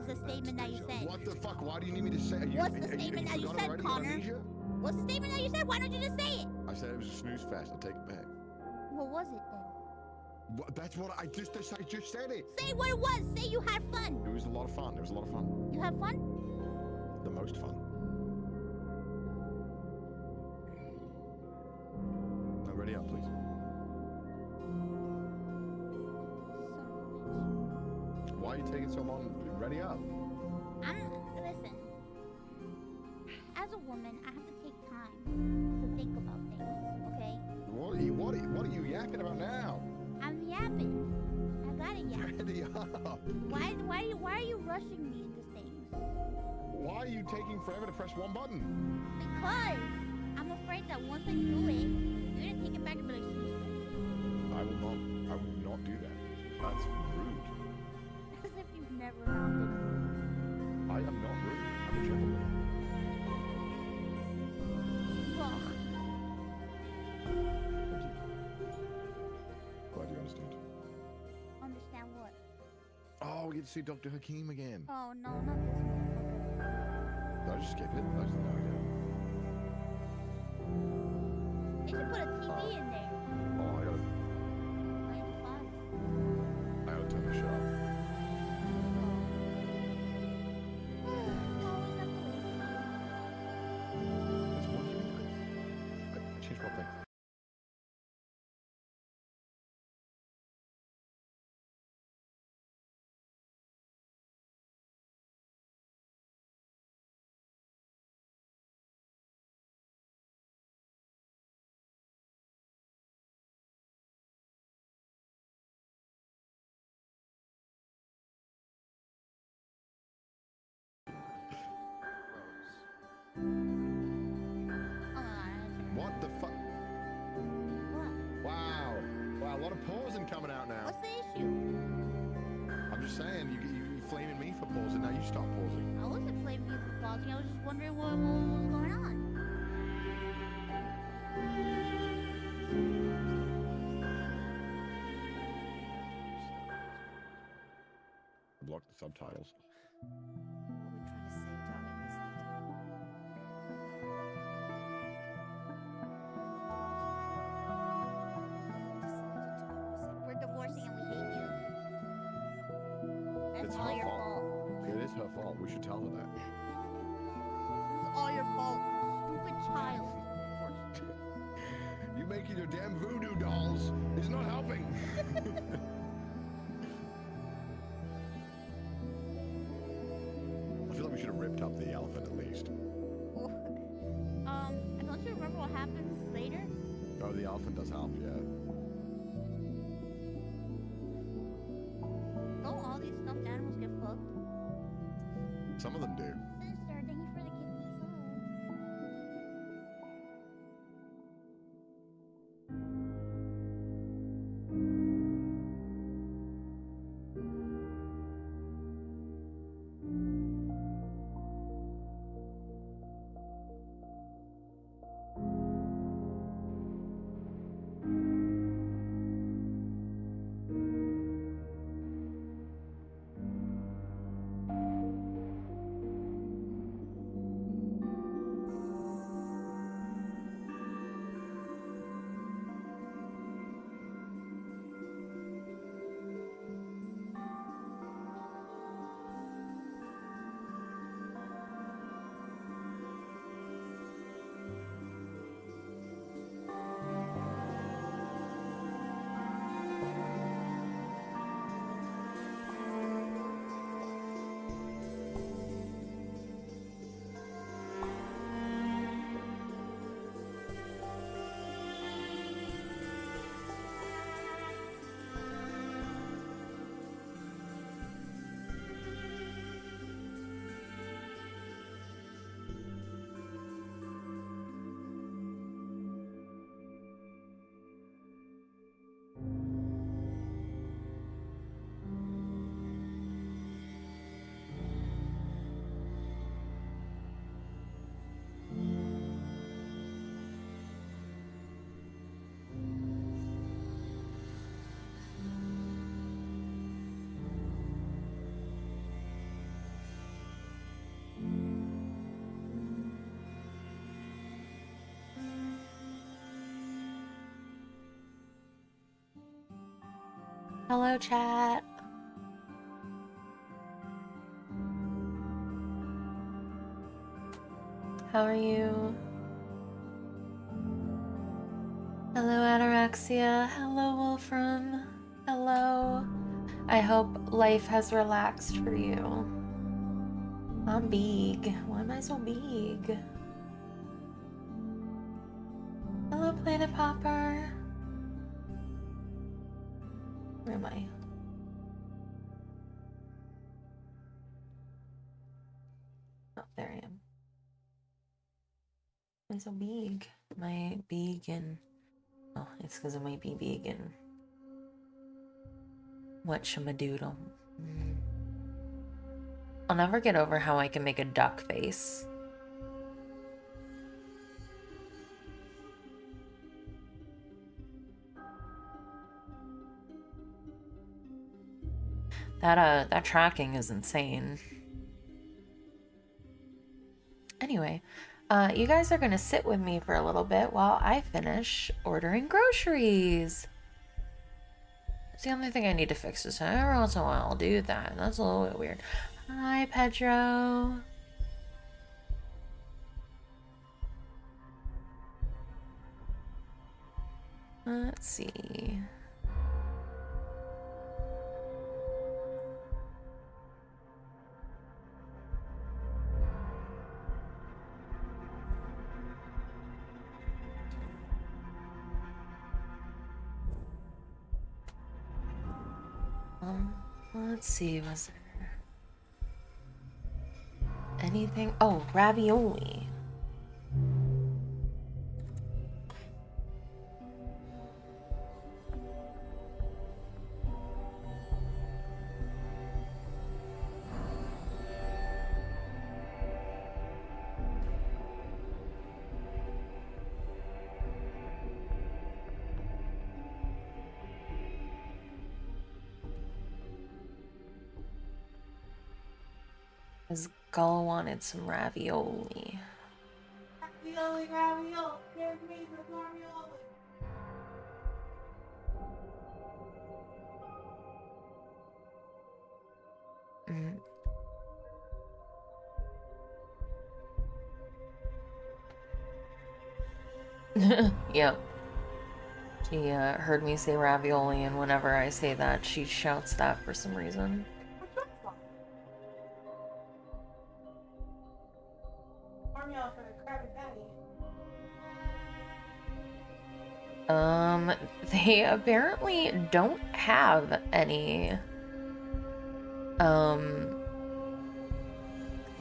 was the statement that you said? What the fuck? Why do you need me to say? What's the statement that you said, Connor? What's the statement that you said? Why don't you just say it? I said it was a snooze fest. I take it back. What was it then? That's what I just said it. Say what it was. Say you had fun. It was a lot of fun. You had fun? The most fun. Now ready up, please. Why are you taking so long? Ready up. Listen. As a woman, I have to take time to think about things. Okay? What are you yapping about now? I'm yapping. I gotta yap. Ready up. Why are you rushing me into things? Why are you taking forever to press one button? Because I'm afraid that once I do it, you're gonna take it back and be like, I will not do that. That's rude. As if you've never not been rude. I am not rude. I'm a gentleman. Ugh. Glad you understand. Understand what? Oh, we get to see Dr. Hakim again. Oh, no, not this one. Did I just skip it? No, They should put a TV in there. Oh, I gotta turn the shit up. What do you mean? I changed one thing. What the fuck? What? Wow, a lot of pausing coming out now. What's the issue? I'm just saying, you flaming me for pausing, now you stop pausing. I wasn't blaming you for pausing. I was just wondering what was going on. Block the subtitles. What we're trying to say, darling, is that We're divorcing and we hate you. That's It's all her your fault. fault. It is her fault. We should tell her that. It's all your fault. Stupid child. You making your damn voodoo dolls is not helping. I feel like we should have ripped up the elephant at least. Don't you remember what happens later? Oh, the elephant does help, yeah. Don't all these stuffed animals get fucked? Some of them do. Sister, thank you for the gift these songs. Hello, chat. How are you? Hello, Ataraxia. Hello, Wolfram. Hello. I hope life has relaxed for you. I'm big. Why am I so big? Hello, Planet Popper. Where am I? Oh, there I am. I'm so big. Am I big and... Oh, it's because I might be big and... Whatchamadoodle. I'll never get over how I can make a duck face. That tracking is insane. Anyway, you guys are gonna sit with me for a little bit while I finish ordering groceries. It's the only thing I need to fix is every once in a while I'll do that. That's a little bit weird. Hi, Pedro. Let's see. Let's see, was there anything? Oh, ravioli. Because Gullah wanted some ravioli. Ravioli, ravioli, give me the ravioli. Yep. She heard me say ravioli, and whenever I say that, she shouts that for some reason. They apparently don't have any,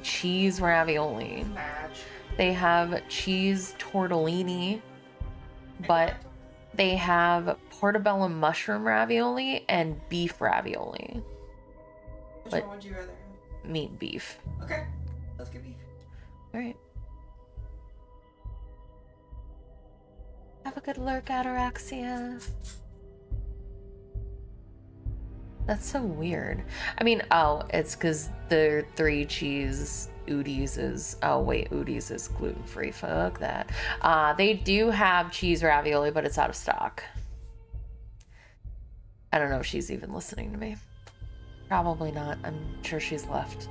cheese ravioli. They have cheese tortellini, but they have portobello mushroom ravioli and beef ravioli. Which one would you rather have? Meat beef. Okay, let's get beef. Alright. Have a good lurk, Ataraxia. That's so weird. I mean, oh, it's because the 3 cheese Udi's is... Oh, wait, Udi's is gluten-free. Fuck that. They do have cheese ravioli, but it's out of stock. I don't know if she's even listening to me. Probably not. I'm sure she's left.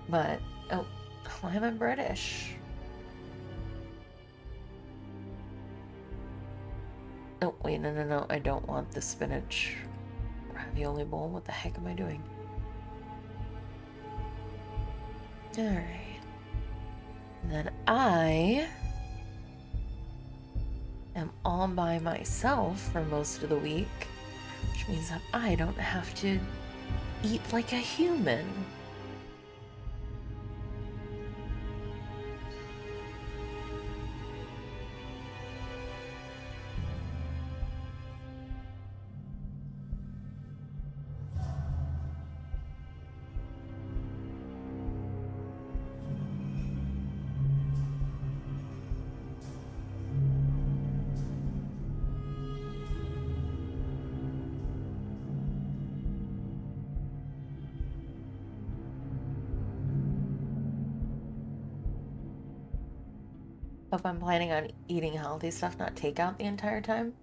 But, oh, why am I British? Oh, wait, no. I don't want the spinach ravioli bowl. What the heck am I doing? Alright. And then I am all by myself for most of the week, which means that I don't have to eat like a human. Hope I'm planning on eating healthy stuff, not takeout the entire time.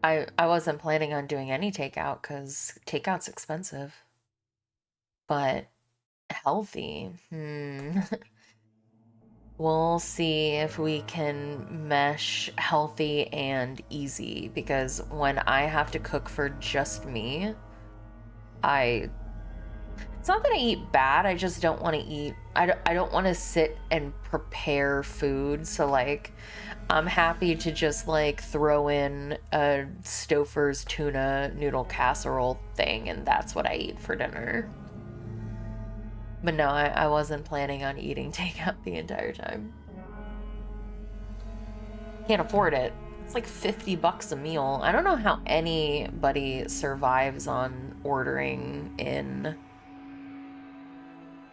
I wasn't planning on doing any takeout because takeout's expensive. But healthy, We'll see if we can mesh healthy and easy, because when I have to cook for just me, it's not that I eat bad, I just don't want to eat, I don't want to sit and prepare food, so like, I'm happy to just like throw in a Stouffer's tuna noodle casserole thing, and that's what I eat for dinner. But no, I wasn't planning on eating takeout the entire time. Can't afford it. It's like $50 a meal. I don't know how anybody survives on ordering in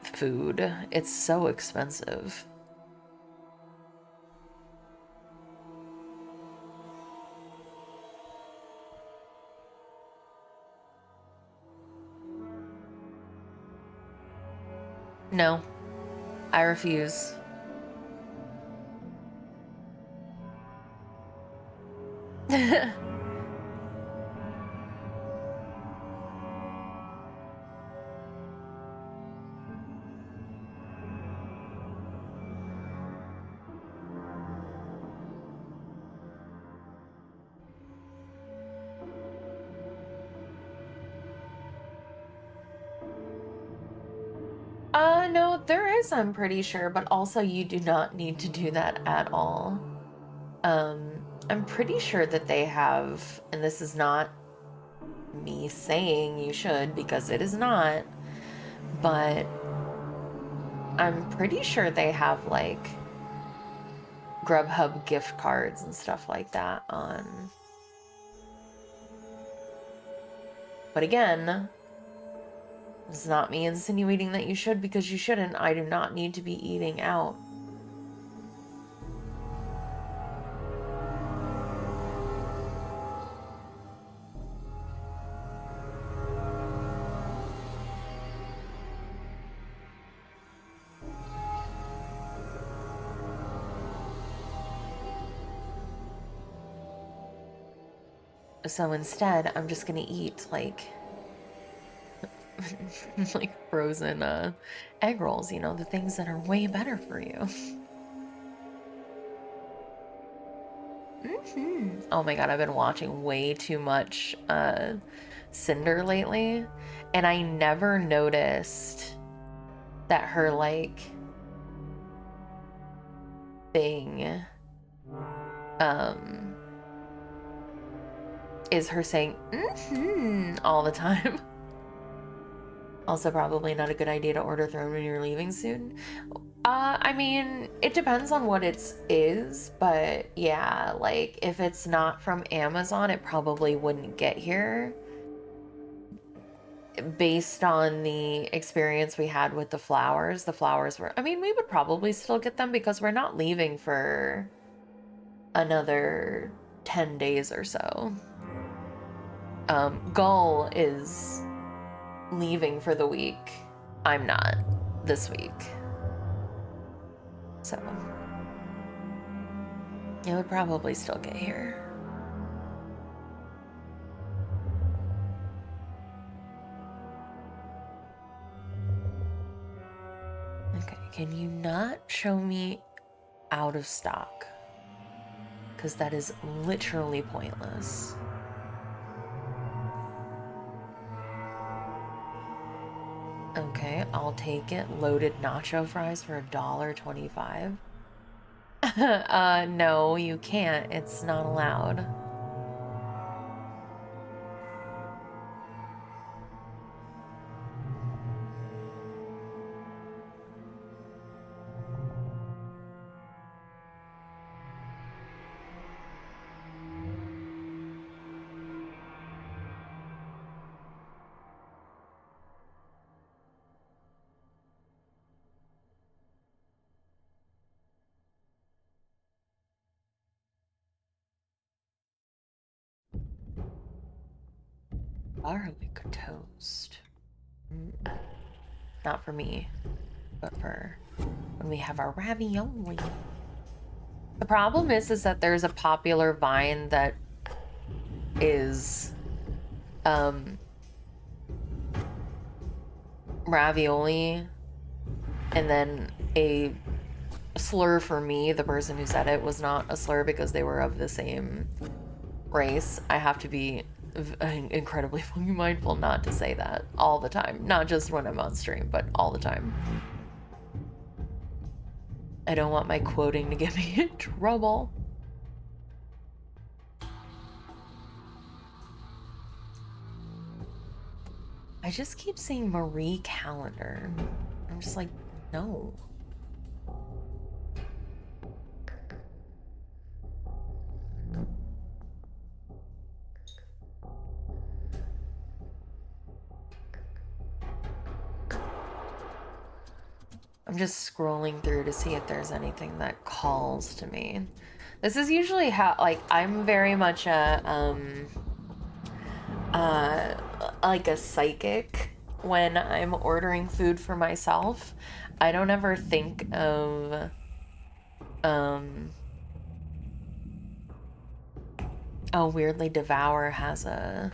food. It's so expensive. No, I refuse. No, there is, I'm pretty sure, but also you do not need to do that at all. I'm pretty sure that they have, and this is not me saying you should, because it is not, but I'm pretty sure they have like Grubhub gift cards and stuff like that on. But again, it's not me insinuating that you should, because you shouldn't. I do not need to be eating out. So instead, I'm just gonna eat like like frozen egg rolls, you know, the things that are way better for you. Oh my god, I've been watching way too much Cinder lately, and I never noticed that her like thing is her saying all the time. Also probably not a good idea to order thrown when you're leaving soon. I mean, it depends on what it is, but yeah, like if it's not from Amazon, it probably wouldn't get here. Based on the experience we had with the flowers were, I mean, we would probably still get them because we're not leaving for another 10 days or so. Gull is leaving for the week. I'm not this week. So it would probably still get here. Okay, can you not show me out of stock? Because that is literally pointless. Okay, I'll take it. Loaded nacho fries for $1.25. No, you can't. It's not allowed. Garlic toast. Not for me, but for when we have our ravioli. The problem is that there's a popular vine that is ravioli, and then a slur for me, the person who said it, was not a slur because they were of the same race. I have to be incredibly fucking mindful not to say that all the time, not just when I'm on stream, but all the time. I don't want my quoting to get me in trouble. I just keep seeing Marie Calendar. I'm just like, no. I'm just scrolling through to see if there's anything that calls to me. This is usually how, like, I'm very much a, like a psychic when I'm ordering food for myself. I don't ever think of, oh, weirdly, Devour has a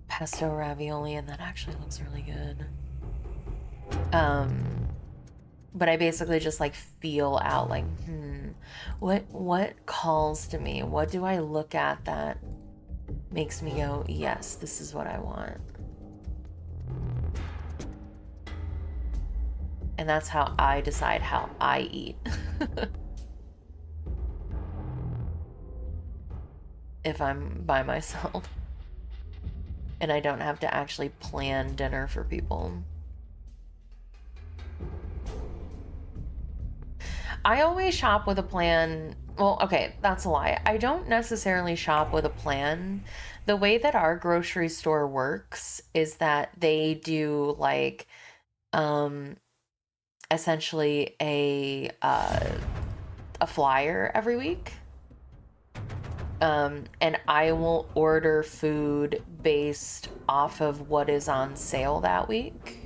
pesto ravioli, and that actually looks really good. But I basically just like feel out like, what calls to me? What do I look at that makes me go, yes, this is what I want? And that's how I decide how I eat. If I'm by myself and I don't have to actually plan dinner for people. I always shop with a plan. Well, okay, that's a lie. I don't necessarily shop with a plan. The way that our grocery store works is that they do like essentially a flyer every week. And I will order food based off of what is on sale that week.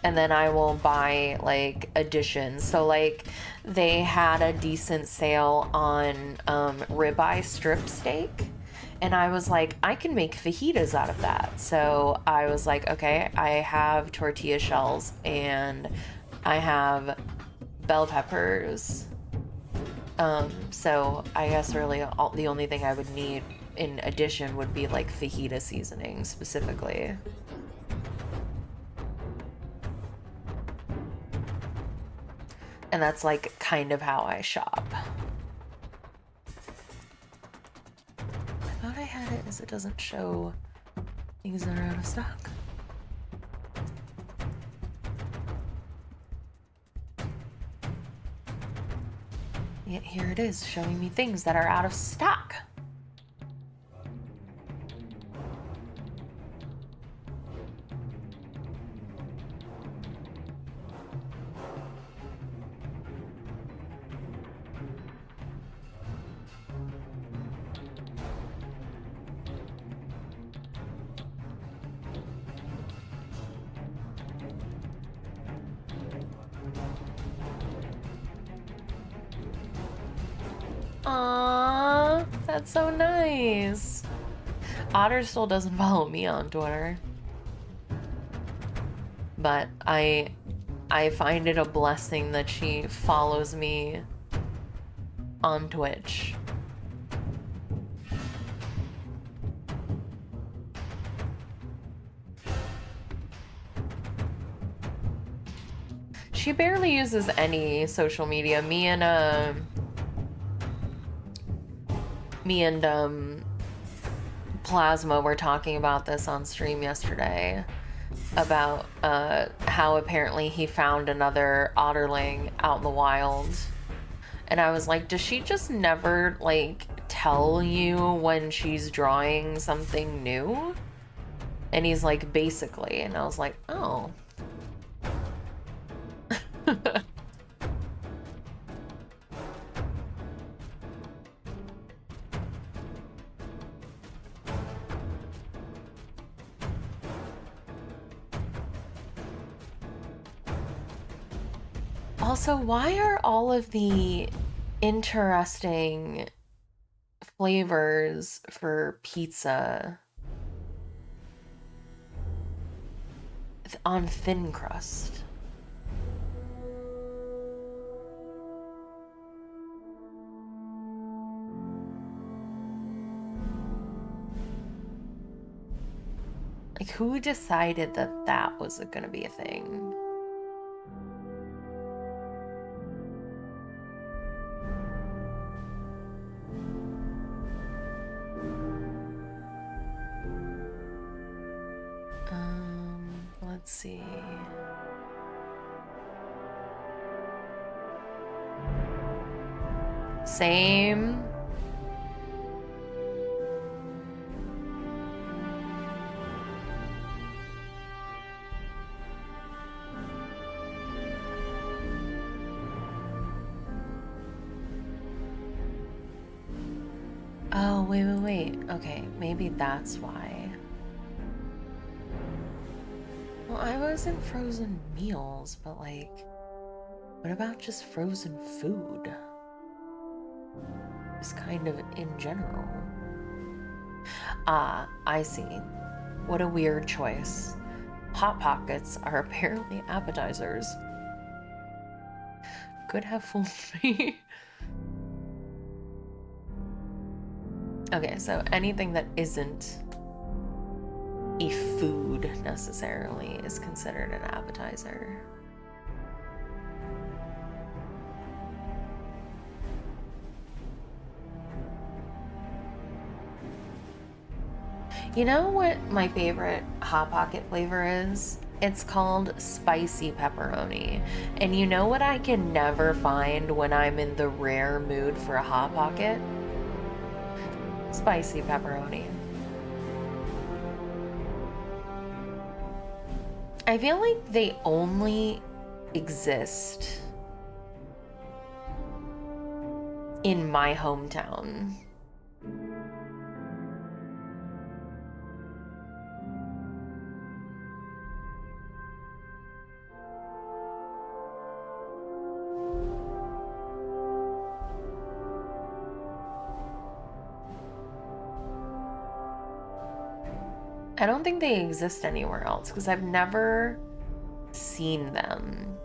And then I will buy like additions. So like they had a decent sale on ribeye strip steak. And I was like, I can make fajitas out of that. So I was like, okay, I have tortilla shells and I have bell peppers. So I guess really the only thing I would need in addition would be like fajita seasoning specifically. And that's like kind of how I shop. I thought I had it as it doesn't show things that are out of stock. Yet here it is showing me things that are out of stock. Aww, that's so nice. Otter still doesn't follow me on Twitter, but I find it a blessing that she follows me on Twitch. She barely uses any social media. Me and Plasma were talking about this on stream yesterday, about how apparently he found another otterling out in the wild. And I was like, does she just never like tell you when she's drawing something new? And he's like, basically. And I was like, oh. Also, why are all of the interesting flavors for pizza on thin crust. Like, who decided that that was gonna be a thing? Let's see. Same. Oh, wait. Okay, maybe that's why. Well, I wasn't frozen meals, but like, what about just frozen food? Just kind of in general. Ah, I see. What a weird choice. Hot Pockets are apparently appetizers. Could have fooled me. Okay, so anything that isn't a food necessarily is considered an appetizer. You know what my favorite Hot Pocket flavor is? It's called spicy pepperoni. And you know what I can never find when I'm in the rare mood for a Hot Pocket? Spicy pepperoni. I feel like they only exist in my hometown. I don't think they exist anywhere else because I've never seen them.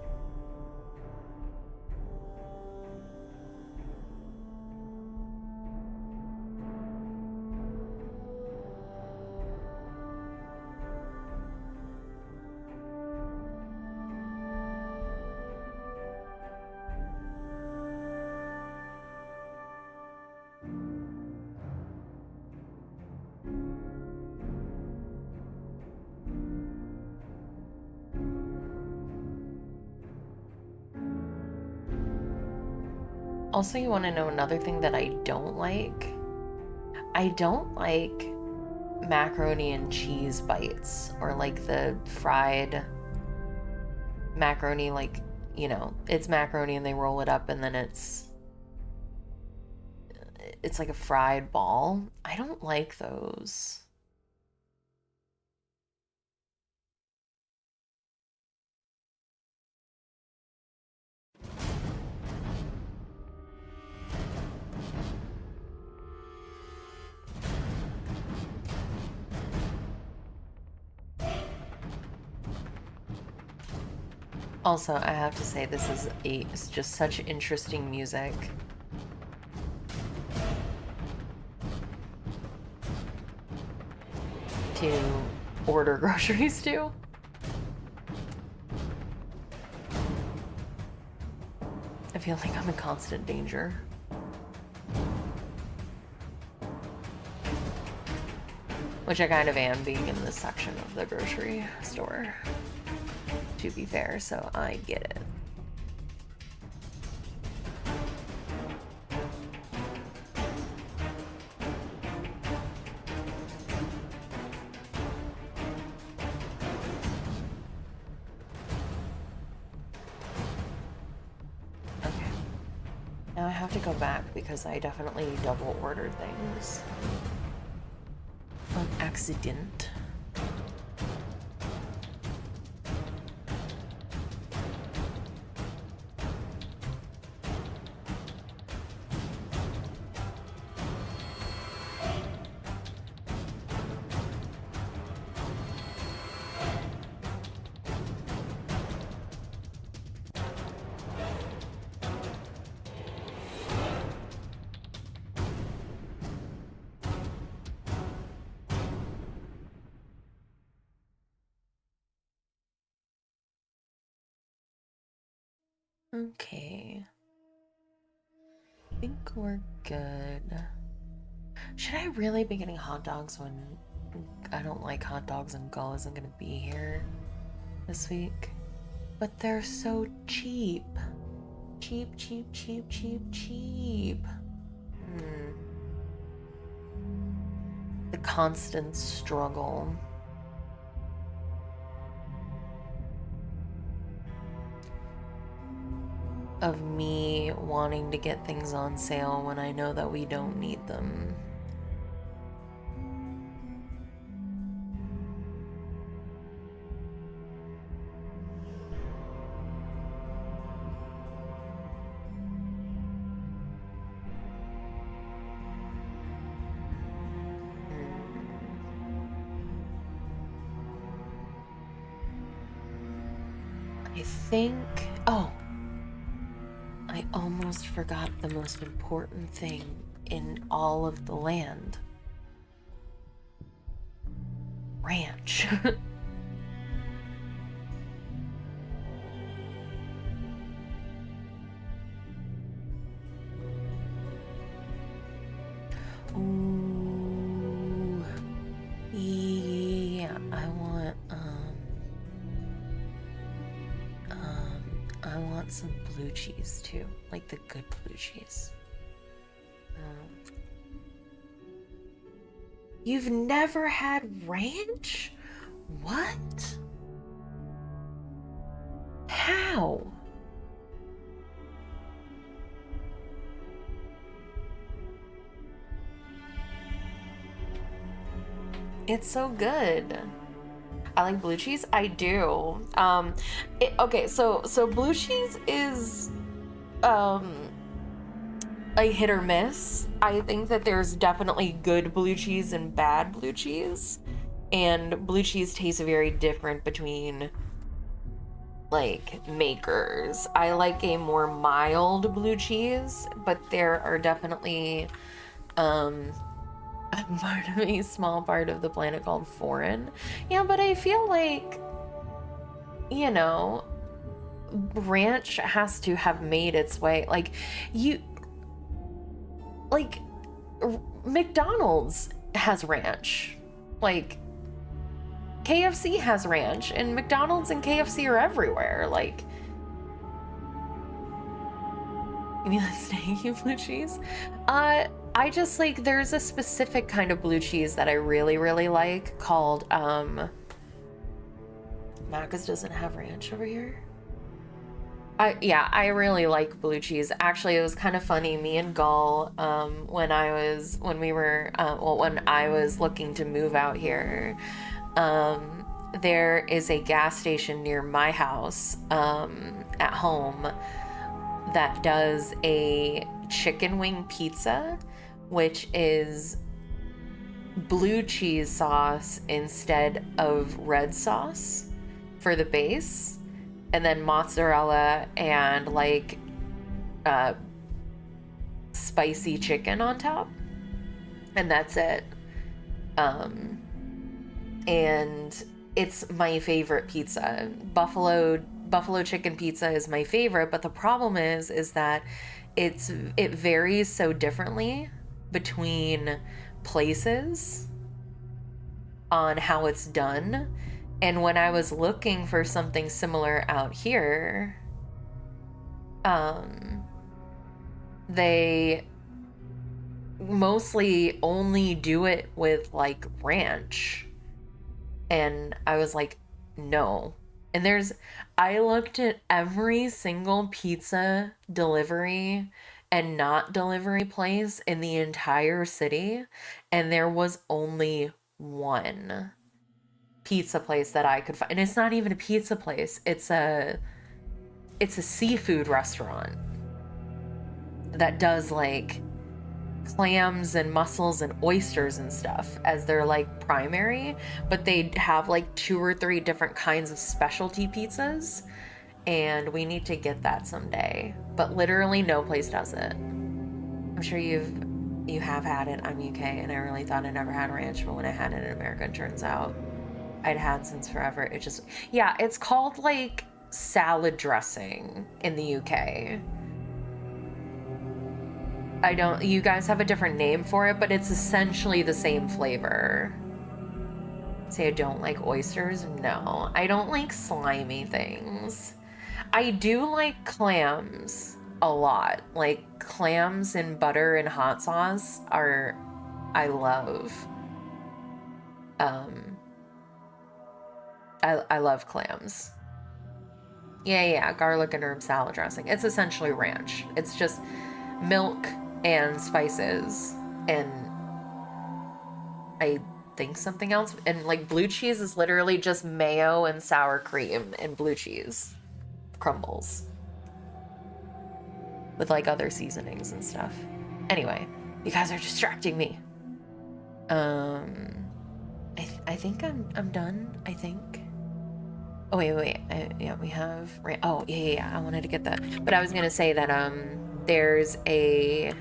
Also, you want to know another thing that I don't like? I don't like macaroni and cheese bites or like the fried macaroni, like, you know, it's macaroni and they roll it up and then it's like a fried ball. I don't like those. Also, I have to say this is it's just such interesting music. To order groceries to. I feel like I'm in constant danger. Which I kind of am being in this section of the grocery store, to be fair, so I get it. Now I have to go back because I definitely double ordered things on accident. Okay. I think we're good. Should I really be getting hot dogs when I don't like hot dogs and Gull isn't gonna be here this week? But they're so cheap. Cheap, cheap, cheap, cheap, cheap. The constant struggle. Of me wanting to get things on sale when I know that we don't need them. I think... Oh! I almost forgot the most important thing in all of the land. Ranch. Ooh. Yeah, I want some blue cheese too, like the good blue cheese. You've never had ranch? What? How? It's so good. I like blue cheese. I do. Okay, so blue cheese is a hit or miss. I think that there's definitely good blue cheese and bad blue cheese, and blue cheese tastes very different between like makers. I like a more mild blue cheese, but there are definitely a small part of the planet called foreign. Yeah, but I feel like, you know, ranch has to have made its way. Like, McDonald's has ranch. Like, KFC has ranch, and McDonald's and KFC are everywhere. Like, you mean that snaky blue cheese? I just like, there's a specific kind of blue cheese that I really, really like called, Macca's doesn't have ranch over here. I really like blue cheese. Actually, it was kind of funny. Me and Gull, when I was looking to move out here, there is a gas station near my house, at home, that does a chicken wing pizza, which is blue cheese sauce instead of red sauce for the base, and then mozzarella and like spicy chicken on top, and that's it. And it's my favorite pizza. Buffalo chicken pizza is my favorite, but the problem is that it varies so differently between places on how it's done. And when I was looking for something similar out here, they mostly only do it with like ranch. And I was like, no. And I looked at every single pizza delivery and not delivery place in the entire city, and there was only one pizza place that I could find. And it's not even a pizza place. It's a seafood restaurant that does like clams and mussels and oysters and stuff as their like primary, but they have like 2 or 3 different kinds of specialty pizzas, and we need to get that someday. But literally no place does it. I'm sure you have had it. I'm UK, and I really thought I never had ranch, but when I had it in America, it turns out I'd had since forever. It just, yeah, it's called like salad dressing in the UK. I don't, you guys have a different name for it, but it's essentially the same flavor. Say I don't like oysters? No, I don't like slimy things. I do like clams a lot. Like clams in butter and hot sauce are, I love. I love clams. Yeah, garlic and herb salad dressing. It's essentially ranch. It's just milk and spices and I think something else. And like blue cheese is literally just mayo and sour cream and blue cheese crumbles with like other seasonings and stuff. Anyway, you guys are distracting me. I think I'm done. I think. Oh wait. Yeah, we have. Oh yeah. I wanted to get that, but I was gonna say that there's a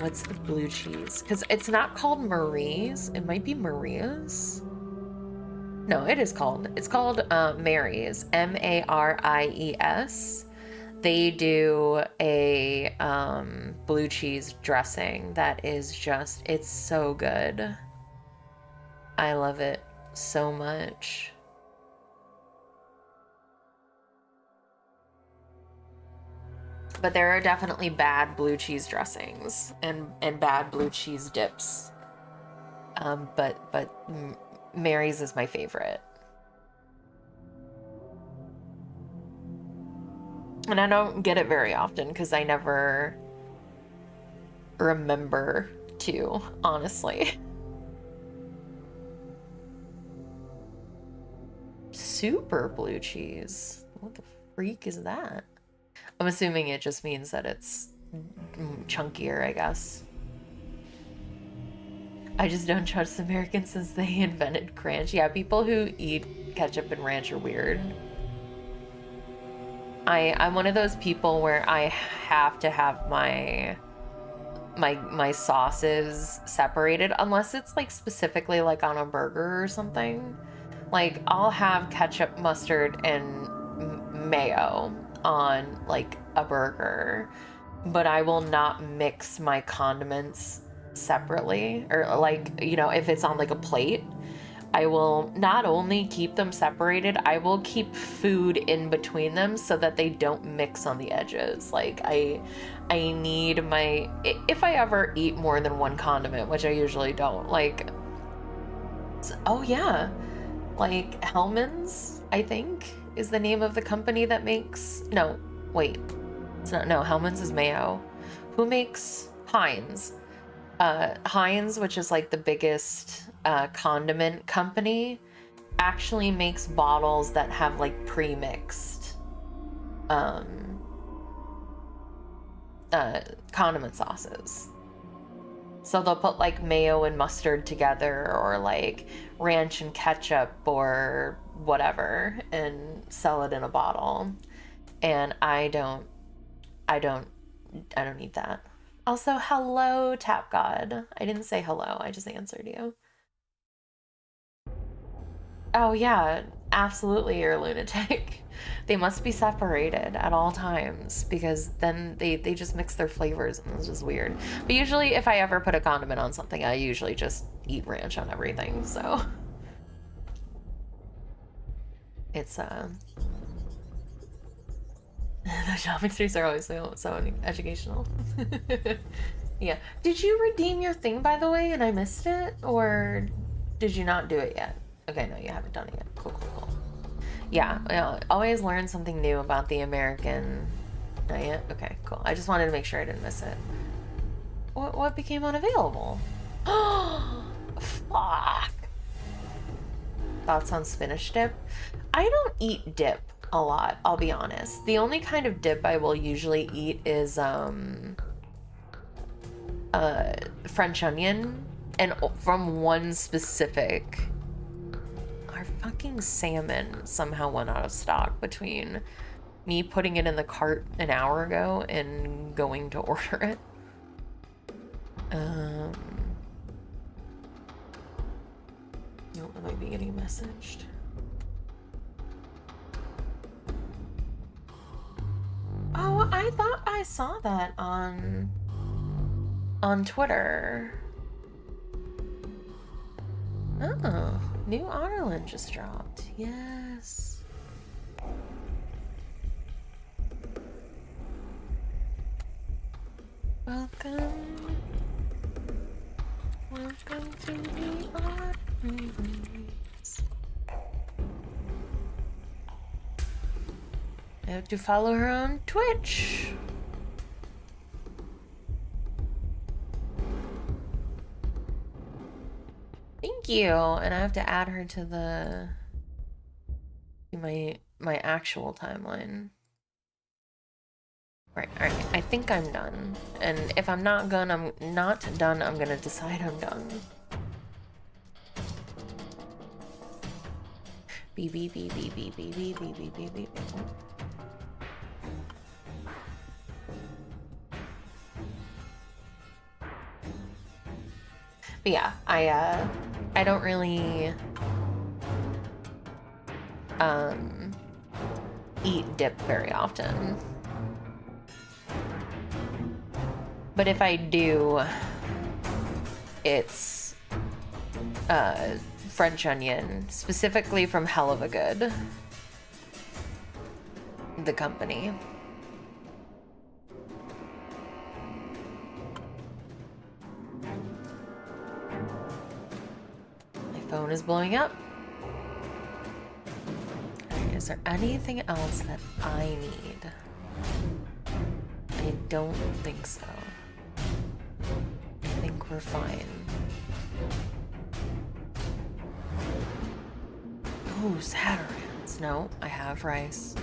what's the blue cheese? Because it's not called Marie's. It might be Maria's. No, it is called. It's called Mary's. Maries. They do a blue cheese dressing that is just, it's so good. I love it so much. But there are definitely bad blue cheese dressings and bad blue cheese dips. But Mary's is my favorite. And I don't get it very often because I never remember to, honestly. Super blue cheese. What the freak is that? I'm assuming it just means that it's chunkier, I guess. I just don't trust Americans since they invented ranch. Yeah, people who eat ketchup and ranch are weird. I'm one of those people where I have to have my sauces separated unless it's like specifically like on a burger or something. Like I'll have ketchup, mustard, and mayo on like a burger, but I will not mix my condiments separately, or like, you know, if it's on like a plate, I will not only keep them separated, I will keep food in between them so that they don't mix on the edges. Like I need my, if I ever eat more than one condiment, which I usually don't, like, oh yeah, like Hellmann's, I think, is the name of the company that makes, no, wait, it's not, no, Hellmann's is mayo. Who makes Heinz? Heinz, which is like the biggest condiment company, actually makes bottles that have like pre-mixed condiment sauces. So they'll put like mayo and mustard together, or like ranch and ketchup, or whatever, and sell it in a bottle. And I don't need that. Also, hello, Tap God. I didn't say hello, I just answered you. Oh yeah, absolutely, you're a lunatic. They must be separated at all times because then they just mix their flavors and it's just weird. But usually if I ever put a condiment on something, I usually just eat ranch on everything, so. It's, the shopping streets are always so educational. Yeah. Did you redeem your thing, by the way, and I missed it? Or did you not do it yet? Okay, no, you haven't done it yet. Cool. Yeah, well, always learn something new about the American... Not yet? Okay, cool. I just wanted to make sure I didn't miss it. What became unavailable? Oh, fuck. Thoughts on spinach dip? I don't eat dip a lot, I'll be honest. The only kind of dip I will usually eat is French onion, and from one specific. Our fucking salmon somehow went out of stock between me putting it in the cart an hour ago and going to order it. Nope, I might be getting messaged. Oh, I thought I saw that on Twitter. Oh, new Honorland just dropped. Yes. Welcome. Welcome to the Honorlands. I have to follow her on Twitch. Thank you. And I have to add her to my actual timeline. Right, alright. I think I'm done. And if I'm not done, I'm gonna decide I'm done. Beep beep beep beep beep beep beep beep beep beep beep. But yeah, I don't really eat dip very often. But if I do, it's French onion, specifically from Hell of a Good, the company. My phone is blowing up. Alright, is there anything else that I need? I don't think so. I think we're fine. Oh, Zatarain's. No, I have rice.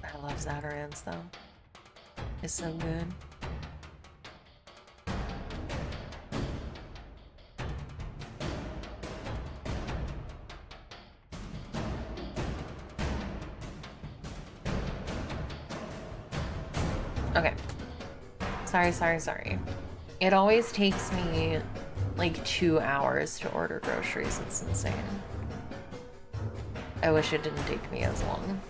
I love Zatarain's though. It's so good. Okay. Sorry. It always takes me like 2 hours to order groceries. It's insane. I wish it didn't take me as long.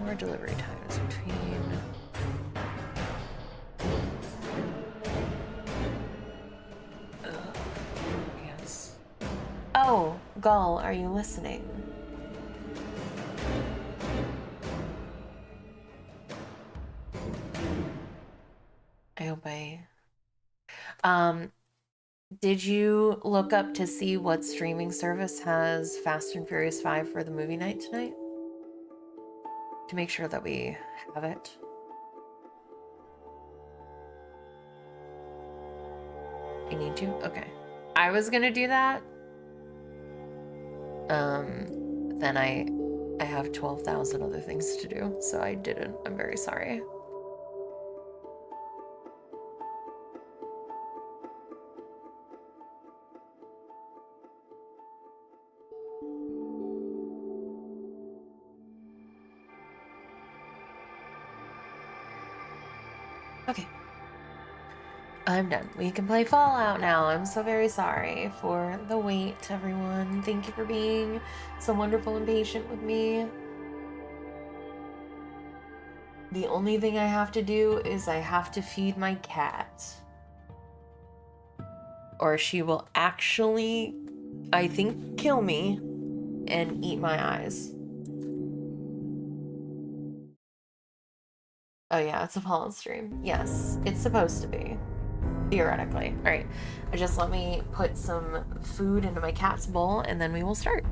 More delivery times between... Yes. Oh, Gull, are you listening? I hope did you look up to see what streaming service has Fast and Furious 5 for the movie night tonight? To make sure that we have it. You need to? Okay. I was gonna do that. Then I have 12,000 other things to do, so I didn't. I'm very sorry. Okay. I'm done. We can play Fallout now. I'm so very sorry for the wait, everyone. Thank you for being so wonderful and patient with me. The only thing I have to do is I have to feed my cat. Or she will actually, I think, kill me and eat my eyes. Oh yeah, it's a Fallout stream. Yes, it's supposed to be. Theoretically. Alright, just let me put some food into my cat's bowl and then we will start.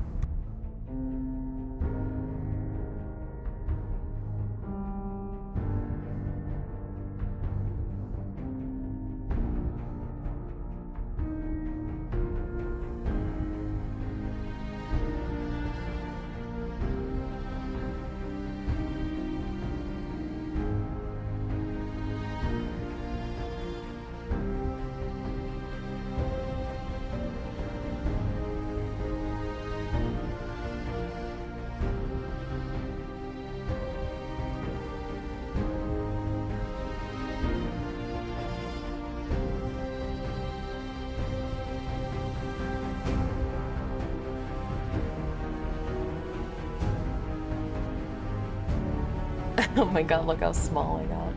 Oh my god, look how small I got.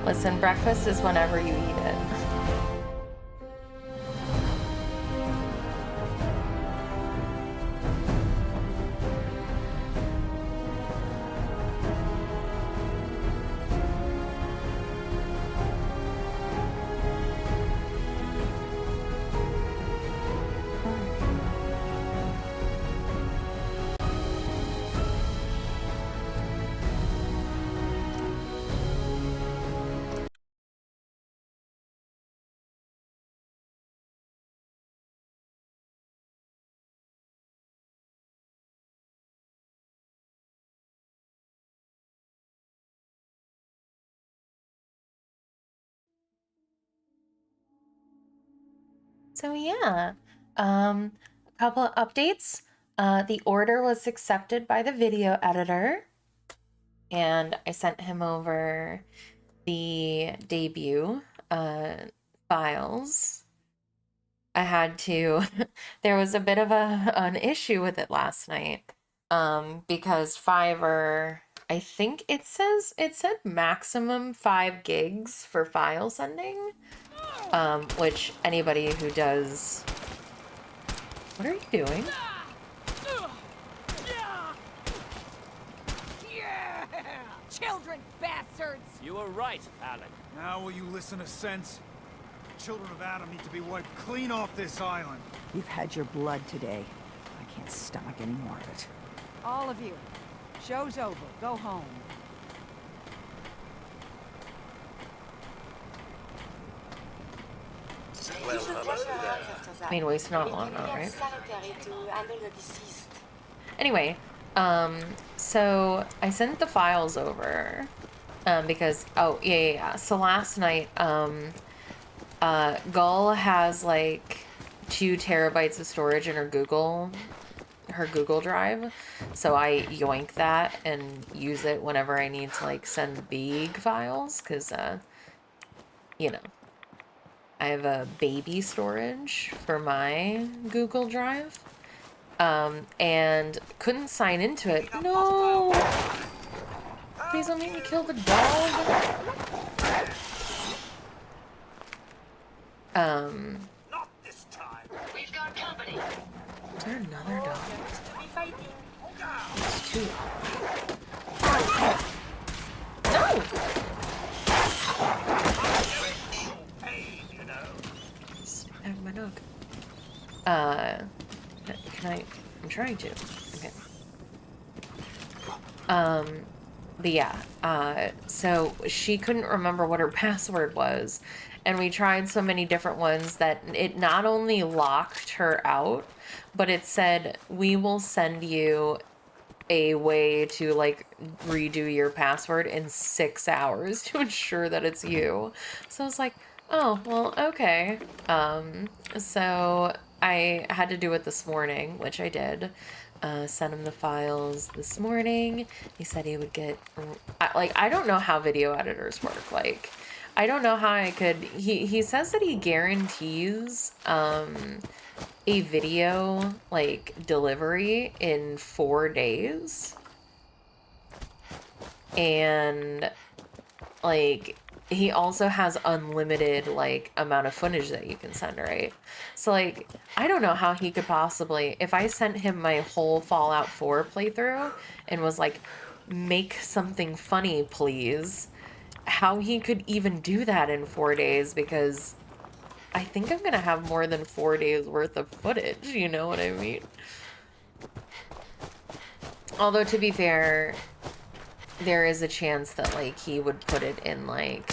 Listen, breakfast is whenever you eat it. So yeah, a couple of updates. The order was accepted by the video editor, and I sent him over the debut files. I had to. There was a bit of an issue with it last night, because Fiverr. I think it said maximum 5 gigs for file sending. Which anybody who does... What are you doing? Yeah! Children bastards! You were right, Alan. Now will you listen to sense? The children of Adam need to be wiped clean off this island. You've had your blood today. I can't stomach any more of it. All of you. Show's over. Go home. I mean, waste not long, right? Anyway, so I sent the files over, because, oh, yeah. So last night, Gull has, like, 2 terabytes of storage in her Google Drive, so I yoink that and use it whenever I need to, like, send big files, because, you know, I have a baby storage for my Google Drive, and couldn't sign into it. No! Please don't make me kill the dog. Not this time. We've got company. Is there another dog? There's 2. No! Stab my dog. Can I? I'm trying to. Okay. But yeah, so she couldn't remember what her password was, and we tried so many different ones that it not only locked her out, but it said, we will send you a way to, like, redo your password in 6 hours to ensure that it's you. So I was like, oh, well, okay. So I had to do it this morning, which I did. Sent him the files this morning. He said he would get, like, I don't know how video editors work. Like, I don't know how I could, he says that he guarantees, a video, like, delivery in 4 days. And, like, he also has unlimited, like, amount of footage that you can send, right? So, like, I don't know how he could possibly, if I sent him my whole Fallout 4 playthrough and was like, make something funny, please, how he could even do that in 4 days, because I think I'm gonna have more than 4 days worth of footage, you know what I mean? Although, to be fair, there is a chance that, like, he would put it in, like...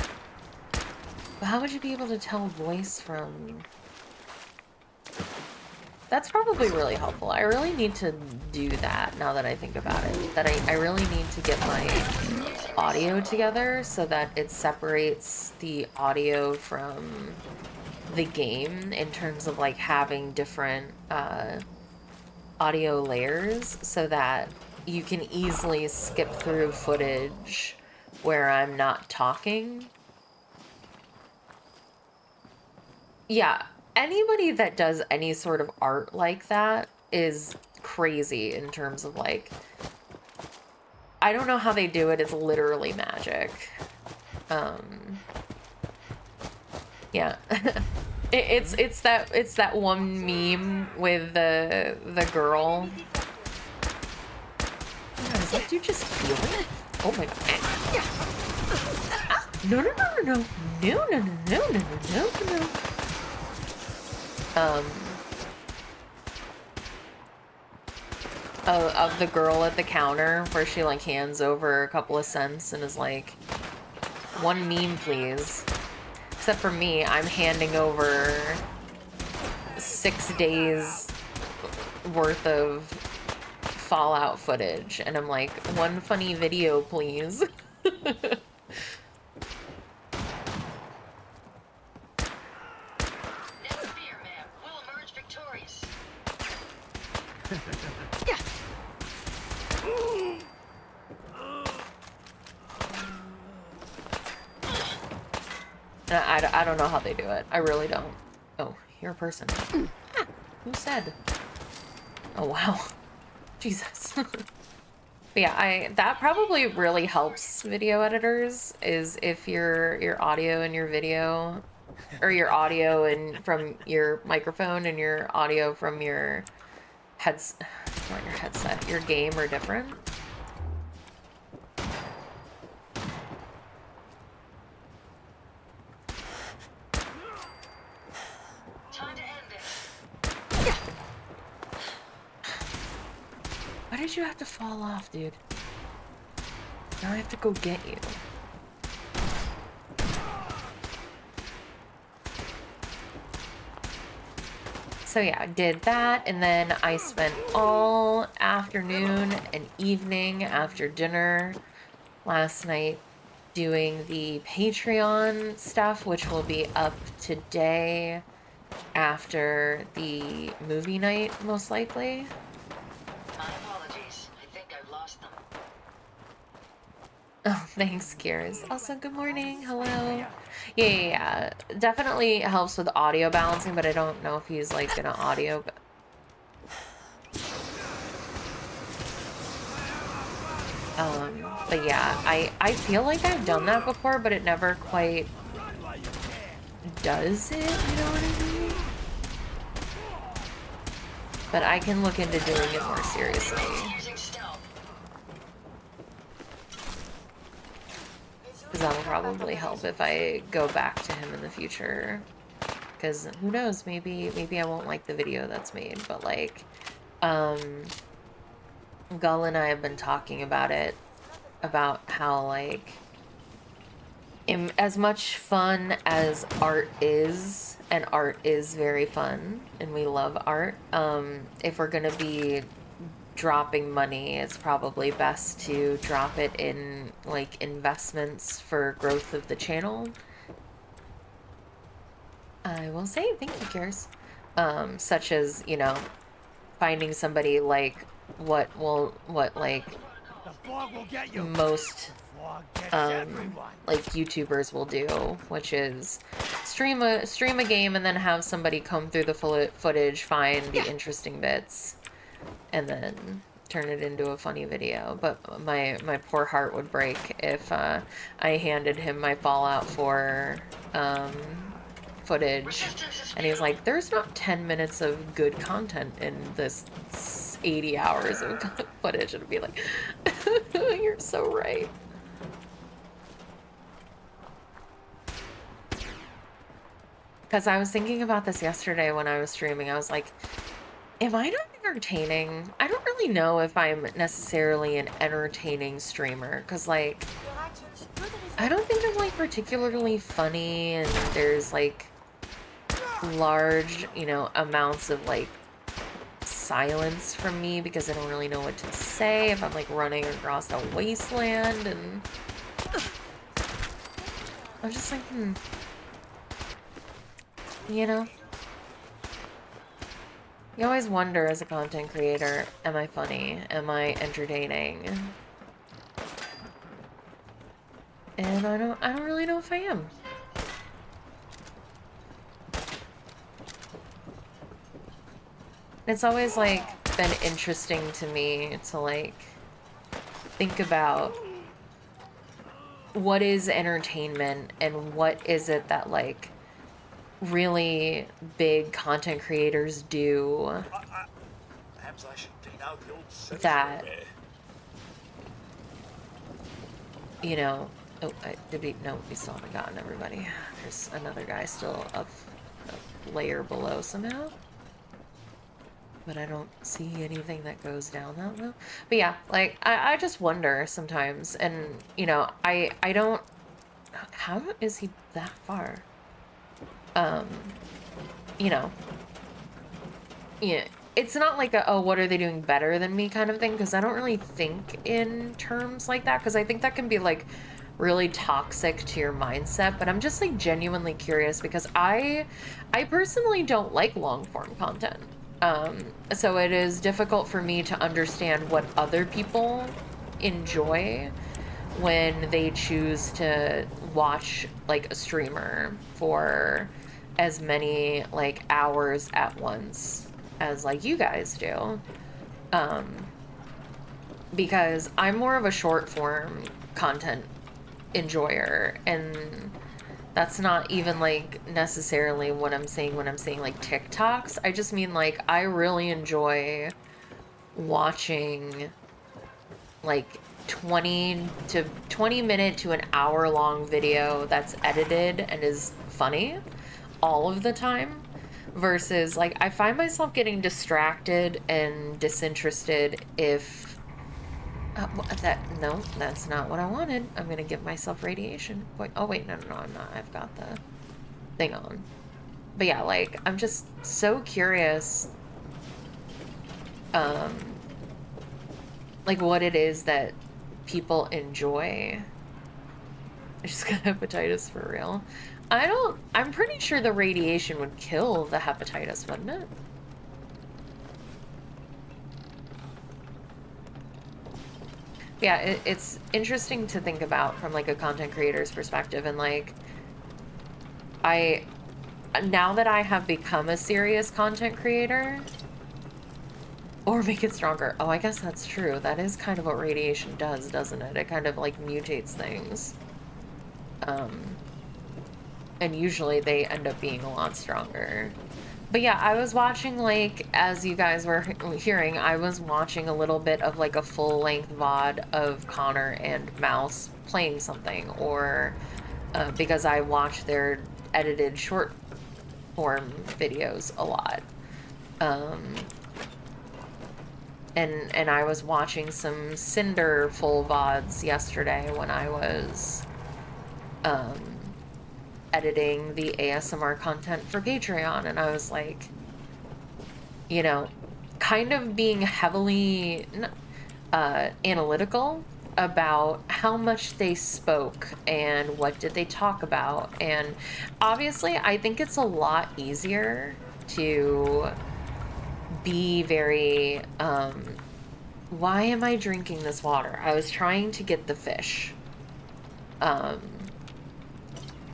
How would you be able to tell voice from... That's probably really helpful. I really need to do that now that I think about it. That I really need to get my audio together so that it separates the audio from the game in terms of, like, having different audio layers so that you can easily skip through footage where I'm not talking. Yeah, anybody that does any sort of art like that is crazy in terms of like, I don't know how they do it. It's literally magic. Yeah. It's that one meme with the girl. Oh, is that dude just healing? Oh my god. No, no, no, no, no, no, no, no, no, no, no, no. Of the girl at the counter where she like hands over a couple of cents and is like, one meme please. Except for me, I'm handing over 6 days worth of Fallout footage and I'm like, one funny video please. I don't know how they do it. I really don't. Oh, you're a person. Ah, who said? Oh, wow. Jesus. But yeah, that probably really helps video editors, is if your audio and your video, or your audio and from your microphone and your audio from your not your headset, your game are different. Why did you have to fall off, dude? Now I have to go get you. So yeah, I did that, and then I spent all afternoon and evening after dinner last night doing the Patreon stuff, which will be up today after the movie night, most likely. My apologies. I think I've lost them. Oh, thanks, Gears. Also, good morning. Hello. Yeah. Definitely helps with audio balancing, but I don't know if he's like gonna audio. But yeah, I feel like I've done that before, but it never quite does it. You know what I mean? But I can look into doing it more seriously. Because that'll probably help if I go back to him in the future. Because who knows, maybe I won't like the video that's made, but like, Gull and I have been talking about it, about how like, as much fun as art is, and art is very fun, and we love art, if we're gonna be dropping money, it's probably best to drop it in like investments for growth of the channel. I will say thank you, Kers. Such as, you know, finding somebody like what like most like YouTubers will do, which is stream a game and then have somebody comb through the footage, find the interesting bits, and then turn it into a funny video. But my poor heart would break if I handed him my Fallout 4 footage and he was like, there's not 10 minutes of good content in this 80 hours of footage. And it'd be like, you're so right. Because I was thinking about this yesterday when I was streaming. I was like, am I not entertaining? I don't really know if I'm necessarily an entertaining streamer. Because, like, I don't think I'm, like, particularly funny. And there's, like, large, you know, amounts of, like, silence from me. Because I don't really know what to say if I'm, like, running across a wasteland. And I'm just like, you know? You always wonder as a content creator, am I funny? Am I entertaining? And I don't really know if I am. It's always like, been interesting to me to like think about what is entertainment and what is it that like really big content creators do Perhaps I should clean out the old sense that, there. you know, oh, did we, no, we still haven't gotten everybody. There's another guy still up a layer below somehow. But I don't see anything that goes down that low. But yeah, like, I just wonder sometimes, and, you know, I don't, how is he that far? You know, yeah, it's not like a, oh, what are they doing better than me kind of thing, because I don't really think in terms like that, because I think that can be, like, really toxic to your mindset, but I'm just, like, genuinely curious, because I personally don't like long-form content. So it is difficult for me to understand what other people enjoy when they choose to watch, like, a streamer for as many, like, hours at once as, like, you guys do. Because I'm more of a short form content enjoyer, and that's not even like necessarily what I'm saying when I'm saying like TikToks. I just mean like I really enjoy watching like 20 minute to an hour long video that's edited and is funny all of the time, versus like I find myself getting distracted and disinterested if no, that's not what I wanted. I'm gonna give myself radiation. Wait, oh wait, no, I'm not. I've got the thing on. But yeah, like, I'm just so curious, like, what it is that people enjoy. I just got hepatitis for real. I'm pretty sure the radiation would kill the hepatitis, wouldn't it? Yeah, it's interesting to think about from like a content creator's perspective, and like now that I have become a serious content creator, or make it stronger. Oh, I guess that's true. That is kind of what radiation does, doesn't it? It kind of like mutates things. And usually they end up being a lot stronger. But yeah, I was watching, like, as you guys were hearing, I was watching a little bit of, like, a full-length VOD of Connor and Mouse playing something, or because I watch their edited short-form videos a lot. And I was watching some Cinder full VODs yesterday when I was editing the ASMR content for Patreon, and I was like, you know, kind of being heavily analytical about how much they spoke and what did they talk about. And obviously I think it's a lot easier to be very why am I drinking this water? I was trying to get the fish.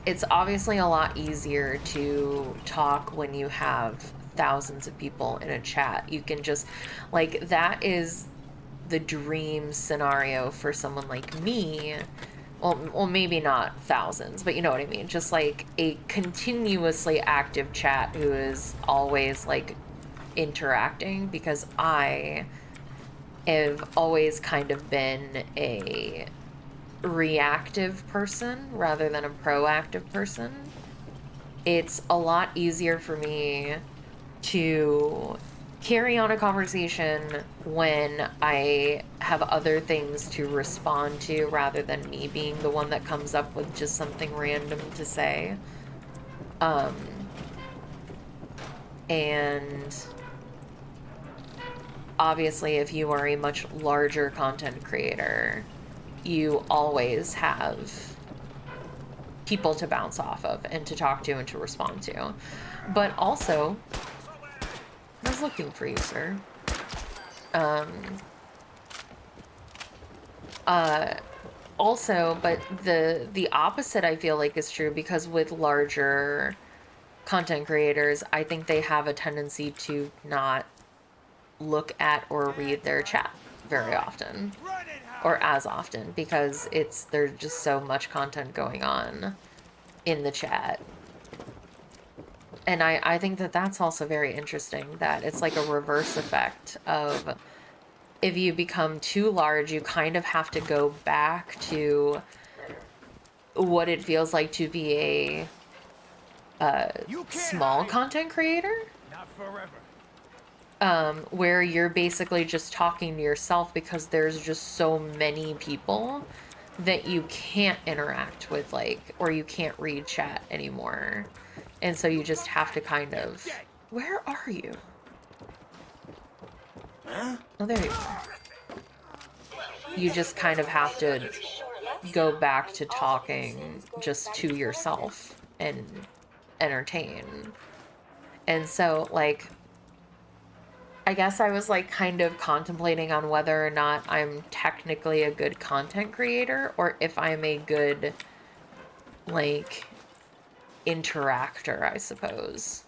It's obviously a lot easier to talk when you have thousands of people in a chat. You can just, like, that is the dream scenario for someone like me. Well, maybe not thousands, but you know what I mean. Just like a continuously active chat who is always like interacting, because I have always kind of been a reactive person rather than a proactive person. It's a lot easier for me to carry on a conversation when I have other things to respond to, rather than me being the one that comes up with just something random to say. And obviously if you are a much larger content creator, you always have people to bounce off of and to talk to and to respond to. But also, I was looking for you, sir. Also, but the opposite I feel like is true, because with larger content creators, I think they have a tendency to not look at or read their chat very often, or as often, because there's just so much content going on in the chat. And I think that that's also very interesting, that it's like a reverse effect of, if you become too large, you kind of have to go back to what it feels like to be a small content creator. Not forever. Where you're basically just talking to yourself because there's just so many people that you can't interact with, like, or you can't read chat anymore. And so you just have to kind of... Where are you? Huh? Oh, there you are. You just kind of have to go back to talking just to yourself and entertain. And so, like, I guess I was like kind of contemplating on whether or not I'm technically a good content creator, or if I'm a good, like, interactor, I suppose.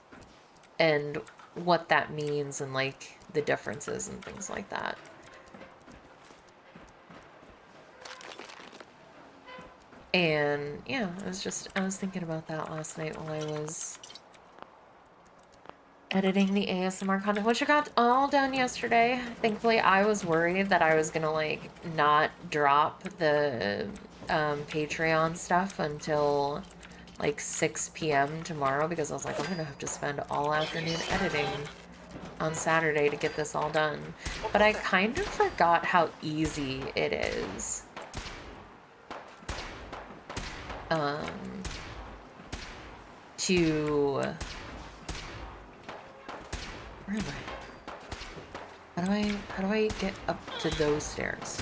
And what that means, and like the differences and things like that. And yeah, I was thinking about that last night while I was editing the ASMR content, which I got all done yesterday. Thankfully, I was worried that I was gonna, like, not drop the Patreon stuff until, like, 6 p.m. tomorrow, because I was like, I'm gonna have to spend all afternoon editing on Saturday to get this all done. But I kind of forgot how easy it is. To... Where am I? How do I get up to those stairs?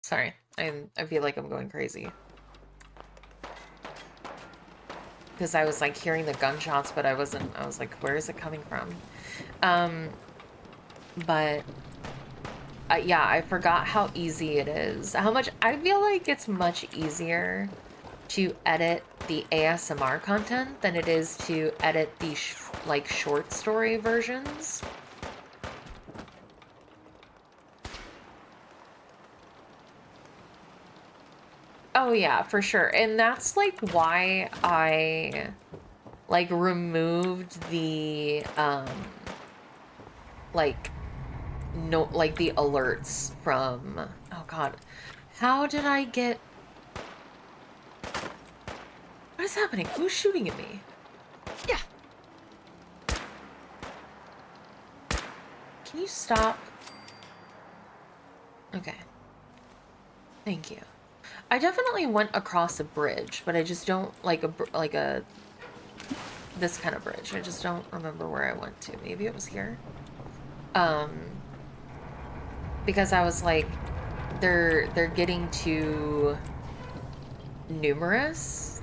Sorry, I feel like I'm going crazy. Because I was like hearing the gunshots, but I was like, where is it coming from? But yeah, I forgot how easy it is. How much, I feel like it's much easier to edit the ASMR content than it is to edit the like short story versions. Oh yeah, for sure. And that's like why I like removed the like the alerts from, oh god. How did I get... What is happening? Who's shooting at me? Yeah. Can you stop? Okay. Thank you. I definitely went across a bridge, but I just don't like this kind of bridge. I just don't remember where I went to. Maybe it was here. Because I was like, they're getting too numerous.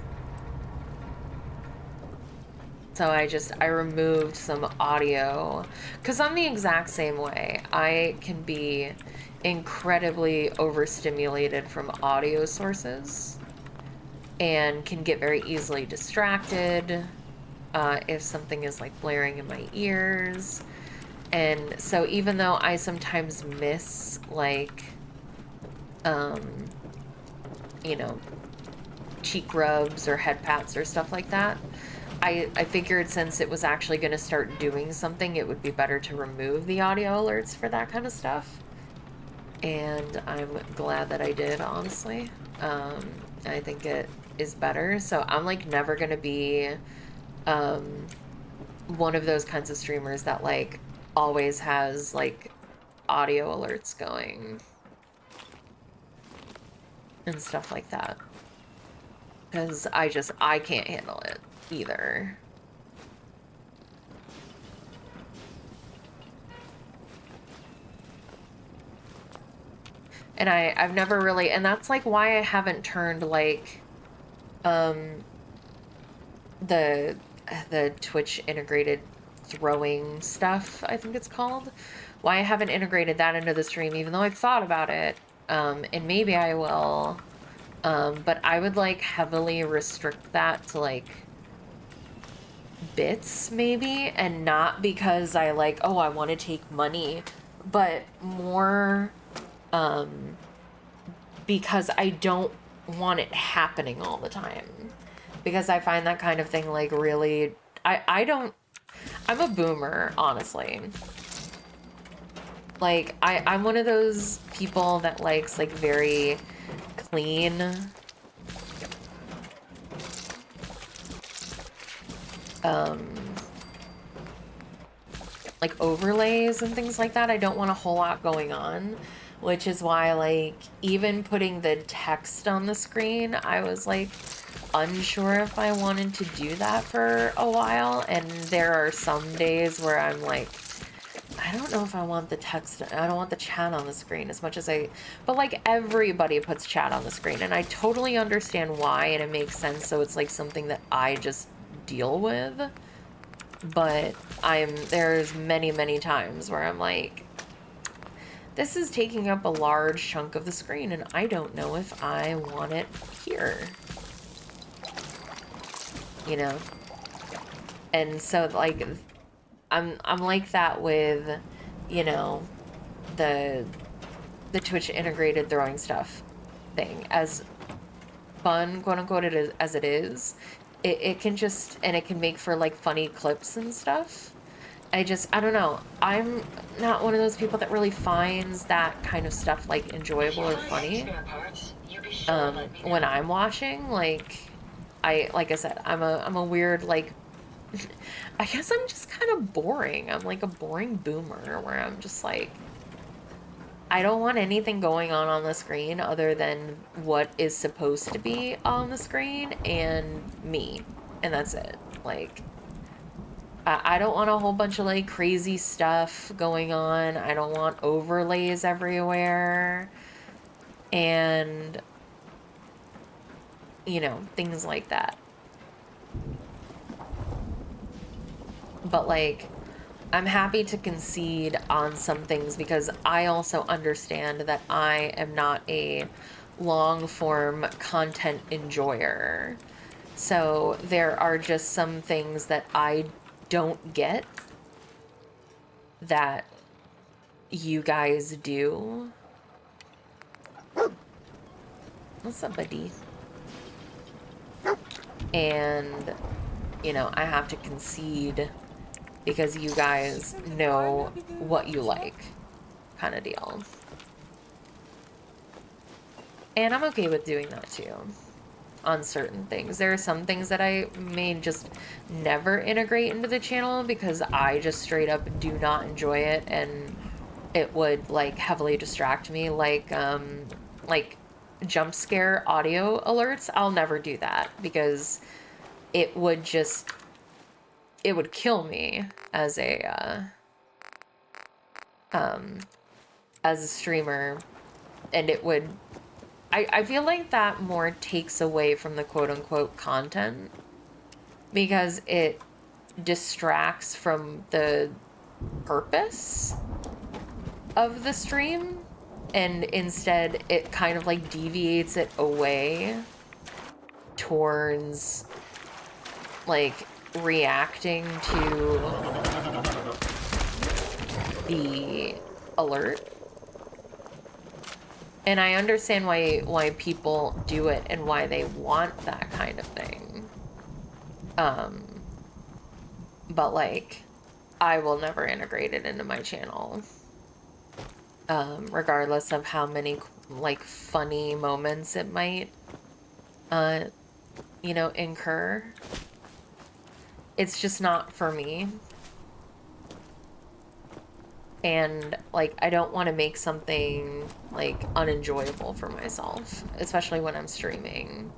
So I removed some audio, because I'm the exact same way. I can be incredibly overstimulated from audio sources and can get very easily distracted if something is like blaring in my ears. And so even though I sometimes miss like you know, cheek rubs or head pats or stuff like that, I figured since it was actually going to start doing something, it would be better to remove the audio alerts for that kind of stuff. And I'm glad that I did, honestly. I think it is better. So I'm like never going to be one of those kinds of streamers that like always has like audio alerts going and stuff like that. Because I can't handle it either. And I've never really, and that's like why I haven't turned like the Twitch integrated throwing stuff, I think it's called. Why I haven't integrated that into the stream, even though I've thought about it, and maybe I will, but I would like heavily restrict that to like bits maybe, and not because I like, oh, I want to take money, but more because I don't want it happening all the time, because I find that kind of thing like really, I'm a boomer, honestly. Like, I'm one of those people that likes, like, very clean, like, overlays and things like that. I don't want a whole lot going on, which is why, like, even putting the text on the screen, I was, like, unsure if I wanted to do that for a while, and there are some days where I'm like, I don't know if I want the text, I don't want the chat on the screen as much as but like everybody puts chat on the screen, and I totally understand why, and it makes sense, so it's like something that I just deal with, but there's many, many times where I'm like, this is taking up a large chunk of the screen, and I don't know if I want it here, you know? And so, like, I'm like that with, you know, the Twitch integrated throwing stuff thing. As fun, quote unquote, as it is, it can just, and it can make for like funny clips and stuff. I don't know. I'm not one of those people that really finds that kind of stuff like enjoyable or funny. When I'm watching, like I said, I'm a weird, like, I guess I'm just kind of boring. I'm like a boring boomer where I'm just like, I don't want anything going on the screen other than what is supposed to be on the screen and me. And that's it. Like, I don't want a whole bunch of like crazy stuff going on. I don't want overlays everywhere. And, you know, things like that. But like, I'm happy to concede on some things because I also understand that I am not a long form content enjoyer. So there are just some things that I don't get that you guys do. What's up, buddy? And, you know, I have to concede because you guys know what you like, kind of deal. And I'm okay with doing that too, on certain things. There are some things that I may just never integrate into the channel because I just straight up do not enjoy it, and it would like heavily distract me, like jump scare audio alerts. I'll never do that because it would kill me as a streamer, and it would, I feel like that more takes away from the quote-unquote content because it distracts from the purpose of the stream, and instead it kind of like deviates it away towards like reacting to the alert. And I understand why people do it and why they want that kind of thing. But like, I will never integrate it into my channel. Regardless of how many like funny moments it might, you know, incur. It's just not for me. And like, I don't want to make something like unenjoyable for myself, especially when I'm streaming.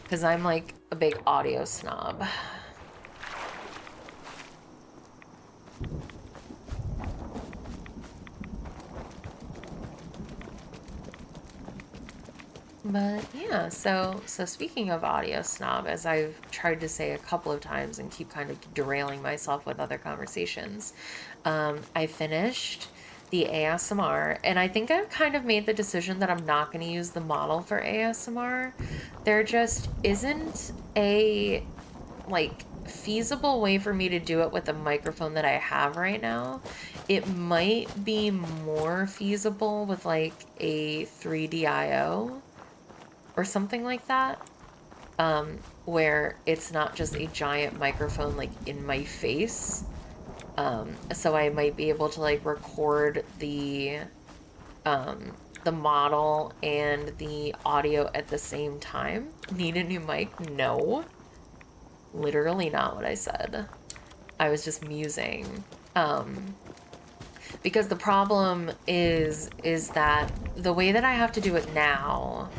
Because I'm like a big audio snob. But yeah, so speaking of audio snob, as I've tried to say a couple of times and keep kind of derailing myself with other conversations, I finished the ASMR, and I think I've kind of made the decision that I'm not going to use the model for ASMR. There just isn't a, like, feasible way for me to do it with the microphone that I have right now. It might be more feasible with, like, a 3DIO or something like that, where it's not just a giant microphone like in my face. So I might be able to like record the model and the audio at the same time. Need a new mic? No. Literally not what I said. I was just musing. Because the problem is that the way that I have to do it now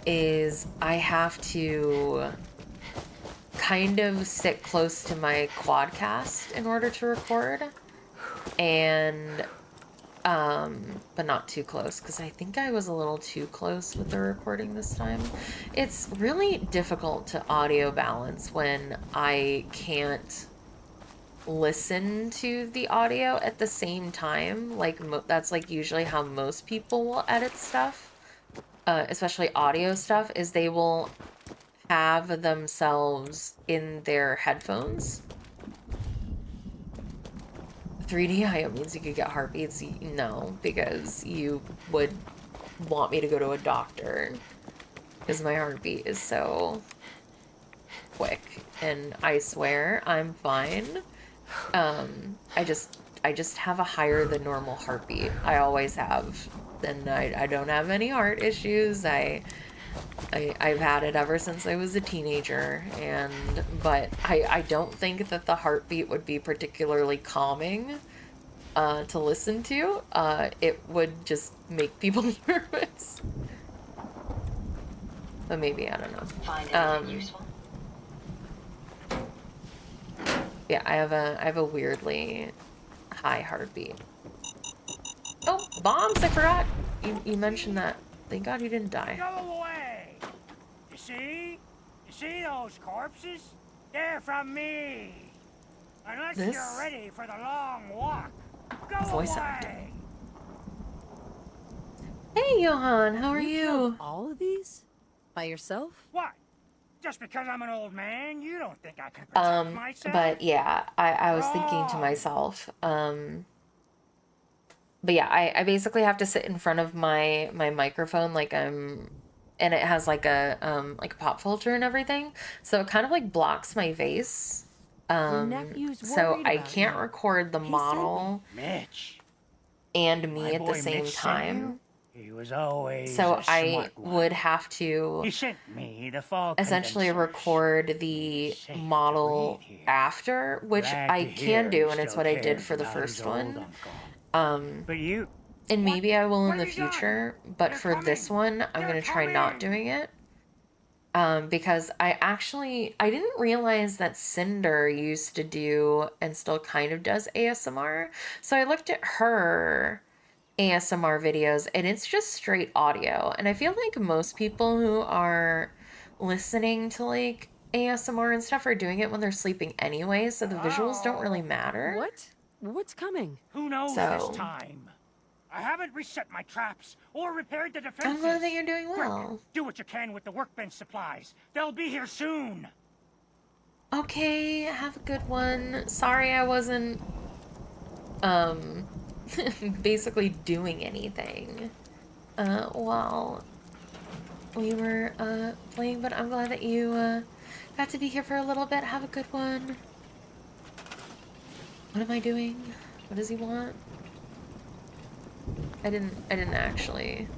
is I have to kind of sit close to my quadcast in order to record, and but not too close, because I think I was a little too close with the recording this time. It's really difficult to audio balance when I can't listen to the audio at the same time. Like that's like usually how most people will edit stuff. Especially audio stuff, is they will have themselves in their headphones. 3DIO means you could get heartbeats. No, because you would want me to go to a doctor, because my heartbeat is so quick, and I swear I'm fine. I just have a higher than normal heartbeat. I always have. And I don't have any heart issues. I've had it ever since I was a teenager, but I don't think that the heartbeat would be particularly calming to listen to. It would just make people nervous. But maybe, I don't know. Find anything useful? Yeah, I have a weirdly high heartbeat. Oh, bombs! I forgot. You mentioned that. Thank God you didn't die. Go away! You see? You see those corpses? They're from me! Unless This you're ready for the long walk. Go voice away! acting. Hey, Johan, how are you? killed all of these? By yourself? What? Just because I'm an old man, you don't think I can protect myself? But yeah, I was thinking to myself, but yeah, I basically have to sit in front of my microphone and it has like a pop filter and everything, so it kind of like blocks my face. So I can't record the model Mitch, and my me at the boy same Mitch sent time. you? He was always So a I smart one. would have to He sent me the fall essentially condensers. record the Safe to model breathe here. after, which Glad I to can hear do, he and it's still what I did cares for the about his first old one. uncle. But you... And maybe I will in What the have you done? future, but They're for this coming. one, I'm They're going to try not coming. doing it. Because I didn't realize that Cinder used to do, and still kind of does, ASMR. So I looked at her ASMR videos, and it's just straight audio. And I feel like most people who are listening to like ASMR and stuff are doing it when they're sleeping anyway, so the visuals don't really matter. What? What's coming? Who knows So this time? I haven't reset my traps or repaired the defenses. I'm glad that you're doing Quick, well. do what you can with the workbench supplies. They'll be here soon. Okay, have a good one. Sorry I wasn't basically doing anything while we were playing, but I'm glad that you got to be here for a little bit. Have a good one. What am I doing? What does he want? I didn't actually.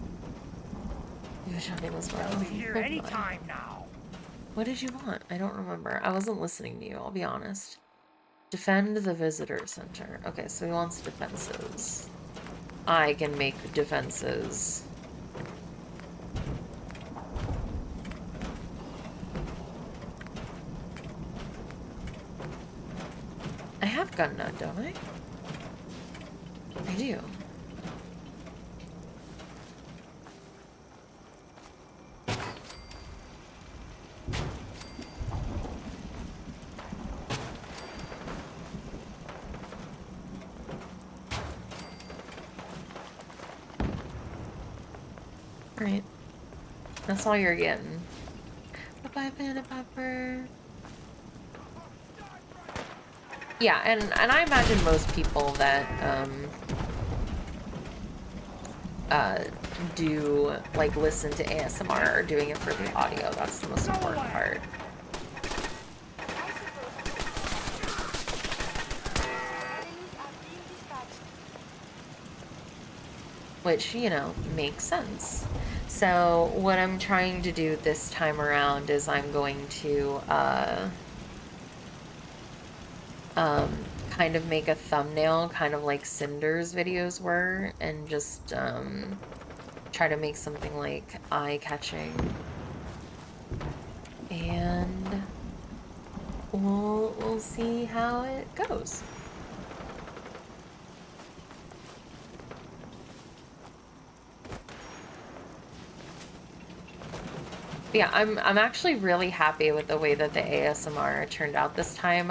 They'll be here any time now. What did you want? I don't remember. I wasn't listening to you, I'll be honest. Defend the visitor center. Okay, so he wants defenses. I can make defenses. gun nut, don't I? I do. Right. That's all you're getting. Bye-bye, Panda Pepper. Yeah, and I imagine most people that do like listen to ASMR are doing it for the audio. That's the most important part. Which, you know, makes sense. So what I'm trying to do this time around is I'm going to kind of make a thumbnail, kind of like Cinder's videos were, and just try to make something like eye-catching. And we'll see how it goes. Yeah, I'm actually really happy with the way that the ASMR turned out this time.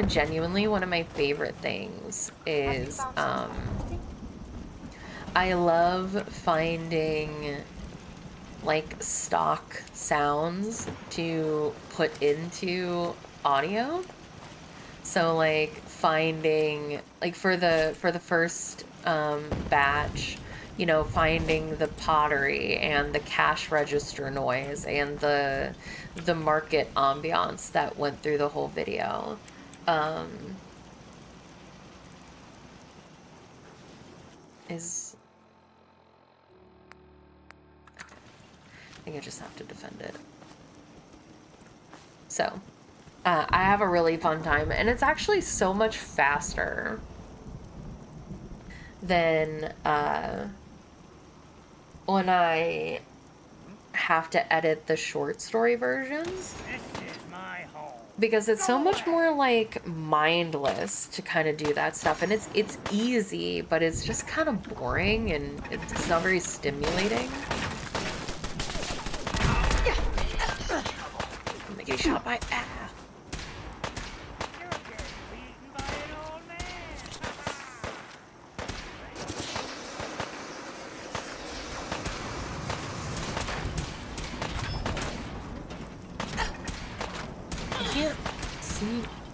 Genuinely one of my favorite things is I love finding like stock sounds to put into audio. So like finding like for the first batch, you know, finding the pottery and the cash register noise and the market ambiance that went through the whole video. I think I just have to defend it. So, I have a really fun time, and it's actually so much faster than when I have to edit the short story versions. This is my home. Because it's so much more like mindless to kind of do that stuff, and it's easy, but it's just kind of boring and it's not very stimulating. I'm gonna get shot by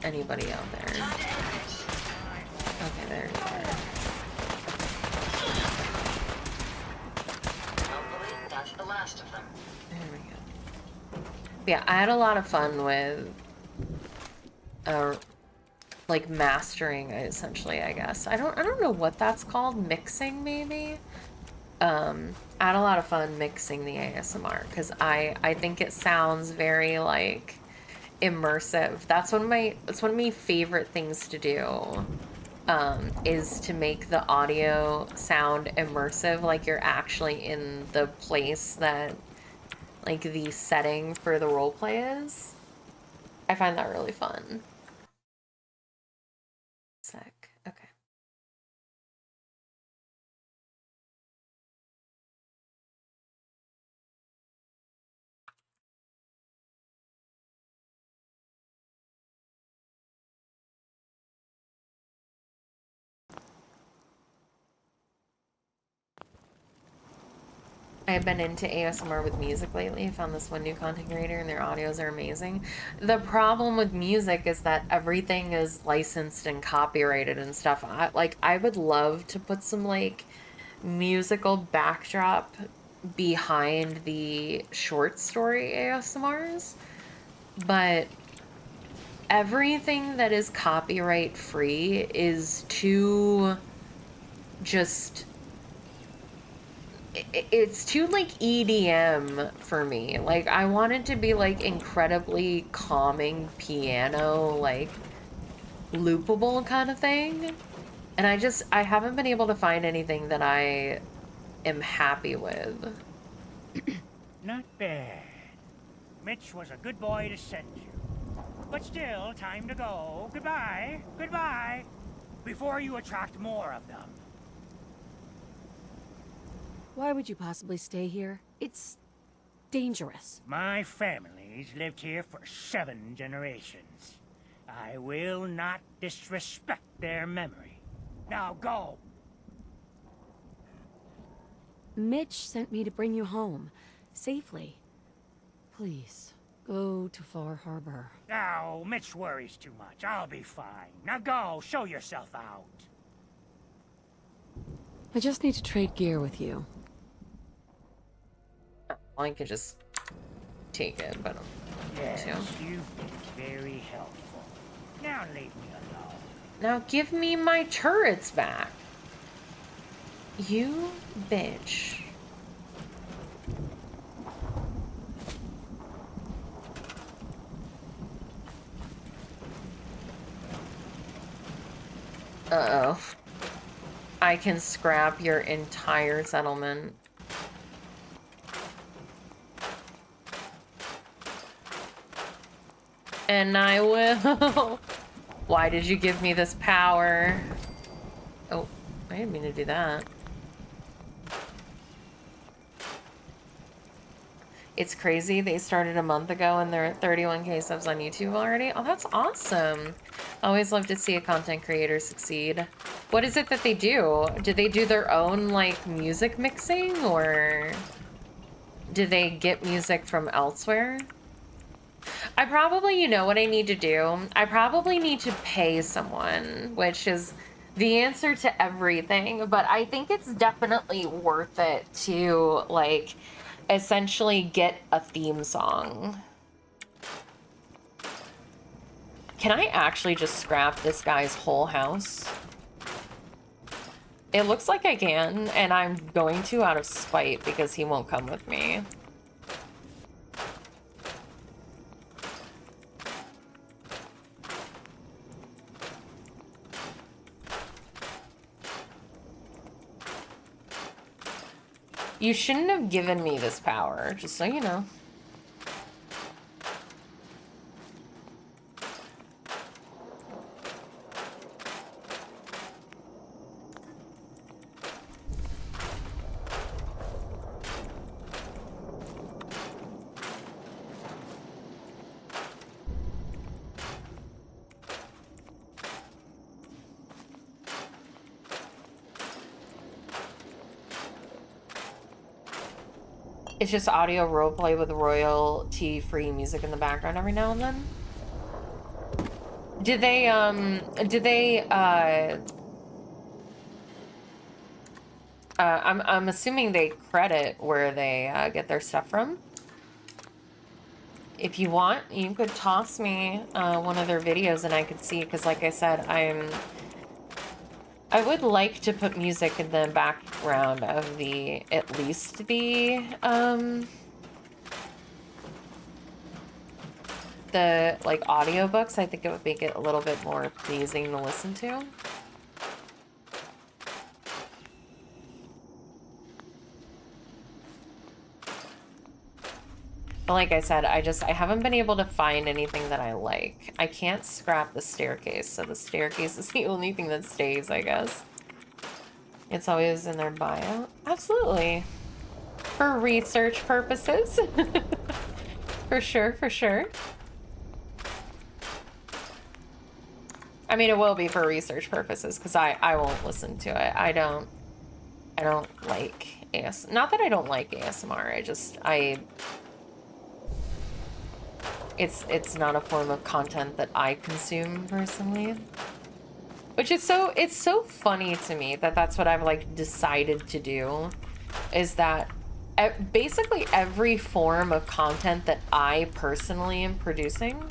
anybody out there. Okay, there you are. That's the last of them. There we go. Yeah, I had a lot of fun with like mastering, essentially, I guess. I don't know what that's called. Mixing, maybe? I had a lot of fun mixing the ASMR because I think it sounds very like immersive. That's one of my favorite things to do, is to make the audio sound immersive, like you're actually in the place that like the setting for the roleplay is. I find that really fun. Sec. Okay. I've been into ASMR with music lately. I found this one new content creator and their audios are amazing. The problem with music is that everything is licensed and copyrighted and stuff. I would love to put some like musical backdrop behind the short story ASMRs, but everything that is copyright free is too just... It's too like EDM for me. Like I want it to be like incredibly calming piano, like loopable kind of thing. And I haven't been able to find anything that I am happy with. Not bad. Mitch was a good boy to send you. But still, time to go. Goodbye. Goodbye. Before you attract more of them. Why would you possibly stay here? It's dangerous. My family's lived here for 7 generations. I will not disrespect their memory. Now go! Mitch sent me to bring you home. Safely. Please, go to Far Harbor. Oh, Mitch worries too much. I'll be fine. Now go, show yourself out. I just need to trade gear with you. I could just take it, but Yes, you've been very helpful. Now leave me alone. now give me my turrets back. You bitch. Uh-oh. I can scrap your entire settlement. And I will. Why did you give me this power? Oh, I didn't mean to do that. It's crazy. They started a month ago and they're at 31K subs on YouTube already. Oh, that's awesome. Always love to see a content creator succeed. What is it that they do? Do they do their own, like, music mixing? Or do they get music from elsewhere? I probably, you know what I need to do? I probably need to pay someone, which is the answer to everything. But I think it's definitely worth it to, like, essentially get a theme song. Can I actually just scrap this guy's whole house? It looks like I can, and I'm going to out of spite because he won't come with me. You shouldn't have given me this power, just so you know. It's just audio roleplay with royalty-free music in the background every now and then. I'm assuming they credit where they get their stuff from. If you want, you could toss me one of their videos and I could see, because like I said, I would like to put music in the background of at least the like audiobooks. I think it would make it a little bit more pleasing to listen to. But like I said, I haven't been able to find anything that I like. I can't scrap the staircase, so the staircase is the only thing that stays, I guess. It's always in their bio. Absolutely. For research purposes. For sure, for sure. I mean, it will be for research purposes, because I won't listen to it. I don't like ASMR. Not that I don't like ASMR, it's not a form of content that I consume personally. Which is it's so funny to me that that's what I've like decided to do, is that basically every form of content that I personally am producing,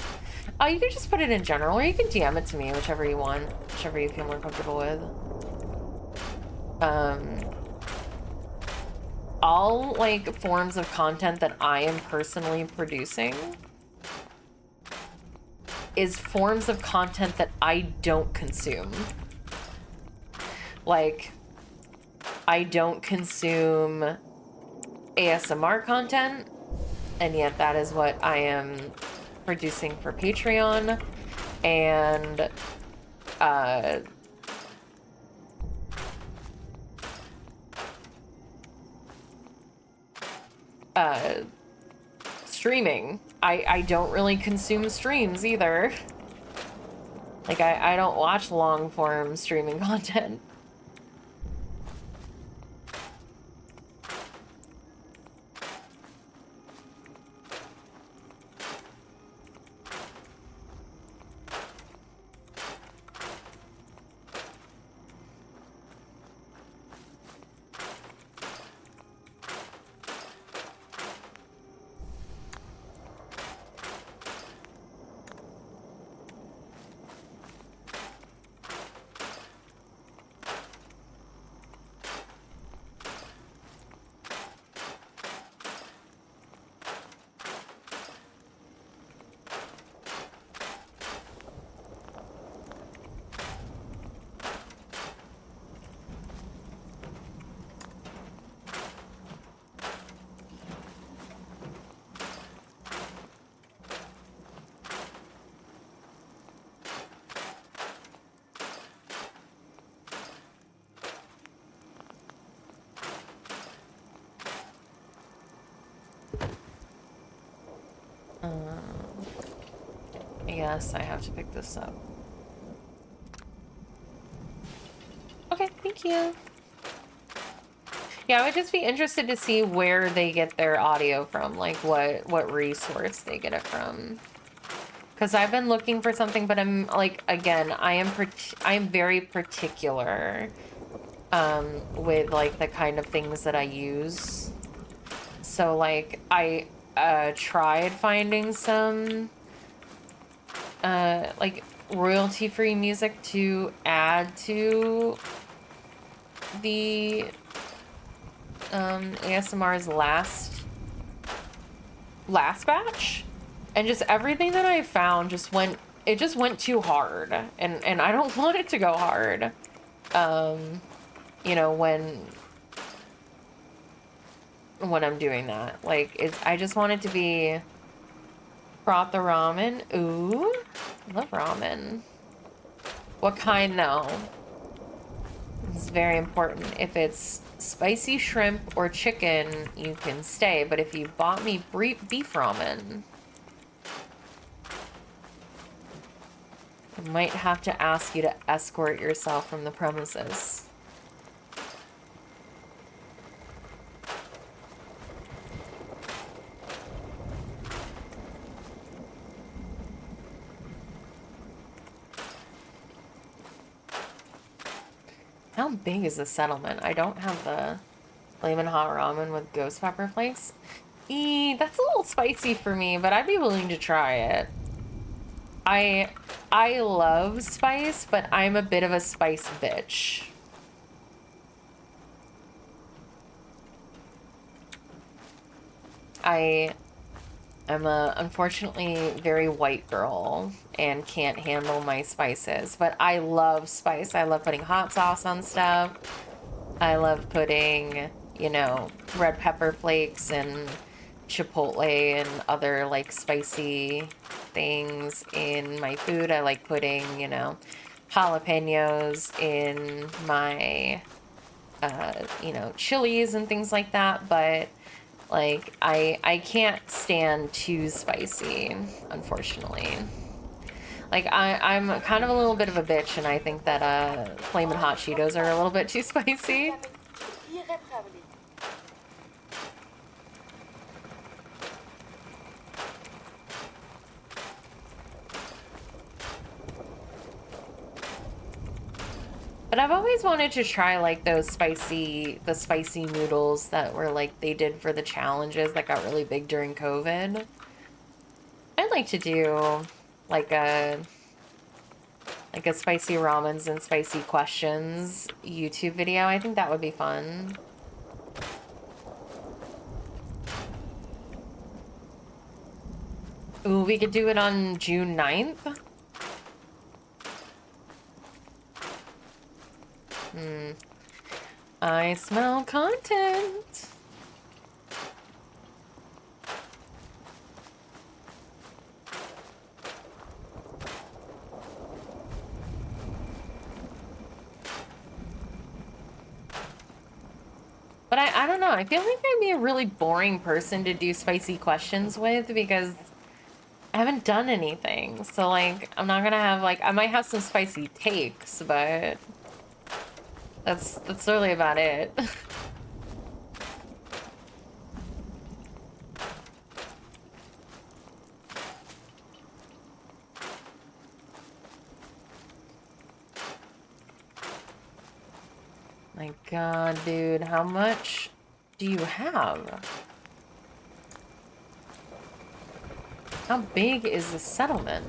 you can just put it in general, or you can DM it to me, whichever you want, whichever you feel more comfortable with. All like forms of content that I am personally producing is forms of content that I don't consume. Like, I don't consume ASMR content, and yet that is what I am producing for Patreon, and streaming. I don't really consume streams either. Like, I don't watch long-form streaming content. Yes, I have to pick this up. Okay, thank you. Yeah, I would just be interested to see where they get their audio from, like what resource they get it from. Because I've been looking for something, but I'm like, again, I am very particular with like the kind of things that I use. So like I tried finding some like royalty-free music to add to the ASMR's last batch, and just everything that I found just went too hard, and I don't want it to go hard. You know, when I'm doing that, like, I just want it to be broth the ramen. Ooh, love ramen. What kind though? It's very important. If it's spicy shrimp or chicken, you can stay. But if you bought me beef ramen, I might have to ask you to escort yourself from the premises. How big is the settlement? I don't have the flamin' hot ramen with ghost pepper flakes. That's a little spicy for me, but I'd be willing to try it. I love spice, but I'm a bit of a spice bitch. I'm a, unfortunately, very white girl and can't handle my spices, but I love spice. I love putting hot sauce on stuff. I love putting, you know, red pepper flakes and chipotle and other, like, spicy things in my food. I like putting, you know, jalapenos in my, you know, chilies and things like that, but like, I can't stand too spicy, unfortunately. Like, I'm kind of a little bit of a bitch, and I think that Flamin' Hot Cheetos are a little bit too spicy. But I've always wanted to try, like, the spicy noodles that were, like, they did for the challenges that got really big during COVID. I'd like to do, like a spicy ramens and spicy questions YouTube video. I think that would be fun. Ooh, we could do it on June 9th? I smell content. But I don't know. I feel like I'd be a really boring person to do spicy questions with because I haven't done anything. So, like, I'm not gonna have, like, I might have some spicy takes, but that's really about it. My God, dude, how much do you have? How big is the settlement?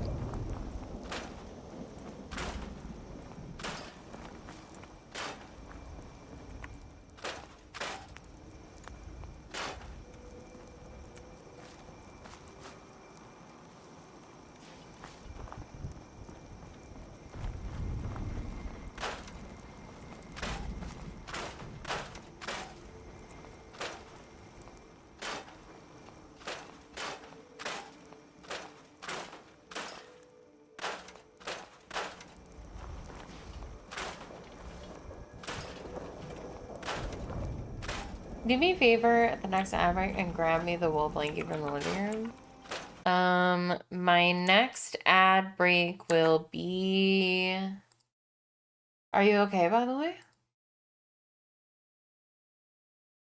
Do me a favor at the next ad break and grab me the wool blanket from the living room. My next ad break will be... Are you okay, by the way?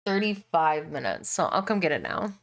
35 minutes, so I'll come get it now.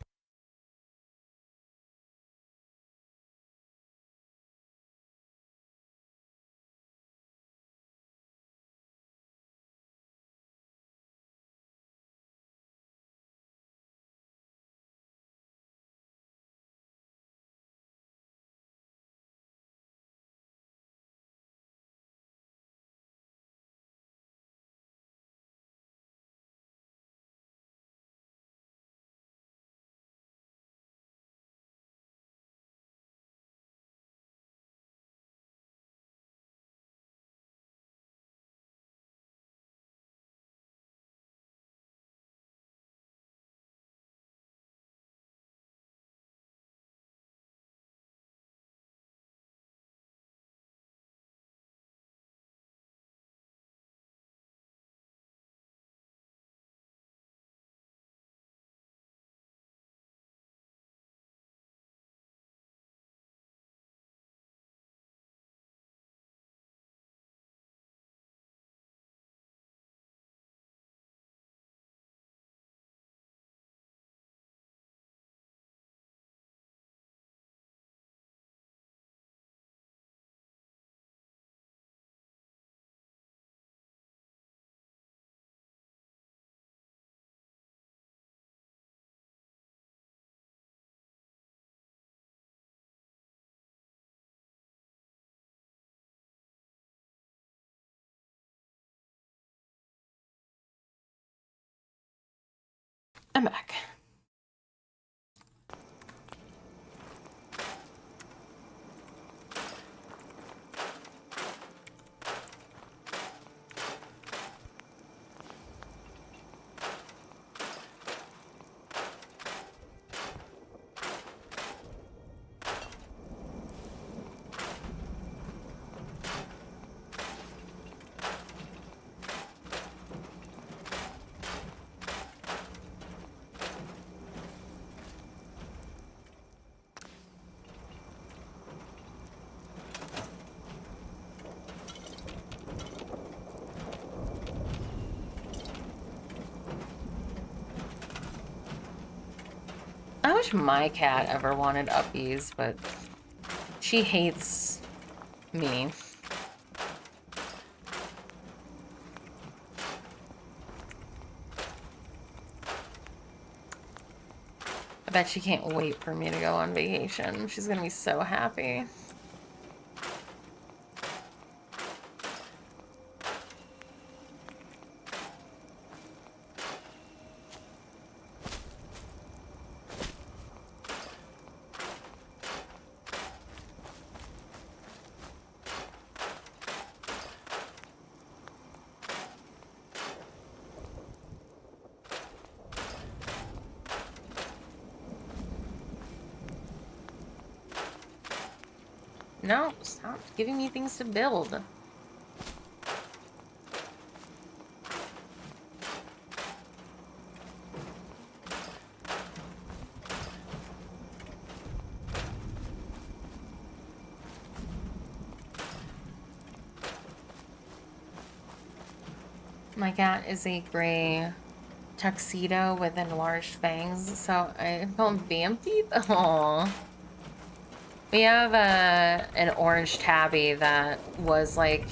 I'm back. I wish my cat ever wanted uppies, but she hates me. I bet she can't wait for me to go on vacation. She's gonna be so happy. No, stop giving me things to build. My cat is a gray tuxedo with enlarged fangs, so I call him Vampy. Aww. We have an orange tabby that was like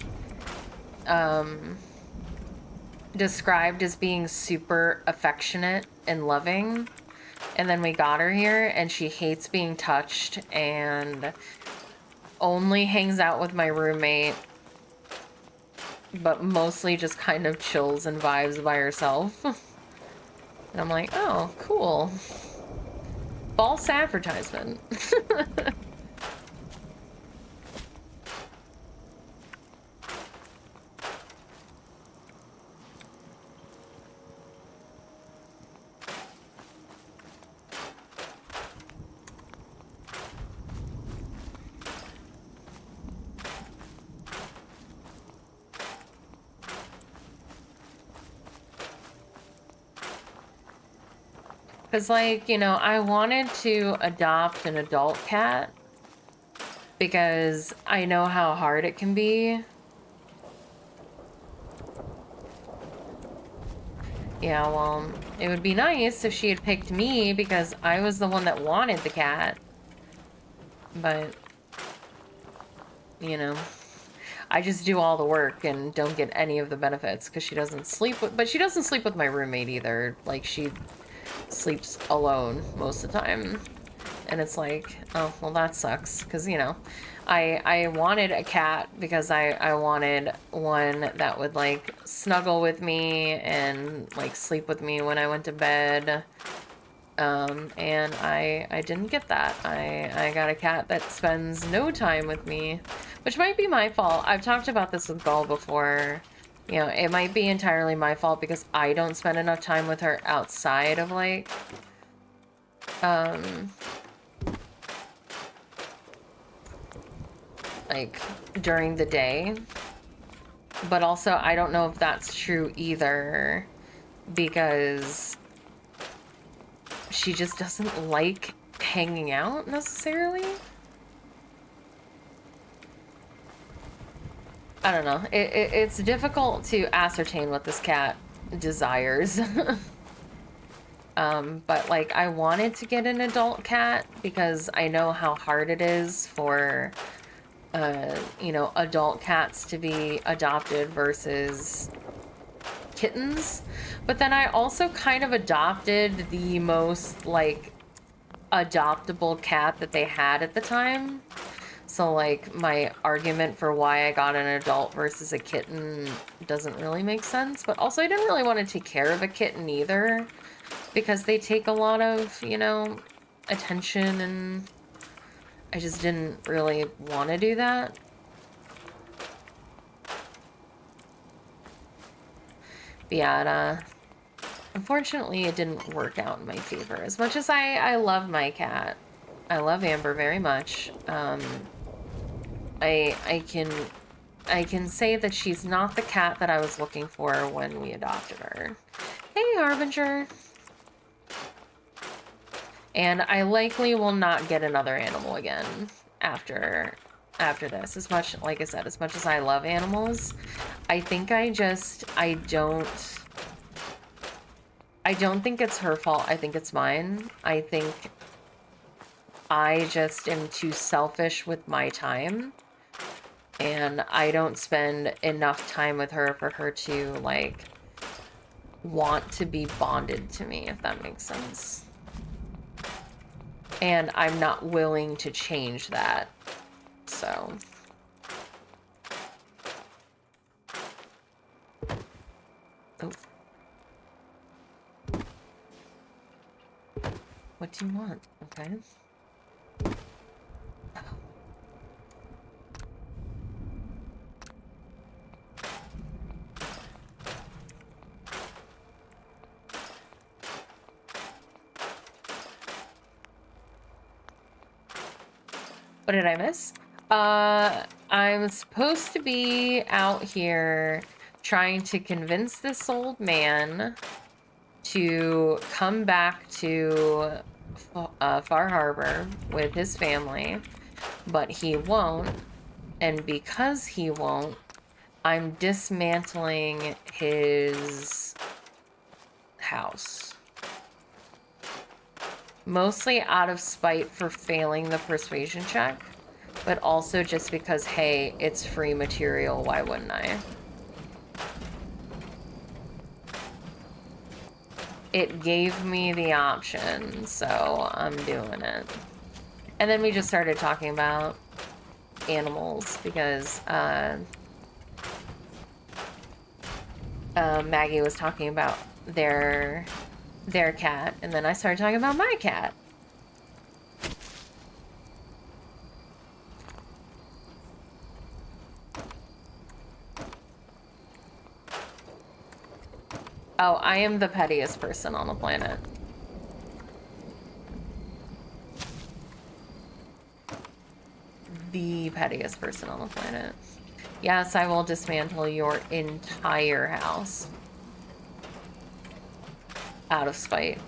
described as being super affectionate and loving, and then we got her here and she hates being touched and only hangs out with my roommate, but mostly just kind of chills and vibes by herself. And I'm like, oh, cool. False advertisement. Because, like, you know, I wanted to adopt an adult cat because I know how hard it can be. Yeah, well, it would be nice if she had picked me because I was the one that wanted the cat. But, you know, I just do all the work and don't get any of the benefits because she doesn't sleep with, but she doesn't sleep with my roommate either. Like, she sleeps alone most of the time. And it's like, oh, well, that sucks. Because, you know, I wanted a cat because I wanted one that would, like, snuggle with me and, like, sleep with me when I went to bed. And I didn't get that. I got a cat that spends no time with me, which might be my fault. I've talked about this with Gull before. You know, it might be entirely my fault because I don't spend enough time with her outside of, like, during the day. But also, I don't know if that's true either because she just doesn't like hanging out necessarily. I don't know. It's difficult to ascertain what this cat desires. But, like, I wanted to get an adult cat because I know how hard it is for, you know, adult cats to be adopted versus kittens. But then I also kind of adopted the most, like, adoptable cat that they had at the time. So, like, my argument for why I got an adult versus a kitten doesn't really make sense. But also, I didn't really want to take care of a kitten either because they take a lot of, you know, attention, and I just didn't really want to do that. But yeah, unfortunately, it didn't work out in my favor. As much as I love my cat, I love Amber very much. I can say that she's not the cat that I was looking for when we adopted her. Hey, Harbinger. And I likely will not get another animal again after this. As much, like I said, as much as I love animals, I think I don't think it's her fault. I think it's mine. I think I just am too selfish with my time. And I don't spend enough time with her for her to, like, want to be bonded to me, if that makes sense. And I'm not willing to change that. So. Oh. What do you want? Okay. What did I miss? I'm supposed to be out here trying to convince this old man to come back to Far Harbor with his family, but he won't. And because he won't, I'm dismantling his house. Mostly out of spite for failing the persuasion check, but also just because, hey, it's free material, why wouldn't I? It gave me the option, so I'm doing it. And then we just started talking about animals because Maggie was talking about their cat, and then I started talking about my cat. Oh, I am the pettiest person on the planet. The pettiest person on the planet. Yes, I will dismantle your entire house. Out of spite.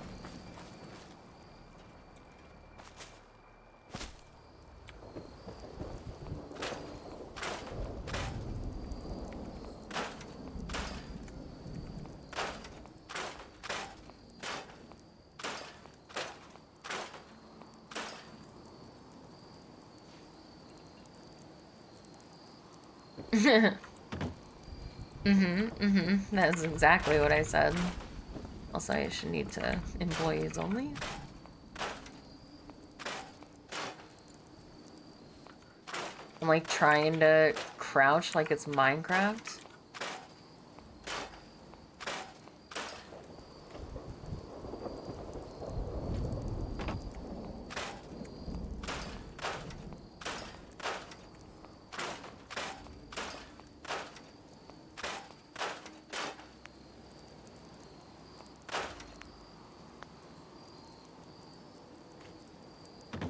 That's exactly what I said. Also, I should need to employees only. I'm like trying to crouch like it's Minecraft.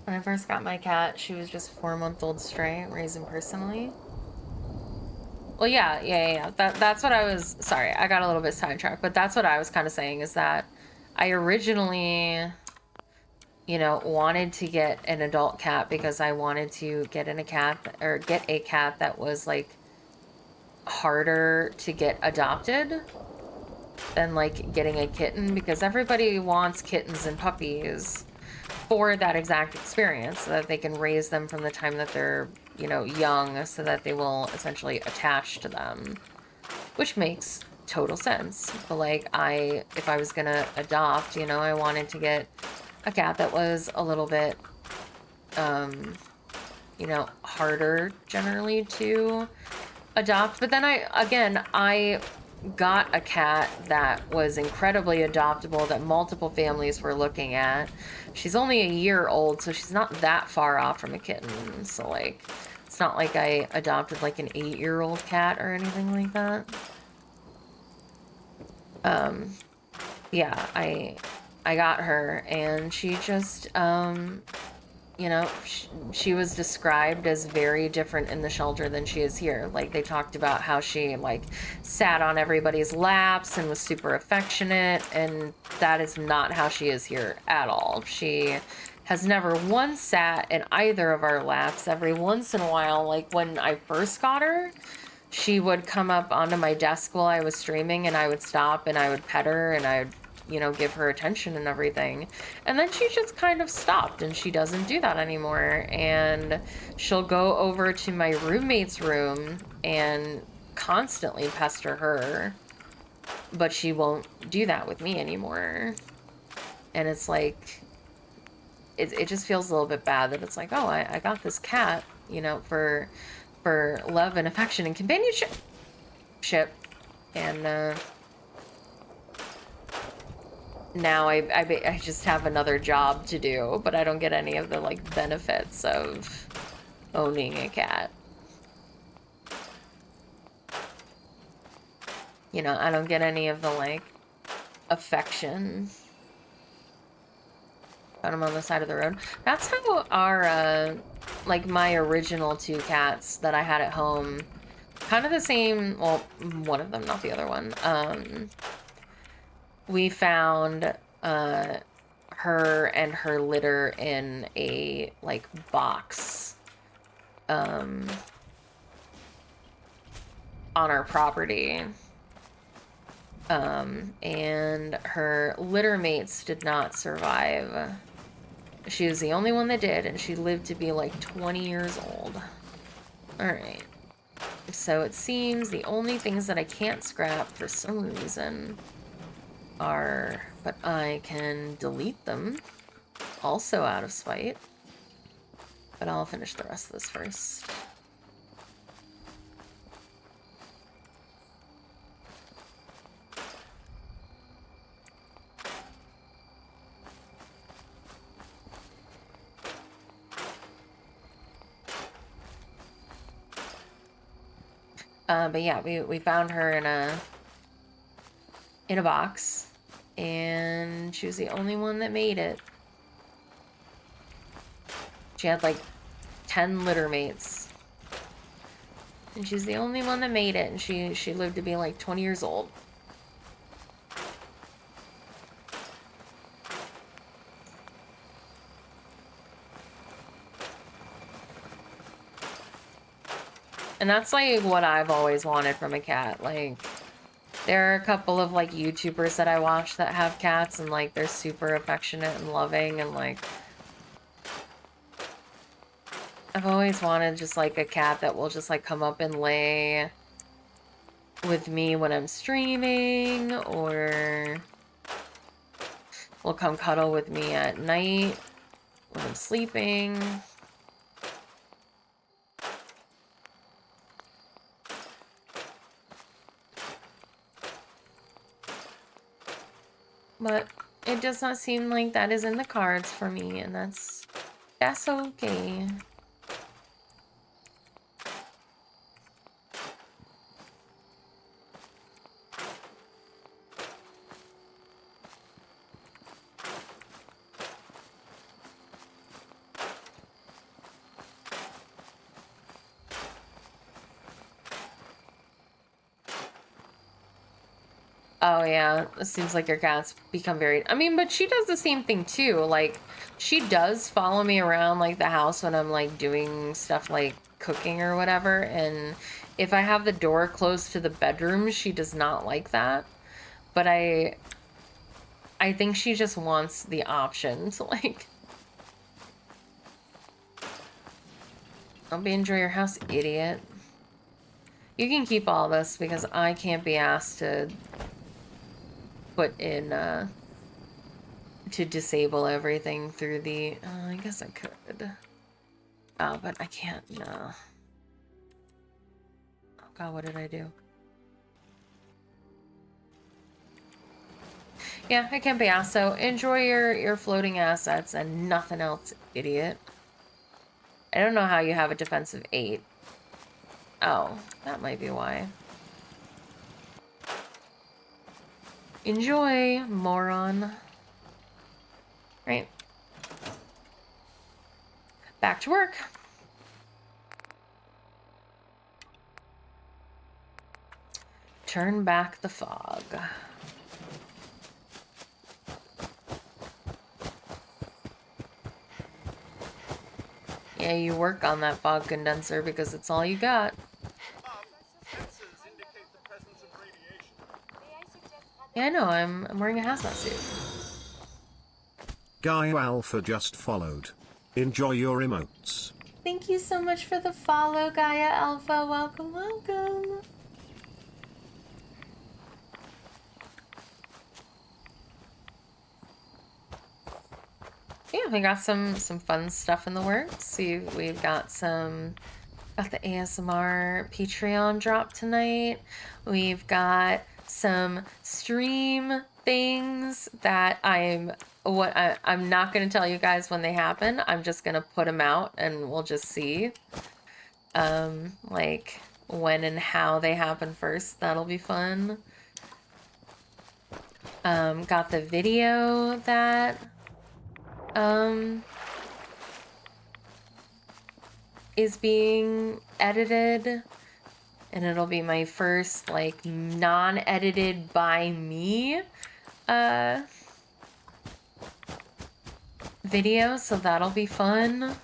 When I first got my cat, she was just 4-month-old stray, raised him personally. Well, yeah. That's what I was... Sorry, I got a little bit sidetracked, but that's what I was kind of saying, is that I originally, you know, wanted to get an adult cat because I wanted to get a cat that was, like, harder to get adopted than, like, getting a kitten, because everybody wants kittens and puppies for that exact experience, so that they can raise them from the time that they're, you know, young, so that they will essentially attach to them, which makes total sense. But like, if I was gonna adopt, you know, I wanted to get a cat that was a little bit, you know, harder generally to adopt. But then I got a cat that was incredibly adoptable, that multiple families were looking at. She's only a year old, so she's not that far off from a kitten. So like, it's not like I adopted like an 8-year-old cat or anything like that. Yeah, I got her, and she just, you know, she was described as very different in the shelter than she is here. Like, they talked about how she, like, sat on everybody's laps and was super affectionate, and that is not how she is here at all. She has never once sat in either of our laps. Every once in a while, like, when I first got her, she would come up onto my desk while I was streaming, and I would stop, and I would pet her, and I would, you know, give her attention and everything. And then she just kind of stopped, and she doesn't do that anymore. And she'll go over to my roommate's room and constantly pester her, but she won't do that with me anymore. And it's like, it just feels a little bit bad that it's like, oh, I got this cat, you know, for love and affection and companionship. And now I just have another job to do, but I don't get any of the, like, benefits of owning a cat. You know, I don't get any of the, like, affection. Got them on the side of the road. That's how our, like, my original 2 cats that I had at home, kind of the same, well, one of them, not the other one, we found her and her litter in a, like, box. on our property. And her litter mates did not survive. She was the only one that did, and she lived to be like 20 years old. Alright. So it seems the only things that I can't scrap for some reason are... But I can delete them. Also out of spite. But I'll finish the rest of this first. But yeah, we found her in a box, and she was the only one that made it. She had like 10 litter mates, and she's the only one that made it, and she lived to be like 20 years old. And that's like what I've always wanted from a cat. Like, there are a couple of like YouTubers that I watch that have cats, and like they're super affectionate and loving, and like I've always wanted just like a cat that will just like come up and lay with me when I'm streaming, or will come cuddle with me at night when I'm sleeping. But it does not seem like that is in the cards for me, and that's okay. Oh yeah, it seems like your cat's become very... I mean, but she does the same thing too. Like, she does follow me around like the house when I'm like doing stuff like cooking or whatever. And if I have the door closed to the bedroom, she does not like that. But I think she just wants the option to like... I'll enjoy your house, idiot. You can keep all this because I can't be asked to put in, to disable everything through the, I guess I could. Oh, but I can't, no. Oh god, what did I do? Yeah, I can't be asked, so enjoy your floating assets and nothing else, idiot. I don't know how you have a defensive 8. Oh, that might be why. Enjoy, moron. Right. Back to work. Turn back the fog. Yeah, you work on that fog condenser because it's all you got. Yeah, I know, I'm wearing a hazmat suit. Gaia Alpha just followed. Enjoy your emotes. Thank you so much for the follow, Gaia Alpha. Welcome, welcome. Yeah, we got some fun stuff in the works. We've got the ASMR Patreon drop tonight. We've got some stream things that I'm not going to tell you guys when they happen. I'm just going to put them out and we'll just see like when and how they happen first. That'll be fun. Got the video that is being edited, and it'll be my first like non-edited by me video, so that'll be fun.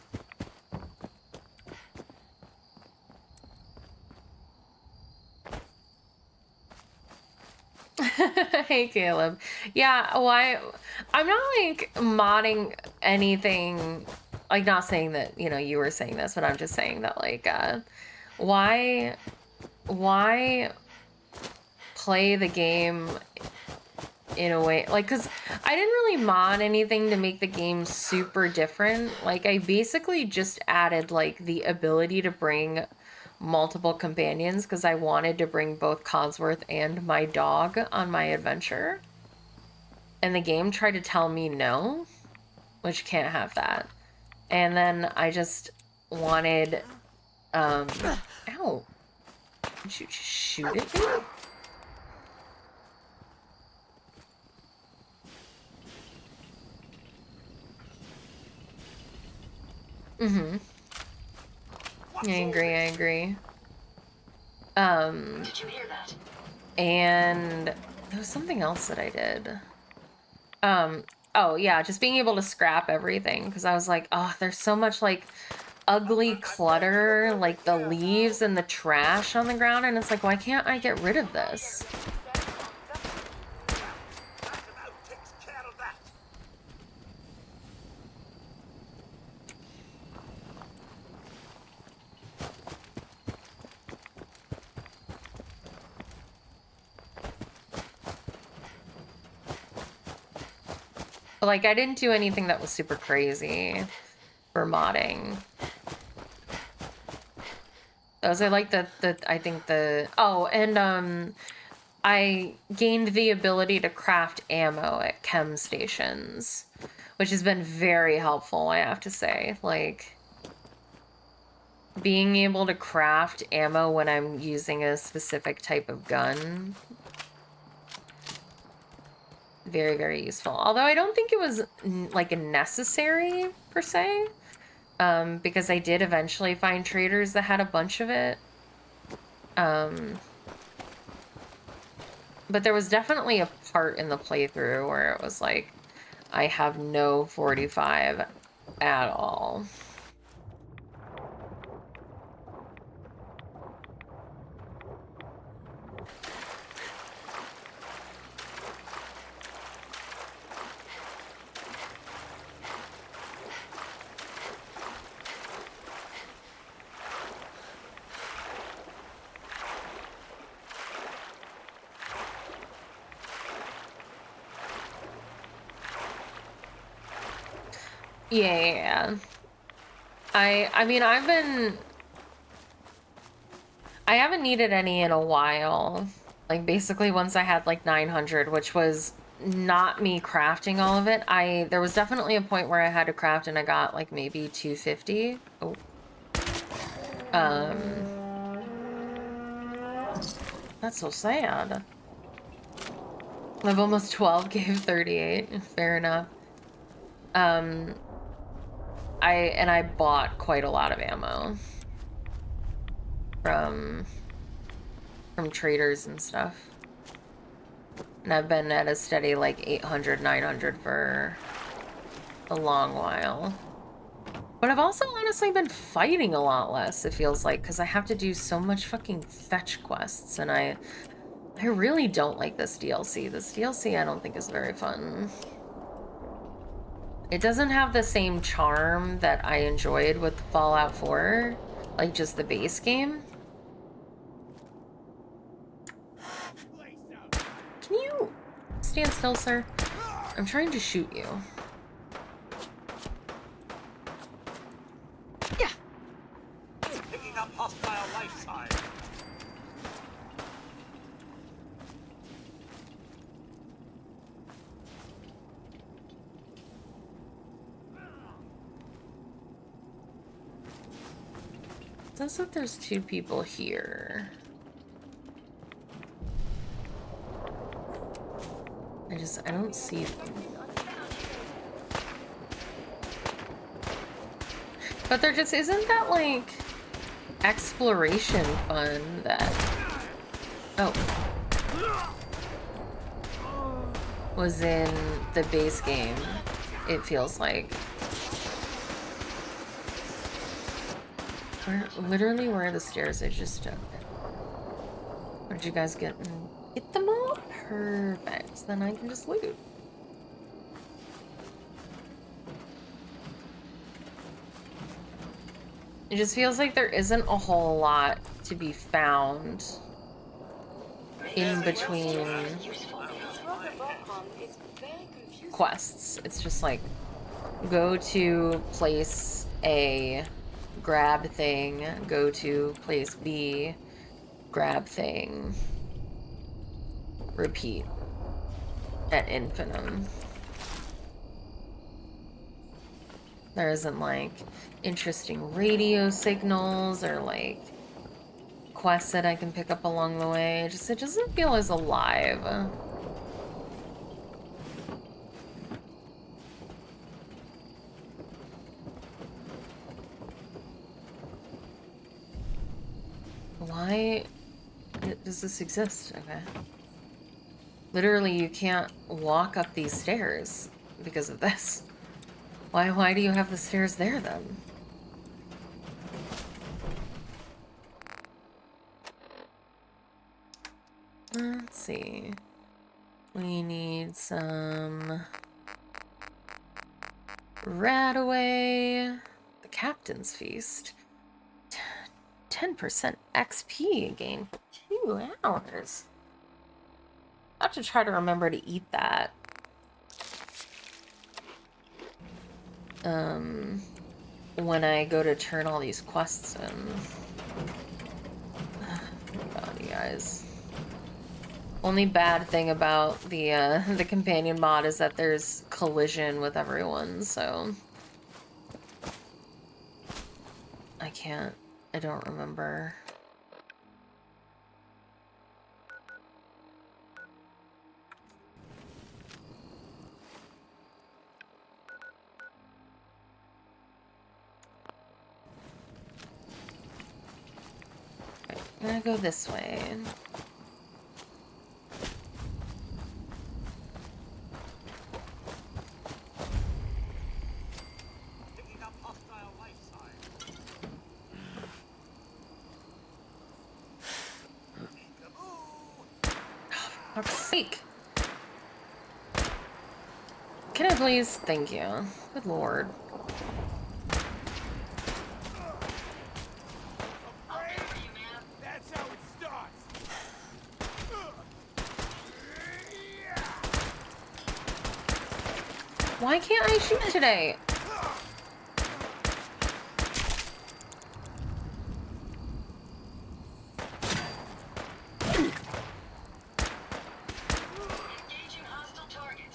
Hey, Caleb. Yeah, why? I'm not like modding anything. Like, not saying that, you know, you were saying this, but I'm just saying that, like, why play the game in a way, like, because I didn't really mod anything to make the game super different. Like, I basically just added, like, the ability to bring multiple companions because I wanted to bring both Codsworth and my dog on my adventure. And the game tried to tell me no, which can't have that. And then I just wanted, ow. Did you just shoot at me? Mm-hmm. I agree. Did you hear that? And there was something else that I did. Oh yeah, just being able to scrap everything, because I was like, oh, there's so much like ugly clutter, like the leaves and the trash on the ground, and it's like, why can't I get rid of this? But like, I didn't do anything that was super crazy for modding. Those are like I think the, oh, and I gained the ability to craft ammo at chem stations, which has been very helpful, I have to say. Like, being able to craft ammo when I'm using a specific type of gun, very, very useful. Although I don't think it was like necessary per se, because I did eventually find traders that had a bunch of it. But there was definitely a part in the playthrough where it was like, I have no 45 at all. Yeah. I mean, I haven't needed any in a while. Like, basically once I had like 900, which was not me crafting all of it. There was definitely a point where I had to craft and I got like maybe 250. Oh. That's so sad. I've almost 12 gave 38. Fair enough. I bought quite a lot of ammo from traders and stuff. And I've been at a steady like 800, 900 for a long while. But I've also honestly been fighting a lot less, it feels like, because I have to do so much fucking fetch quests, and I really don't like this DLC. This DLC I don't think is very fun. It doesn't have the same charm that I enjoyed with Fallout 4, like just the base game. Can you stand still, sir? I'm trying to shoot you. Yeah. Picking up hostile life signs. It says that there's 2 people here. I don't see them. But there just isn't that, like, exploration fun that... Oh. Was in the base game, it feels like. Literally where are the stairs I just took? What did you guys get in Get them all? Perfect. Then I can just loot. It just feels like there isn't a whole lot to be found in between quests. It's just like, go to place A, grab thing, go to place B, grab thing, repeat at infinitum. There isn't like interesting radio signals or like quests that I can pick up along the way. It doesn't feel as alive. Why does this exist? Okay. Literally, you can't walk up these stairs because of this. Why do you have the stairs there then? Let's see. We need some Radaway. The Captain's Feast. 10% XP gain for 2 hours. I have to try to remember to eat that. When I go to turn all these quests in. God, you guys. Only bad thing about the companion mod is that there's collision with everyone, so I don't remember. Right, I'm gonna go this way. For fuck's sake. Can I please? Thank you. Good lord. That's how it starts. Why can't I shoot today?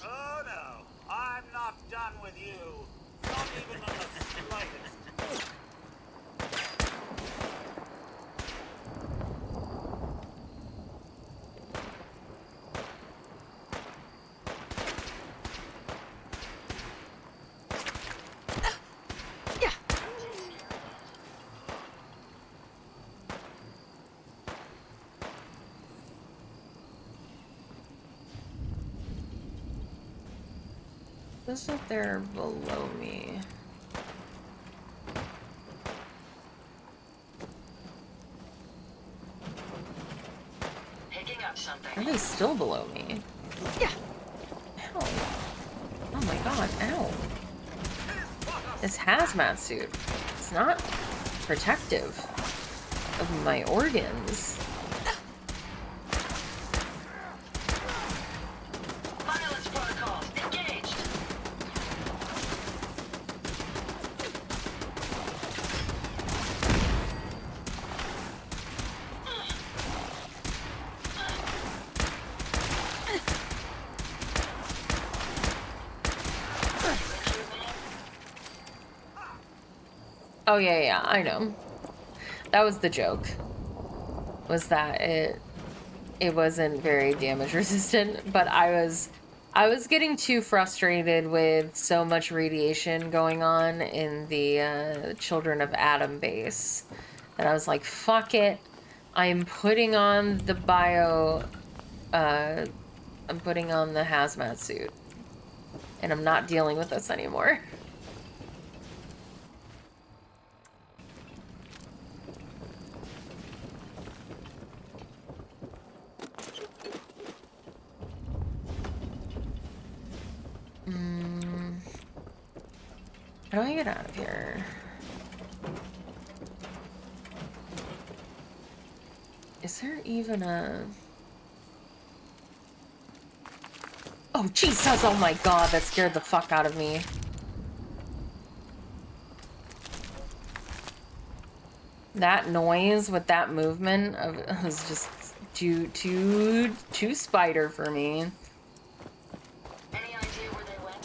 Oh no, I'm not done with you. Not even on the slightest. Looks like they're below me. Picking up something. Are they still below me? Yeah. Ow. Oh my god, ow. This hazmat suit. It's not protective of my organs. Violence protocols engaged. Oh yeah, I know. That was the joke. Was that it wasn't very damage resistant, but I was getting too frustrated with so much radiation going on in the Children of Adam base that I was like, fuck it. I'm putting on the I'm putting on the hazmat suit. And I'm not dealing with this anymore. How do I get out of here? Is there even a... Oh, Jesus! Oh my god, that scared the fuck out of me. That noise with that movement was just too spider for me. Any idea where they went?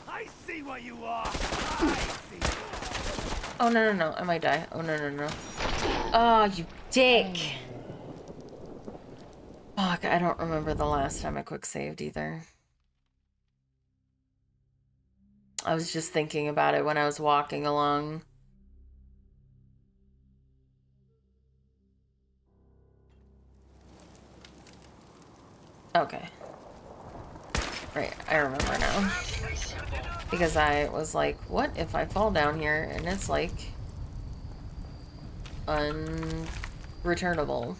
I see what you are. I see. Oh, no, no, no. I might die. Oh, no, no, no. Oh, you dick. Fuck, I don't remember the last time I quick saved either. I was just thinking about it when I was walking along. Okay. Right, I remember now. Because I was like, what if I fall down here and it's like unreturnable?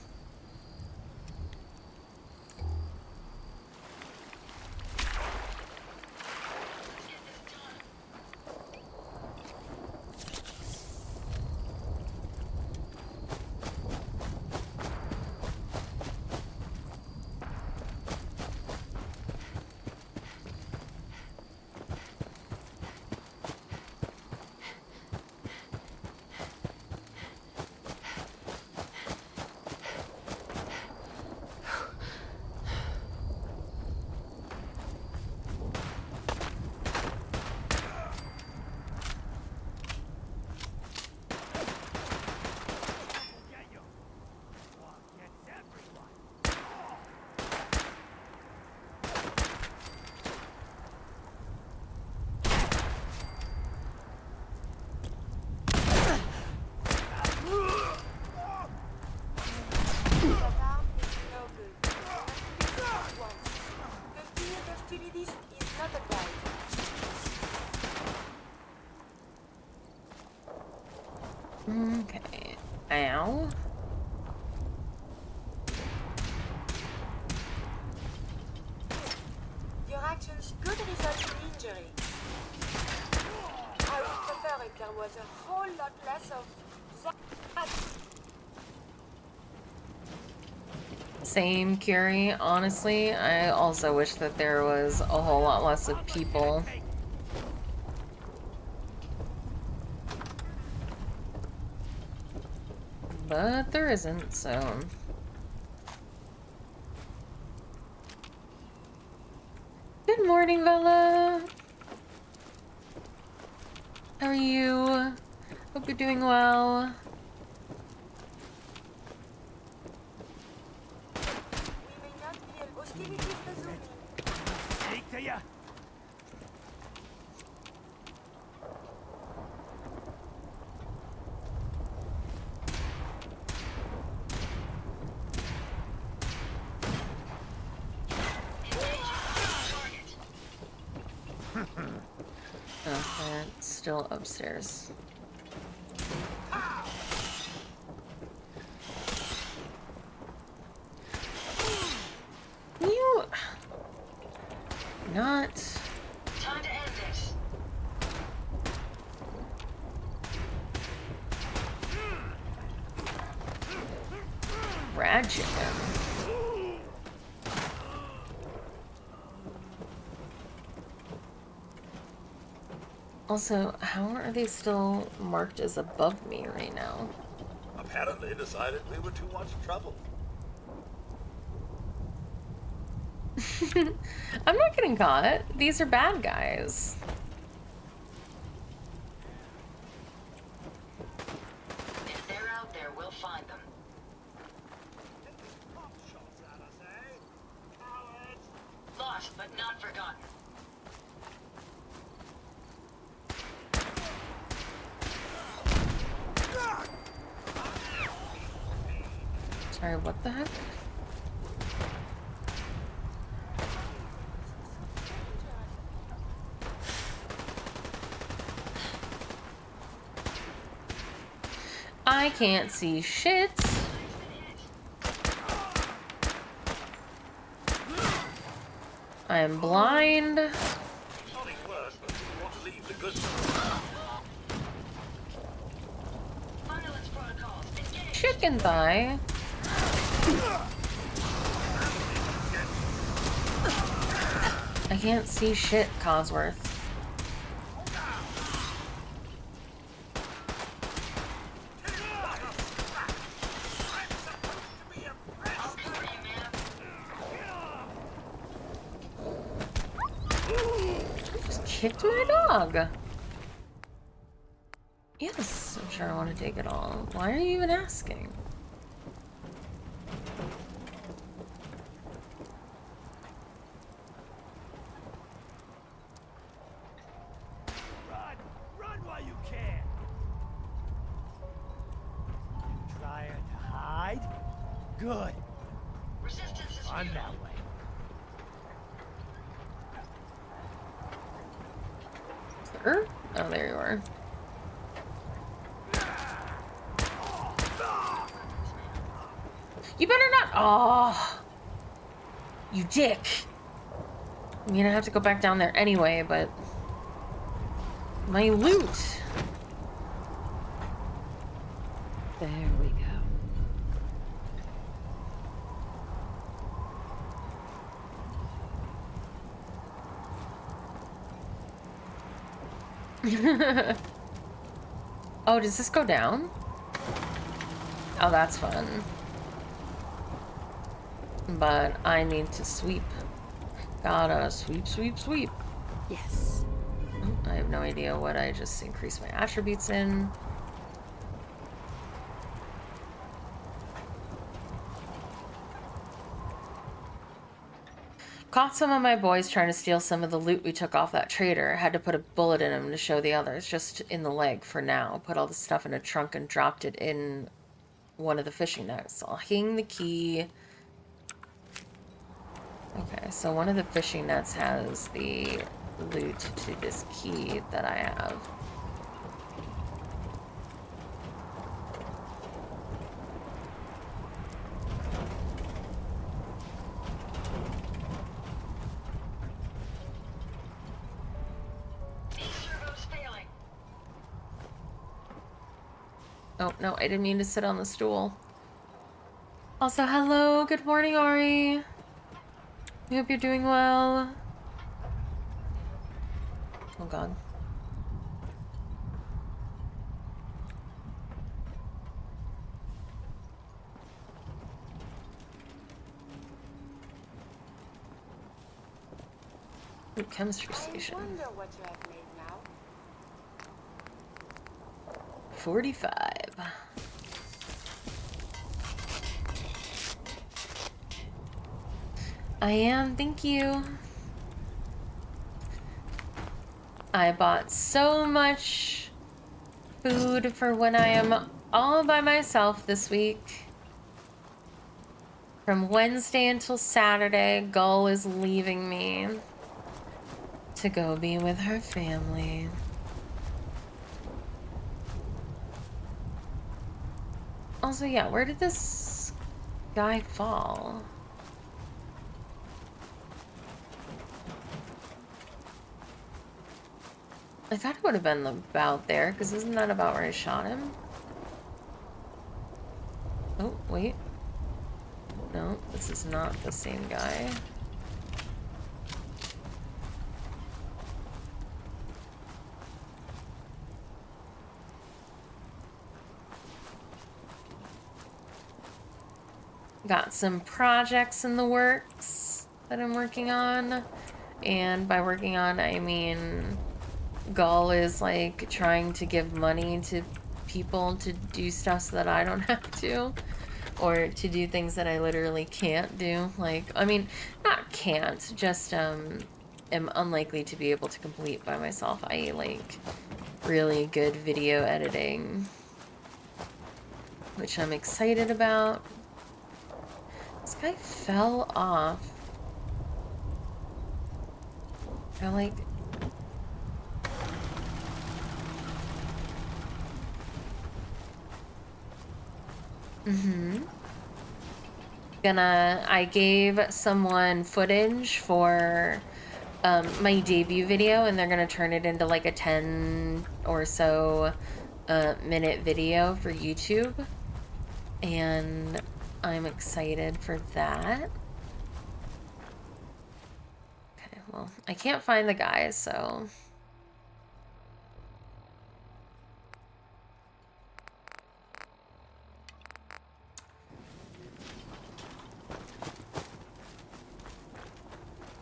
Okay. Ow. Your actions could result in injury. I would prefer if there was a whole lot less of that. Same, Curie. Honestly, I also wish that there was a whole lot less of people. But there isn't, so... Good morning, Bella! How are you? Hope you're doing well. Speak to ya. Oh, they're still upstairs. You... Not... Time to end this. Rad chicken. Also, how are they still marked as above me right now? Apparently decided we were too much trouble. I'm not getting caught. These are bad guys. If they're out there, we'll find them. Lost, but not forgotten. Sorry, what the heck? I can't see shit. I am blind. Chicken thigh. I can't see shit, Cosworth. Just kicked my dog. Yes, I'm sure I want to take it all. Why are you even asking? Run while you can. Trying to hide? Good. Resistance is I'm that way. Sir? Oh, there you are. You better not. Oh, you dick. I'm gonna have to go back down there anyway, but my loot. There we go. Oh, does this go down? Oh, that's fun. But I need to sweep. Gotta sweep, sweep, sweep. Yes. I have no idea what I just increased my attributes in. Caught some of my boys trying to steal some of the loot we took off that trader. Had to put a bullet in him to show the others, just in the leg for now. Put all the stuff in a trunk and dropped it in one of the fishing nets. I'll hang the key. Okay, so one of the fishing nets has the loot to this key that I have. Oh, no, I didn't mean to sit on the stool. Also, hello, good morning, Ari. I hope you're doing well. Oh, God. Ooh, chemistry station. I wonder what you have made now. 45. I am, thank you. I bought so much food for when I am all by myself this week. From Wednesday until Saturday, Gull is leaving me to go be with her family. Also, yeah, where did this guy fall? I thought it would have been about there, because isn't that about where I shot him? Oh, wait. No, this is not the same guy. Got some projects in the works that I'm working on. And by working on, I mean Gull is like trying to give money to people to do stuff so that I don't have to. Or to do things that I literally can't do. Like, I mean, not can't, just am unlikely to be able to complete by myself. I like really good video editing, which I'm excited about. guy fell off. I like... I gave someone footage for my debut video, and they're gonna turn it into like a 10 or so minute video for YouTube. And I'm excited for that. Okay, well, I can't find the guy, so...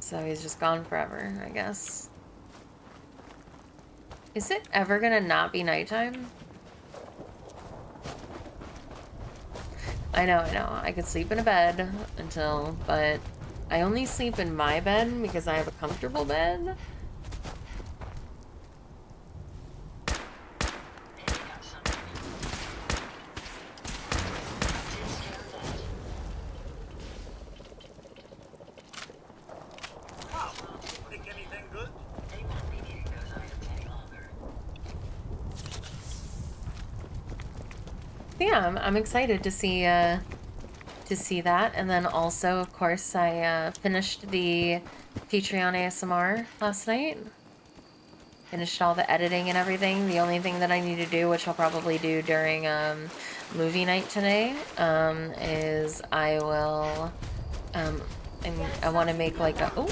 So he's just gone forever, I guess. Is it ever gonna not be nighttime? I know. I could sleep in a bed until, but I only sleep in my bed because I have a comfortable bed. Yeah, I'm excited to see that, and then also, of course, I finished the Patreon ASMR last night. Finished all the editing and everything. The only thing that I need to do, which I'll probably do during movie night today, is I will I want to make like a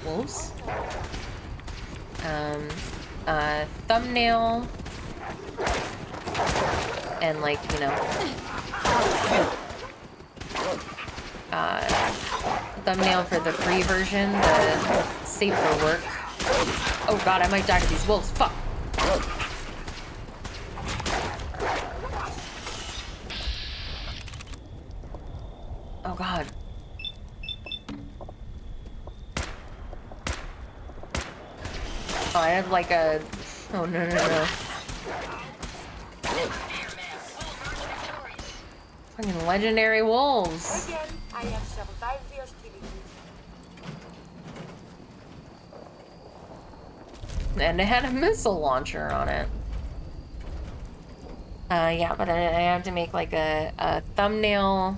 wolves thumbnail. And like, you know, thumbnail for the free version, the safe for work. Oh god, I might die to these wolves. Fuck. Oh god. Oh, I have like a... Oh, no. Fucking legendary wolves. Again, I have survived the hostilities. And it had a missile launcher on it. Yeah, but I have to make like a thumbnail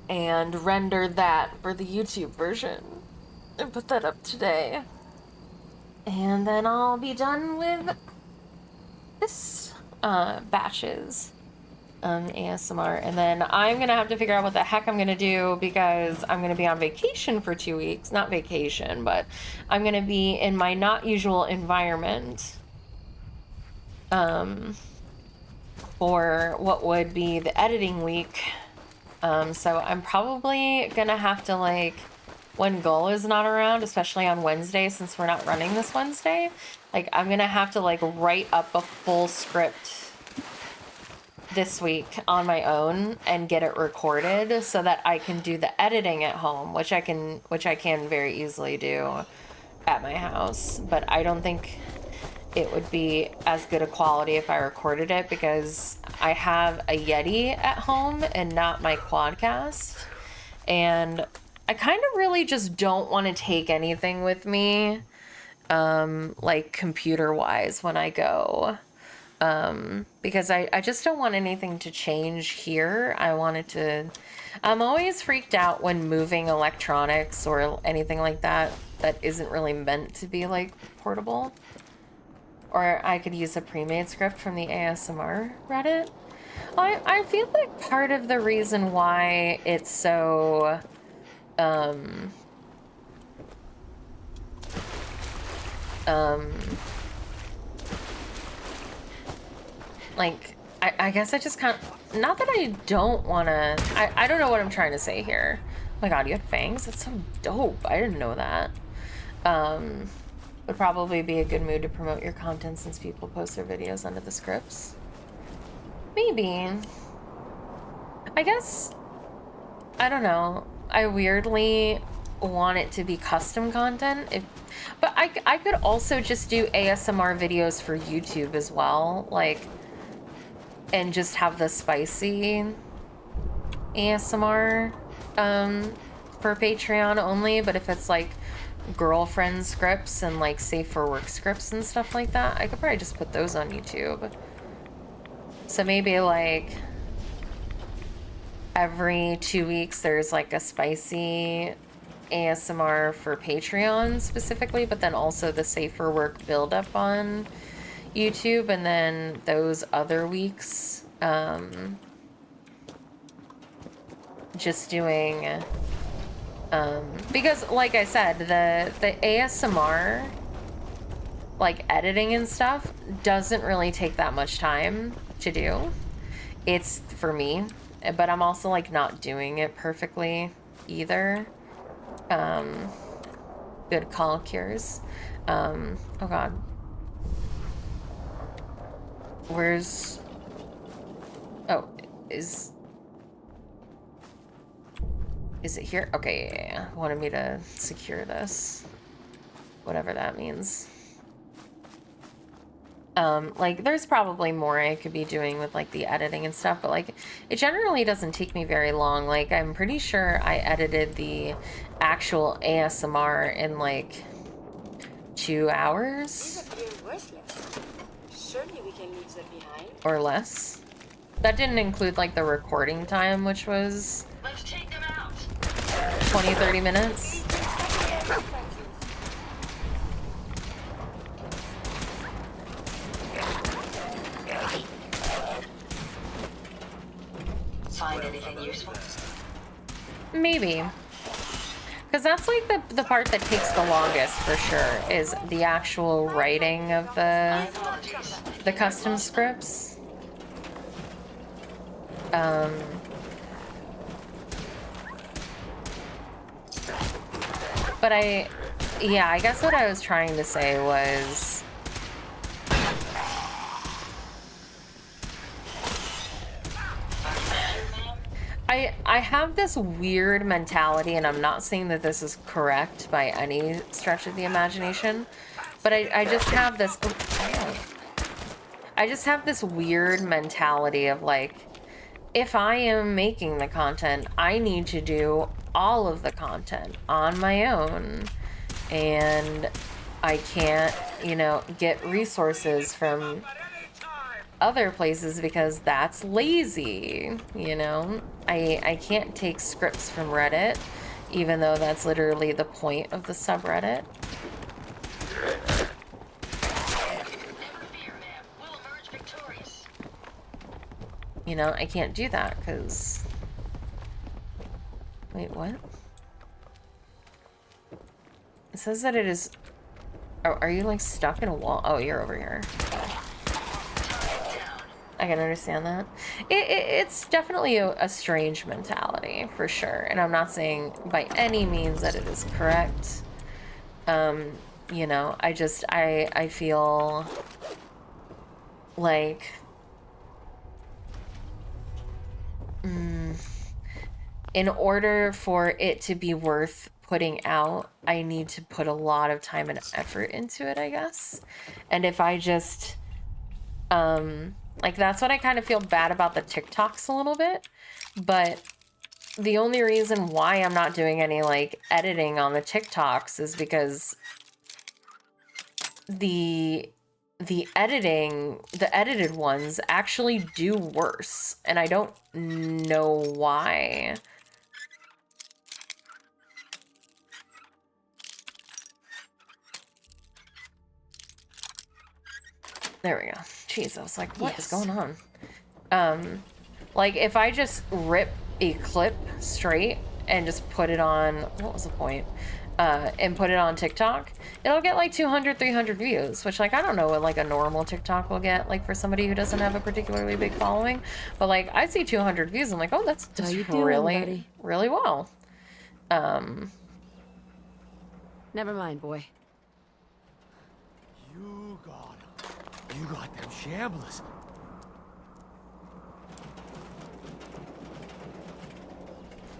and render that for the YouTube version and put that up today. And then I'll be done with this batches ASMR, and then I'm gonna have to figure out what the heck I'm gonna do, because I'm gonna be on vacation for 2 weeks. Not vacation, but I'm gonna be in my not usual environment for what would be the editing week. So I'm probably gonna have to, like, when Gull is not around, especially on Wednesday, since we're not running this Wednesday, like, I'm gonna have to, like, write up a full script this week on my own and get it recorded so that I can do the editing at home, which I can very easily do at my house. But I don't think it would be as good a quality if I recorded it, because I have a Yeti at home and not my Quadcast, and I kind of really just don't want to take anything with me, like computer-wise, when I go, because I just don't want anything to change here. I'm always freaked out when moving electronics or anything like that isn't really meant to be, like, portable. Or I could use a pre-made script from the ASMR Reddit. I feel like part of the reason why it's so, like, I guess I just can't, not that I don't want to, I don't know what I'm trying to say here. Oh my god, you have fangs? That's so dope. I didn't know that. Would probably be a good mood to promote your content since people post their videos under the scripts. Maybe. I guess, I don't know. I weirdly want it to be custom content. But I could also just do ASMR videos for YouTube as well. Like, and just have the spicy ASMR for Patreon only, but if it's like girlfriend scripts and like safe for work scripts and stuff like that, I could probably just put those on YouTube. So maybe like every 2 weeks there's like a spicy ASMR for Patreon specifically, but then also the safe for work build up on YouTube, and then those other weeks just doing because like I said, the ASMR like editing and stuff doesn't really take that much time to do. It's for me, but I'm also like not doing it perfectly either. Good call, Cures. Oh god. Where's... Oh, is it here? Okay, yeah. Wanted me to secure this. Whatever that means. Like, there's probably more I could be doing with, like, the editing and stuff, but, like, it generally doesn't take me very long. Like, I'm pretty sure I edited the actual ASMR in, like, 2 hours. Surely we can leave that behind. Or less. That didn't include, like, the recording time, which was... Let's take them out. 20-30 minutes. Find anything useful? Maybe. Because that's like the part that takes the longest for sure, is the actual writing of the custom scripts. But I guess what I was trying to say was I have this weird mentality, and I'm not saying that this is correct by any stretch of the imagination, but I just have this weird mentality of like, if I am making the content, I need to do all of the content on my own, and I can't, you know, get resources from other places because that's lazy, you know? I can't take scripts from Reddit, even though that's literally the point of the subreddit. You know, I can't do that because... Wait, what? It says that it is... Oh, are you like stuck in a wall? Oh, you're over here. I can understand that. It's definitely a strange mentality, for sure. And I'm not saying by any means that it is correct. You know, I feel like... in order for it to be worth putting out, I need to put a lot of time and effort into it, I guess. And if I just... like, that's what I kind of feel bad about the TikToks a little bit, but the only reason why I'm not doing any, like, editing on the TikToks is because the edited ones actually do worse, and I don't know why. There we go. Jeez, I was like, what is going on? Like, if I just rip a clip straight and just put it on, what was the point? And put it on TikTok, it'll get like 200, 300 views, which, like, I don't know what, like, a normal TikTok will get, like, for somebody who doesn't have a particularly big following. But, like, I see 200 views, I'm like, oh, that's really, really well. Never mind, boy. You got them shamblers.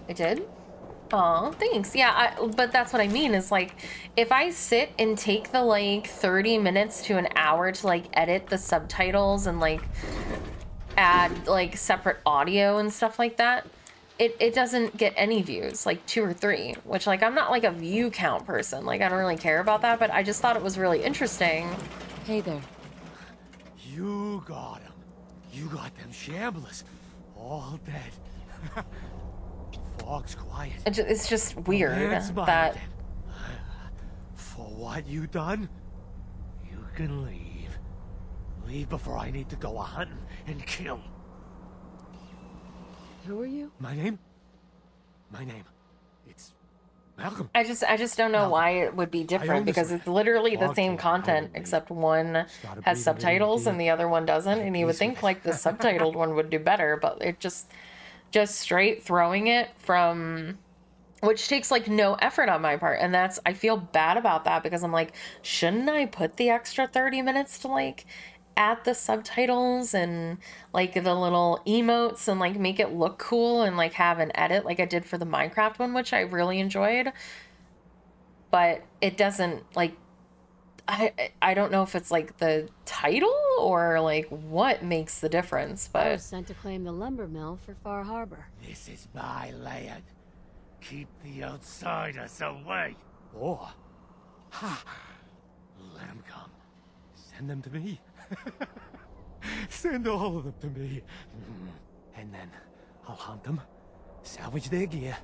I did? Aw, thanks. Yeah, but that's what I mean is, like, if I sit and take the, like, 30 minutes to an hour to, like, edit the subtitles and, like, add like separate audio and stuff like that, it doesn't get any views, like 2 or 3, which like I'm not like a view count person. Like I don't really care about that, but I just thought it was really interesting. Hey there. You got him. You got them shamblers. All dead. Fog's quiet. It's just weird that... For what you done, you can leave. Leave before I need to go a-hunting and kill. Who are you? My name? It's Malcolm. I just don't know why it would be different, because it's literally the same content, except one has subtitles and the other one doesn't, and you would think like the subtitled one would do better, but it just straight throwing it from, which takes like no effort on my part, and that's, I feel bad about that, because I'm like, shouldn't I put the extra 30 minutes to like add the subtitles and like the little emotes and like make it look cool and like have an edit like I did for the Minecraft one, which I really enjoyed. But it doesn't, like, I don't know if it's like the title or like what makes the difference, but I was sent to claim the lumber mill for Far Harbor. This is my land. Keep the outsiders away. Or, let them come. Send them to me. Send all of them to me. And then I'll hunt them, salvage their gear,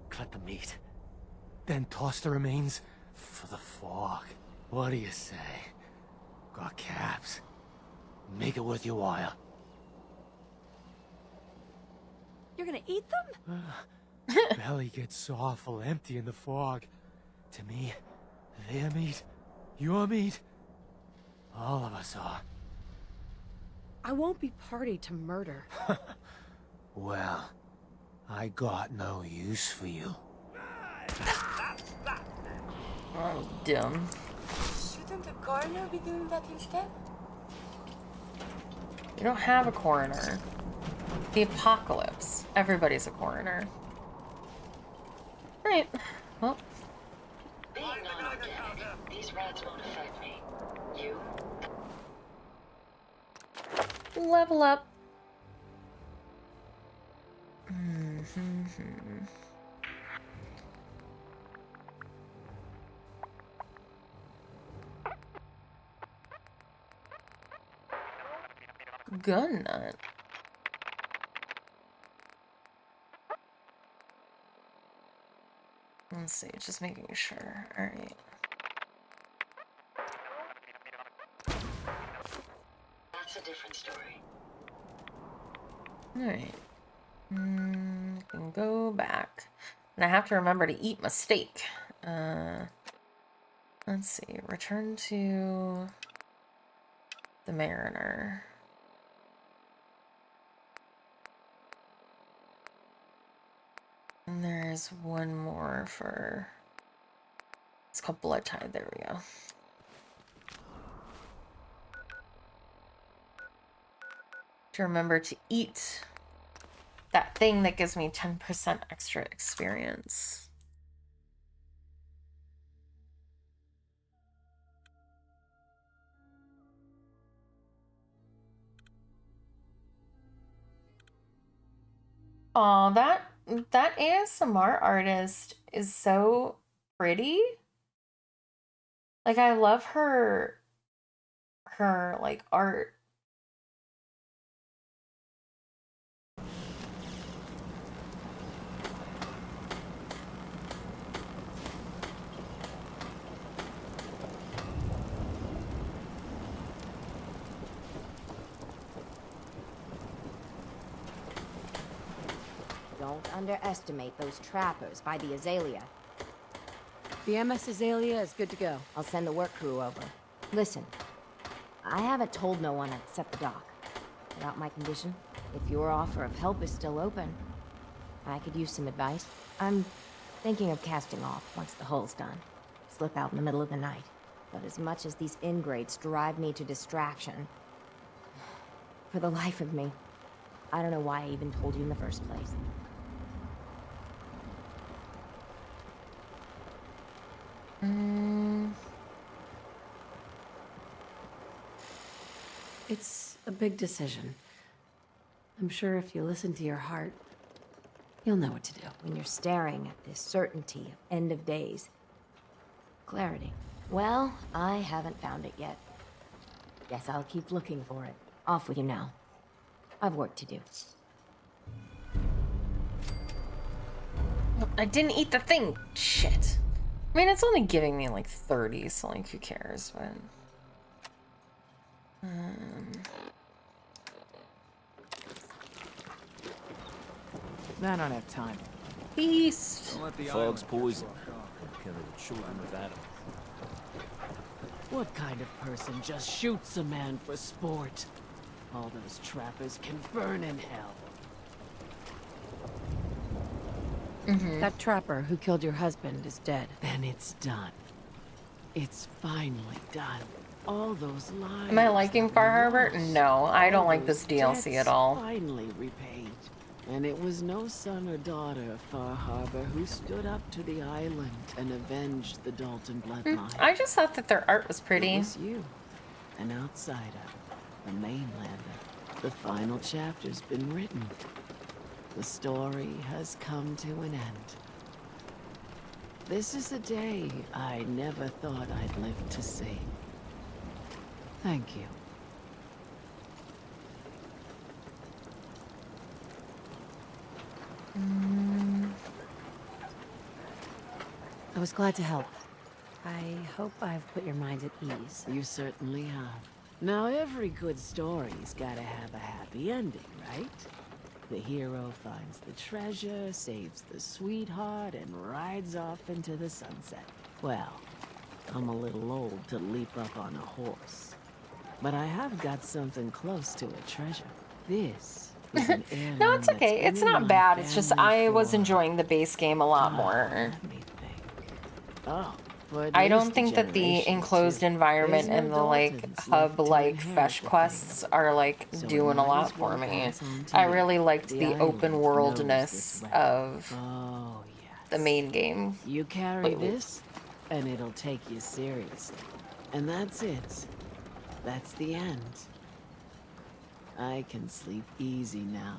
cut the meat, then toss the remains for the fog. What do you say? Got caps. Make it worth your while. You're gonna eat them? Belly gets awful empty in the fog. To me, their meat, your meat, all of us are. I won't be party to murder. Well, I got no use for you. Oh, dumb. Shouldn't the coroner be doing that instead? We don't have a coroner. The apocalypse. Everybody's a coroner. Right. Well. Being non-organic, these rats won't affect me. You? Level up. Gun nut. Let's see, just making sure. Alright. That's a different story. Alright. Can go back. And I have to remember to eat my steak. Let's see. Return to the Mariner. And there's one more for... It's called Blood Tide. There we go. To remember to eat that thing that gives me 10% extra experience. Aw, that ASMR artist is so pretty. Like, I love her like art. Don't underestimate those trappers by the Azalea. The MS Azalea is good to go. I'll send the work crew over. Listen, I haven't told no one except the doc about my condition. If your offer of help is still open, I could use some advice. I'm thinking of casting off once the hull's done. Slip out in the middle of the night. But as much as these ingrates drive me to distraction, for the life of me, I don't know why I even told you in the first place. It's a big decision. I'm sure if you listen to your heart, you'll know what to do. When you're staring at this certainty of end of days. Clarity. Well, I haven't found it yet. Guess I'll keep looking for it. Off with you now. I've work to do. I didn't eat the thing. Shit. I mean, it's only giving me like 30, so like, who cares? But I don't have time. Beast. Fog's poison. Kill the children of Adam. What kind of person just shoots a man for sport? All those trappers can burn in hell. That trapper who killed your husband is dead. Then it's done. It's finally done. All those lies. Am I liking Far Harbor? No, I don't like this DLC at all. Finally repaid. And it was no son or daughter of Far Harbor who stood up to the island and avenged the Dalton bloodline. I just thought that their art was pretty. It was you, an outsider, a mainlander. The final chapter's been written. The story has come to an end. This is a day I never thought I'd live to see. Thank you. I was glad to help. I hope I've put your mind at ease. You certainly have. Now, every good story's gotta have a happy ending, right? The hero finds the treasure, saves the sweetheart, and rides off into the sunset. Well, I'm a little old to leap up on a horse. But I have got something close to a treasure. This is an heirloom. No, it's okay. It's not bad. It's just I was enjoying the base game a lot more. Let me think. Oh, I don't think that the enclosed environment and the like hub-like fetch quests are like doing a lot for me. I really liked the open worldness of the main game. You carry this, and it'll take you seriously. And that's it. That's the end. I can sleep easy now,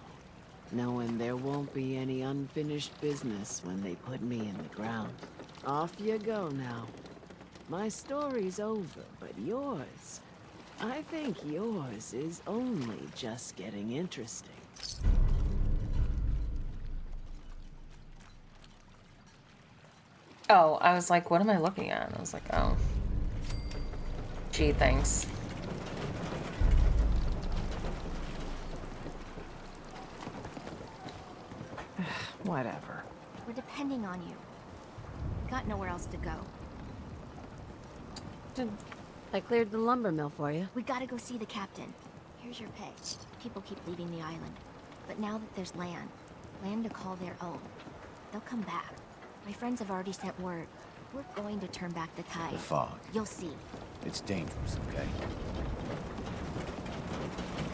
knowing there won't be any unfinished business when they put me in the ground. Off you go now. My story's over, but yours, I think yours is only just getting interesting. Oh, I was like, what am I looking at? I was like, oh. Gee, thanks. Whatever. We're depending on you. Got nowhere else to go. I cleared the lumber mill for you. We gotta go see the captain. Here's your pay. People keep leaving the island. But now that there's land to call their own, they'll come back. My friends have already sent word. We're going to turn back the tide. The fog. You'll see. It's dangerous, okay?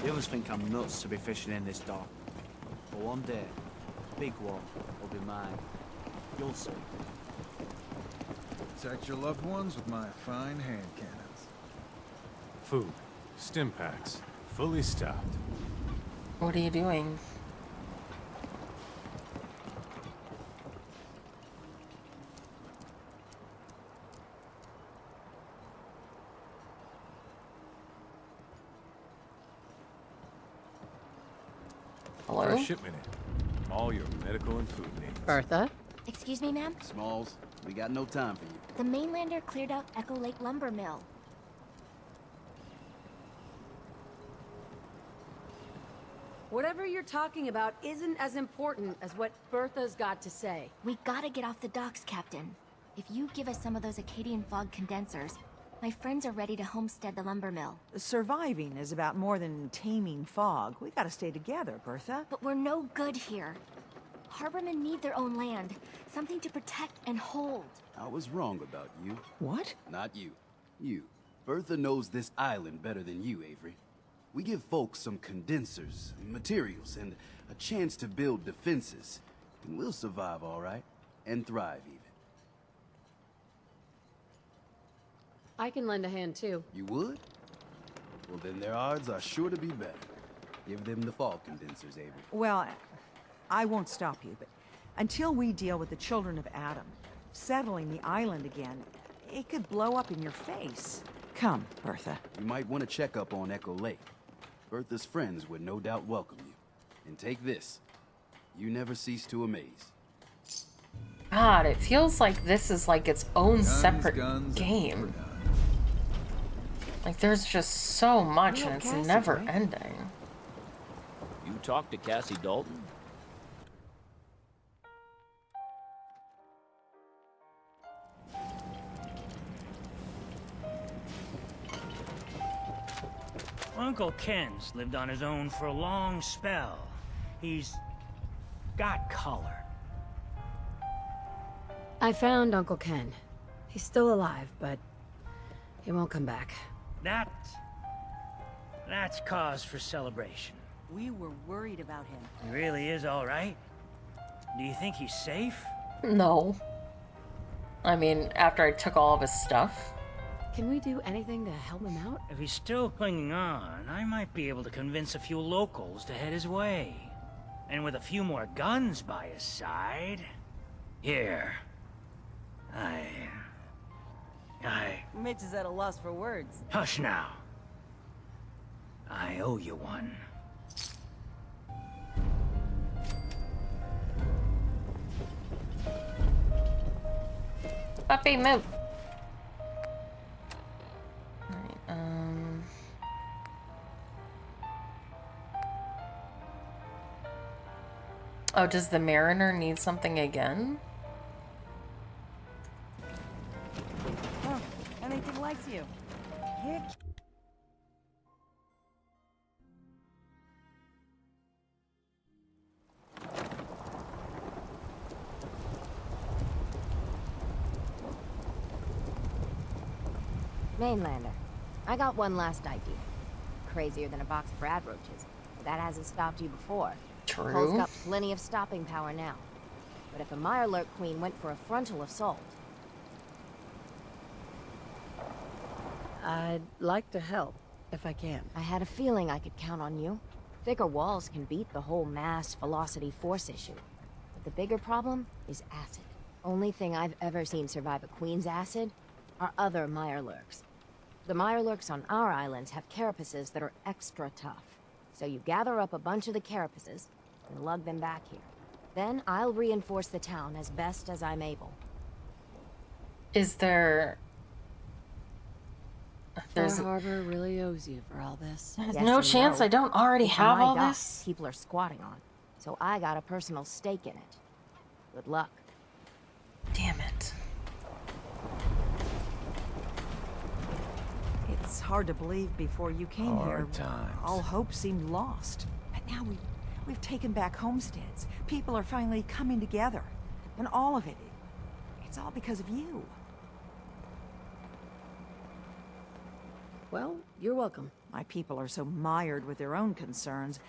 The others think I'm nuts to be fishing in this dock. But one day, the big one will be mine. You'll see. Protect your loved ones with my fine hand cannons. Food. Stim packs. Fully stocked. What are you doing? Hello? Fresh shipment in. All your medical and food needs. Bertha? Excuse me, ma'am? Smalls, we got no time for you. The mainlander cleared out Echo Lake Lumber Mill. Whatever you're talking about isn't as important as what Bertha's got to say. We gotta get off the docks, Captain. If you give us some of those Acadian fog condensers, my friends are ready to homestead the lumber mill. Surviving is about more than taming fog. We gotta stay together, Bertha. But we're no good here. Harbormen need their own land, something to protect and hold. I was wrong about you. What? Not you. You. Bertha knows this island better than you, Avery. We give folks some condensers, materials, and a chance to build defenses. And we'll survive all right. And thrive, even. I can lend a hand, too. You would? Well, then their odds are sure to be better. Give them the fog condensers, Avery. Well, I won't stop you, but until we deal with the children of Adam, settling the island again, it could blow up in your face. Come, Bertha. You might want to check up on Echo Lake. Bertha's friends would no doubt welcome you. And take this. You never cease to amaze. God, it feels like this is like its own separate game. Like there's just so much and it's never ending. You talked to Cassie Dalton? Uncle Ken's lived on his own for a long spell. He's got color. I found Uncle Ken. He's still alive, but he won't come back. That's cause for celebration. We were worried about him. He really is all right. Do you think he's safe? No. I mean, after I took all of his stuff. Can we do anything to help him out? If he's still clinging on, I might be able to convince a few locals to head his way. And with a few more guns by his side... Here. Mitch is at a loss for words. Hush now. I owe you one. Puppy, move. Right, Oh, does the Mariner need something again? Oh, anything likes you. Heck. Mainlander, I got one last idea. Crazier than a box of rad roaches. But that hasn't stopped you before. True. Cole's got plenty of stopping power now. But if a Mirelurk queen went for a frontal assault... I'd like to help, if I can. I had a feeling I could count on you. Thicker walls can beat the whole mass velocity force issue. But the bigger problem is acid. Only thing I've ever seen survive a queen's acid are other Mirelurks. The Mirelurks on our islands have carapaces that are extra tough. So you gather up a bunch of the carapaces and lug them back here. Then I'll reinforce the town as best as I'm able. Is there... There's Harbor really owes you for all this. There's no chance I don't already have all this. People are squatting on, so I got a personal stake in it. Good luck. Damn it. It's hard to believe before you came here. Hard times. All hope seemed lost. But now we've taken back homesteads. People are finally coming together. And all of it, it's all because of you. Well, you're welcome. My people are so mired with their own concerns,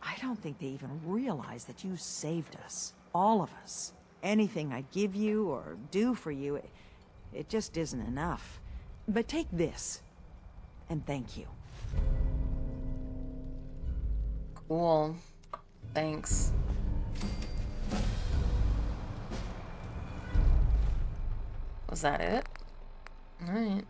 I don't think they even realize that you saved us. All of us. Anything I give you or do for you, it just isn't enough. But take this, and thank you. Cool. Thanks. Was that it? Alright.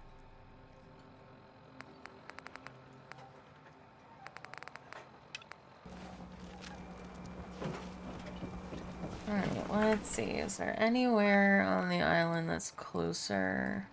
Alright, let's see. Is there anywhere on the island that's closer?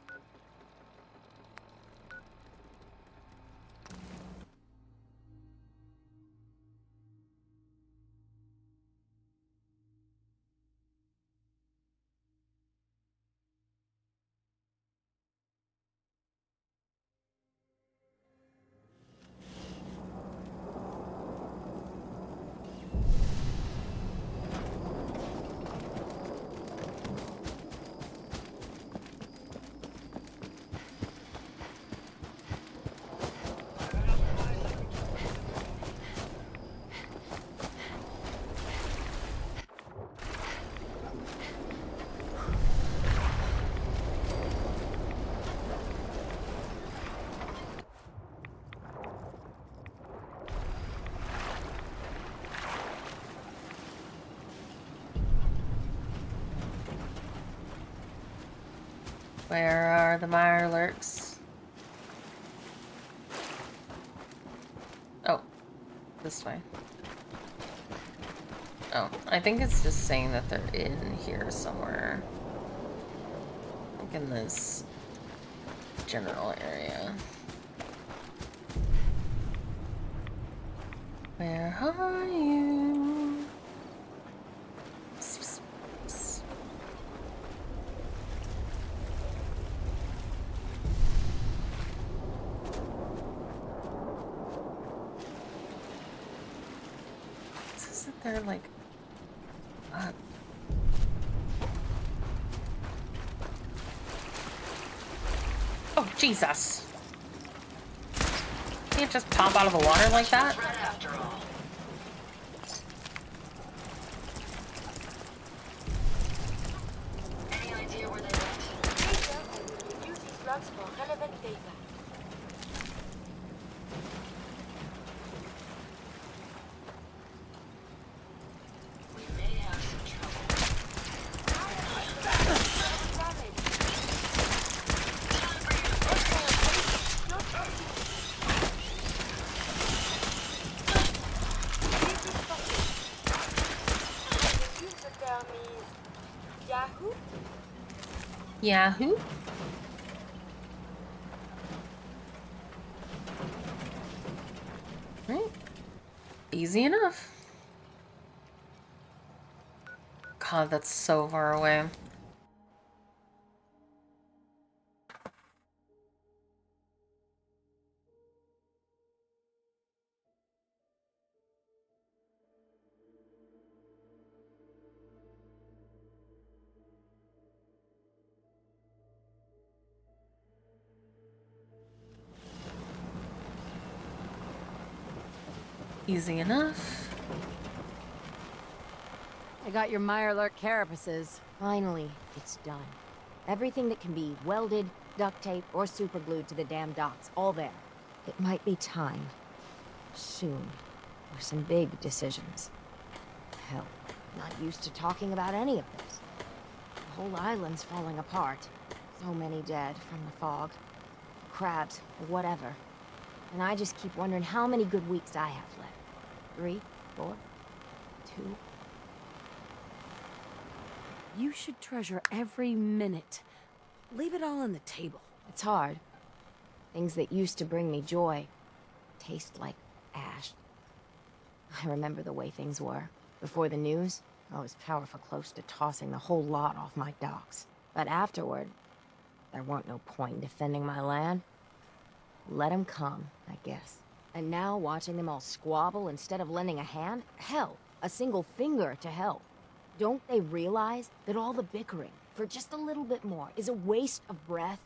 Where are the Mirelurks? Oh, this way. Oh, I think it's just saying that they're in here somewhere. Like in this general area. Where are you? Psst, psst, psst. It says that they're like up. Oh, Jesus. Can't just pop out of the water like that? Any idea where they went? Later, I will review these logs for relevant data. We may have some trouble. The user term is Yahoo? Yahoo? Right. Easy enough. God, that's so far away. Easy enough. I got your Mirelurk carapaces. Finally, it's done. Everything that can be welded, duct tape, or superglued to the damn docks, all there. It might be time, soon, for some big decisions. Hell, not used to talking about any of this. The whole island's falling apart. So many dead from the fog. Crabs, or whatever. And I just keep wondering how many good weeks I have left. 3, 4, 2... You should treasure every minute. Leave it all on the table. It's hard. Things that used to bring me joy taste like ash. I remember the way things were. Before the news, I was powerful close to tossing the whole lot off my docks. But afterward, there weren't no point in defending my land. Let 'em come, I guess. And now watching them all squabble instead of lending a hand? Hell, a single finger to help. Don't they realize that all the bickering, for just a little bit more, is a waste of breath?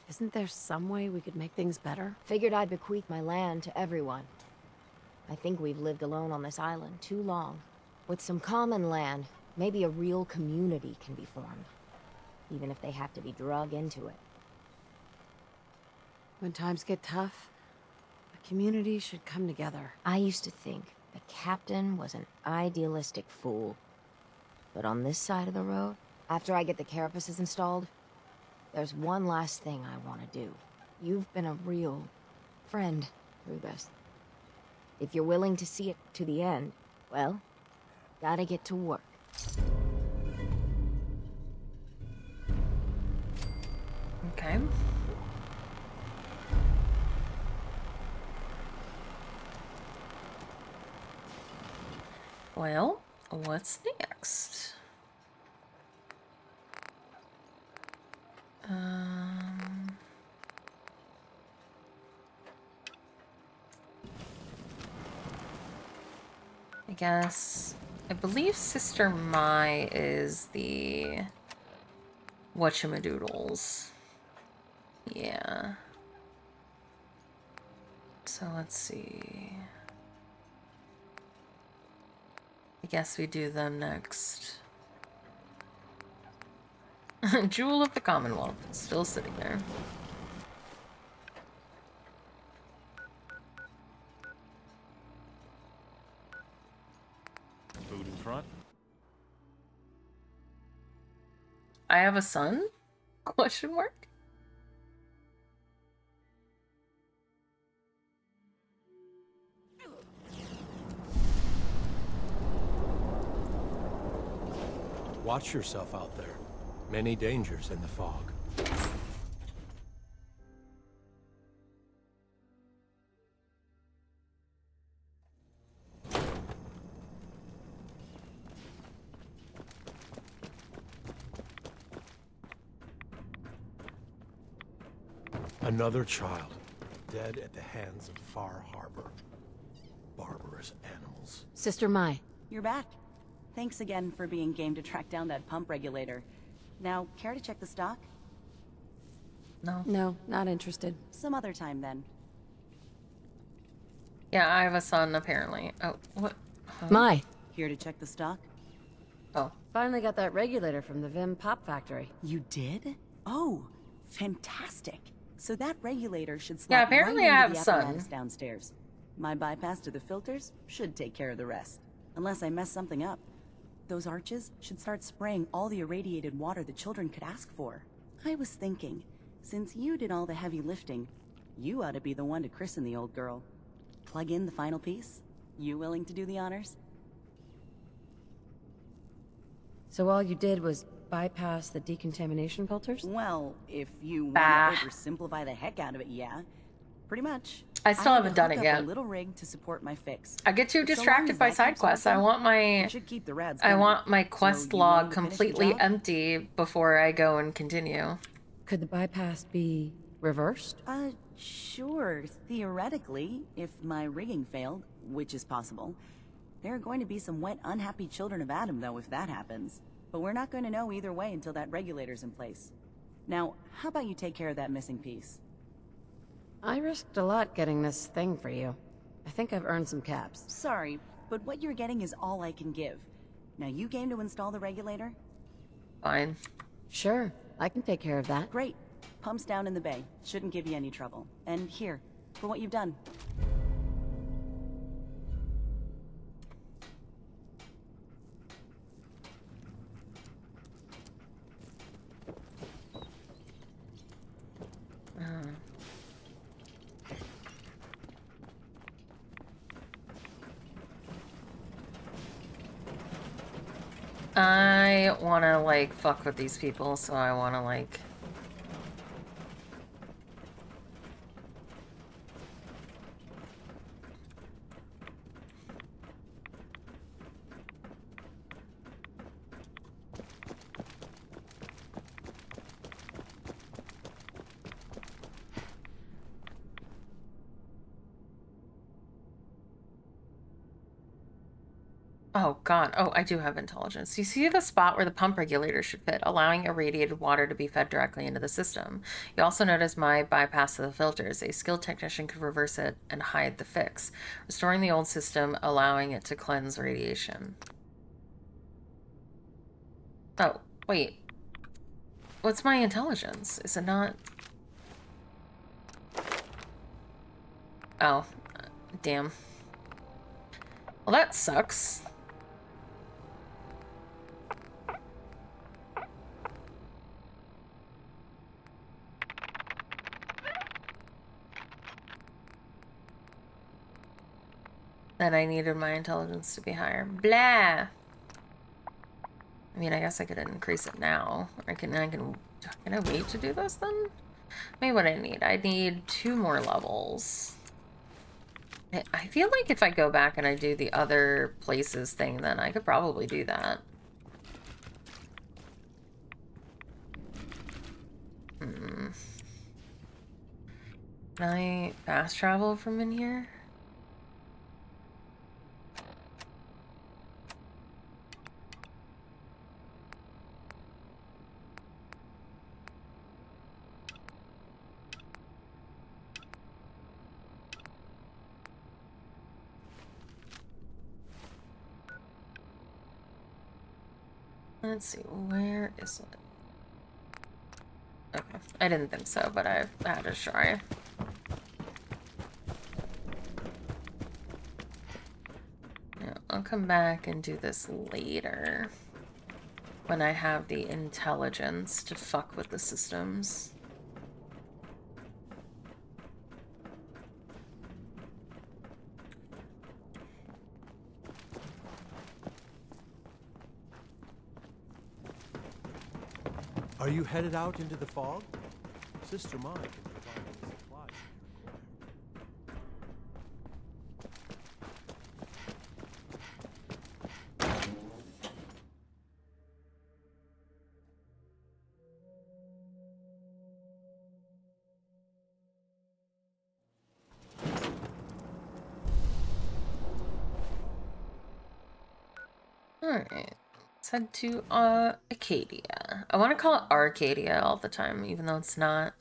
Isn't there some way we could make things better? Figured I'd bequeath my land to everyone. I think we've lived alone on this island too long. With some common land, maybe a real community can be formed. Even if they have to be drug into it. When times get tough, a community should come together. I used to think the captain was an idealistic fool. But on this side of the road, after I get the carapaces installed, there's one last thing I want to do. You've been a real friend through this. If you're willing to see it to the end, well, gotta get to work. Okay. Well, what's next? I guess, I believe Sister Mai is the whatchamadoodles. Yeah. So let's see. I guess we do them next. Jewel of the Commonwealth, still sitting there. Food in front. I have a son? Question mark? Watch yourself out there. Many dangers in the fog. Another child, dead at the hands of Far Harbor. Barbarous animals. Sister Mai. You're back. Thanks again for being game to track down that pump regulator. Now, care to check the stock? No. No, not interested. Some other time, then. Yeah, I have a son, apparently. Oh, what? Huh? Mai. Here to check the stock? Oh. Finally got that regulator from the Vim Pop Factory. You did? Oh, fantastic. So that regulator should slot Yeah, apparently right I have into a the son. apparatus downstairs. My bypass to the filters should take care of the rest. Unless I mess something up. Those arches should start spraying all the irradiated water the children could ask for. I was thinking, since you did all the heavy lifting, you ought to be the one to christen the old girl. Plug in the final piece? You willing to do the honors? So all you did was bypass the decontamination filters? Well, if you want to oversimplify the heck out of it, yeah. Pretty much. I still had haven't to done hook it up yet. a little rig to support my fix. I get too So long distracted as by that side keeps quests. I working, want my it should keep the rads I going. want my quest So you log willing to finish the completely job? empty before I go and continue. Could the bypass be reversed? Sure, theoretically, if my rigging failed, which is possible. There are going to be some wet, unhappy children of Adam, though, if that happens. But we're not going to know either way until that regulator's in place. Now, how about you take care of that missing piece? I risked a lot getting this thing for you. I think I've earned some caps. Sorry, but what you're getting is all I can give. Now, you game to install the regulator? Fine. Sure, I can take care of that. Great. Pumps down in the bay. Shouldn't give you any trouble. And here, for what you've done. I wanna, like, fuck with these people, so I wanna, like... Oh, God. Oh, I do have intelligence. You see the spot where the pump regulator should fit, allowing irradiated water to be fed directly into the system. You also notice my bypass to the filters. A skilled technician could reverse it and hide the fix, restoring the old system, allowing it to cleanse radiation. Oh, wait. What's my intelligence? Is it not... Oh, damn. Well, that sucks. That I needed my intelligence to be higher. Blah! I mean, I guess I could increase it now. Can I wait to do this then? Maybe what I need 2 more levels. I feel like if I go back and I do the other places thing, then I could probably do that. Can I fast travel from in here? Let's see, where is it? Okay, I didn't think so, but I had to try. Yeah, I'll come back and do this later. when I have the intelligence to fuck with the systems. Are you headed out into the fog? Sister Mai can provide any supplies you require. Alright. Let's head to Acadia. I want to call it Arcadia all the time, even though it's not.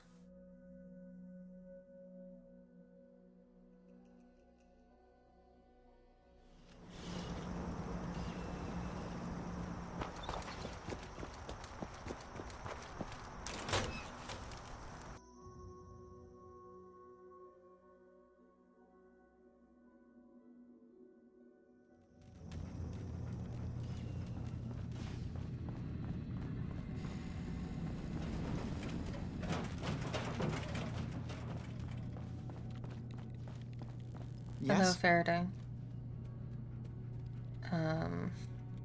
Hello, Yes? Faraday.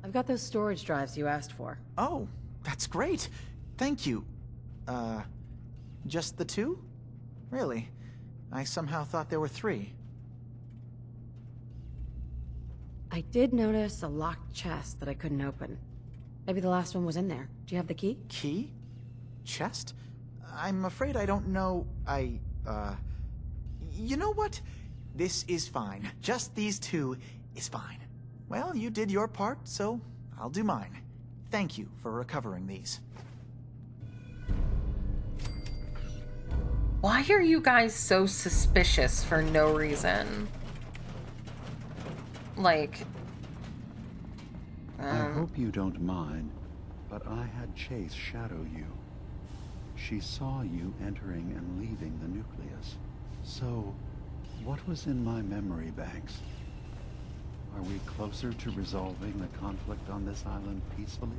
I've got those storage drives you asked for. Oh, that's great. Thank you. Just the 2? Really? I somehow thought there were 3. I did notice a locked chest that I couldn't open. Maybe the last one was in there. Do you have the key? Key? Chest? I'm afraid I don't know. You know what? This is fine. Just these 2 is fine. Well, you did your part, so I'll do mine. Thank you for recovering these. Why are you guys so suspicious for no reason? Like... I hope you don't mind, but I had Chase shadow you. She saw you entering and leaving the nucleus. So, what was in my memory banks? Are we closer to resolving the conflict on this island peacefully?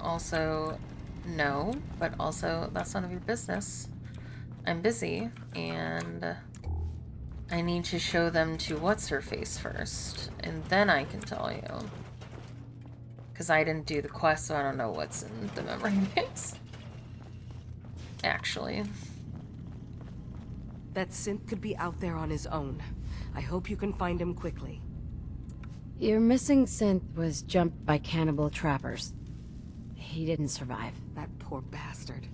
Also, no, but also, that's none of your business. I'm busy, and I need to show them to what's-her-face first, and then I can tell you. Because I didn't do the quest, so I don't know what's in the memory banks. Actually. That synth could be out there on his own. I hope you can find him quickly. Your missing synth was jumped by cannibal trappers. He didn't survive. That poor bastard.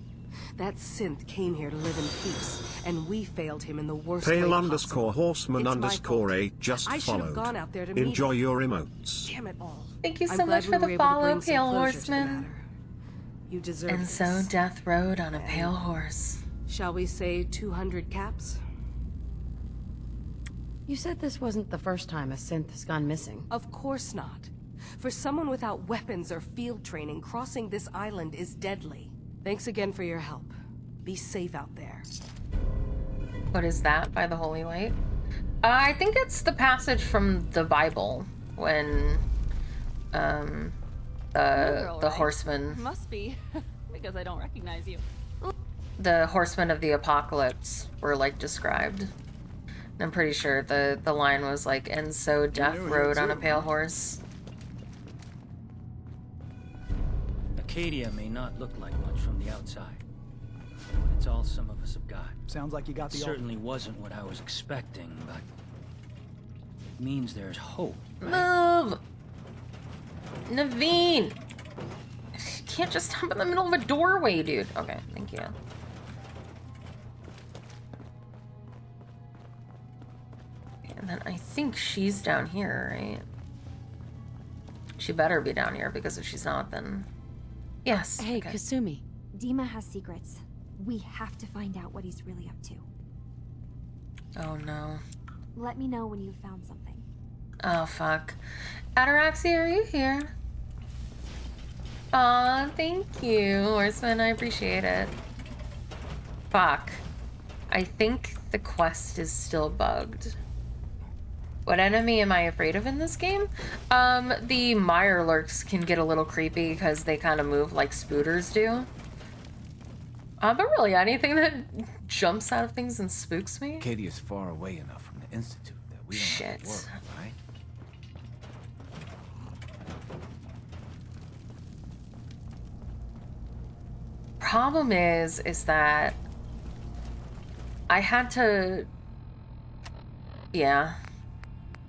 That synth came here to live in peace, and we failed him in the worst way Pale possible. _horseman It's my _8 fault. just I should have followed. gone out there to meet Enjoy him. your emotes. Damn it all. Thank you I'm so glad much we for were the able to follow, bring some Pale closure to the Horseman. matter. You deserve And this. so death rode on a pale horse. Shall we say 200 caps? You said this wasn't the first time a synth has gone missing. Of course not. For someone without weapons or field training, crossing this island is deadly. Thanks again for your help. Be safe out there. What is that by the Holy Light? I think it's the passage from the Bible when the horseman, Must be, because I don't recognize you. the horsemen of the apocalypse were like described. And I'm pretty sure the line was like, and so death rode on a pale horse. Acadia may not look like much from the outside. But it's all some of us have got. Sounds like you got It the certainly wasn't what I was expecting, but it means there's hope. Move! Naveen! You can't just jump in the middle of a doorway, dude. Okay, thank you. And then I think she's down here, right? She better be down here, because if she's not, then... Yes. Hey, okay. Kasumi. Dima has secrets. We have to find out what he's really up to. Oh, no. Let me know when you've found something. Oh, fuck. Ataraxia, are you here? Aw, thank you, Horseman. I appreciate it. Fuck. I think the quest is still bugged. What enemy am I afraid of in this game? The Mirelurks can get a little creepy because they kind of move like spooters do. But really, anything that jumps out of things and spooks me? Katie is far away enough from the Institute that we don't have to worry, right? Problem is that I had to, yeah.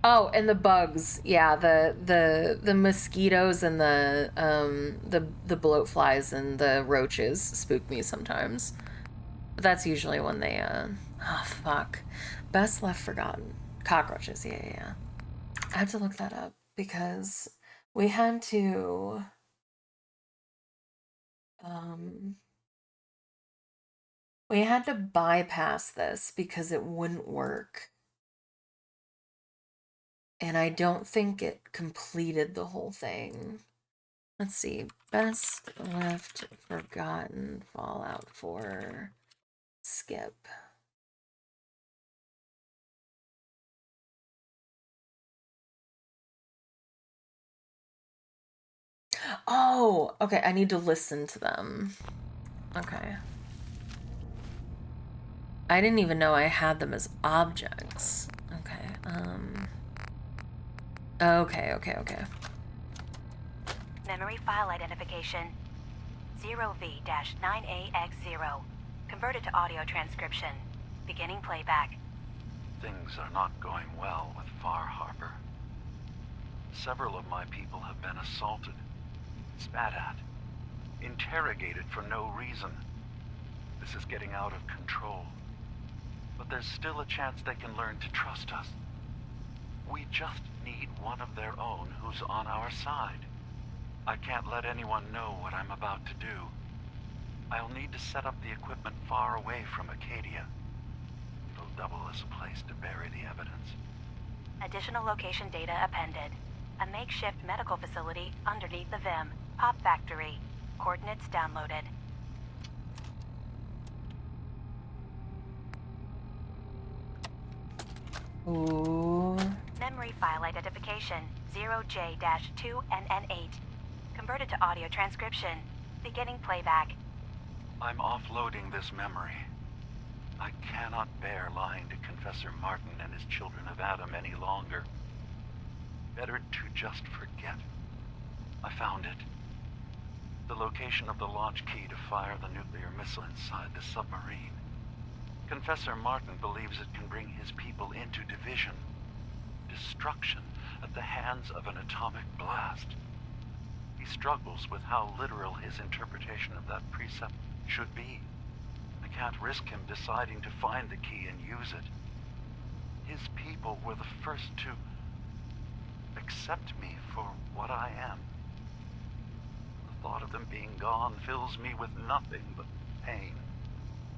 Oh, and the bugs, yeah, the mosquitoes and the bloat flies and the roaches spook me sometimes. But that's usually when they oh fuck, best left forgotten. Cockroaches, yeah. I have to look that up because we had to bypass this because it wouldn't work. And I don't think it completed the whole thing. Let's see. Best left forgotten Fallout 4 skip. Oh, okay. I need to listen to them. Okay. I didn't even know I had them as objects. Okay. Okay. Memory file identification 0V-9AX0. Converted to audio transcription. Beginning playback. Things are not going well with Far Harbor. Several of my people have been assaulted, spat at, interrogated for no reason. This is getting out of control. But there's still a chance they can learn to trust us. We just need one of their own who's on our side. I can't let anyone know what I'm about to do. I'll need to set up the equipment far away from Acadia. It'll double as a place to bury the evidence. Additional location data appended. A makeshift medical facility underneath the VIM. Pop factory. Coordinates downloaded. Ooh. Memory file identification 0J-2NN8. Converted to audio transcription. Beginning playback. I'm offloading this memory. I cannot bear lying to Confessor Martin and his children of Adam any longer. Better to just forget. I found it. The location of the launch key to fire the nuclear missile inside the submarine. Confessor Martin believes it can bring his people into division. Destruction at the hands of an atomic blast. He struggles with how literal his interpretation of that precept should be. I can't risk him deciding to find the key and use it. His people were the first to accept me for what I am. The thought of them being gone fills me with nothing but pain.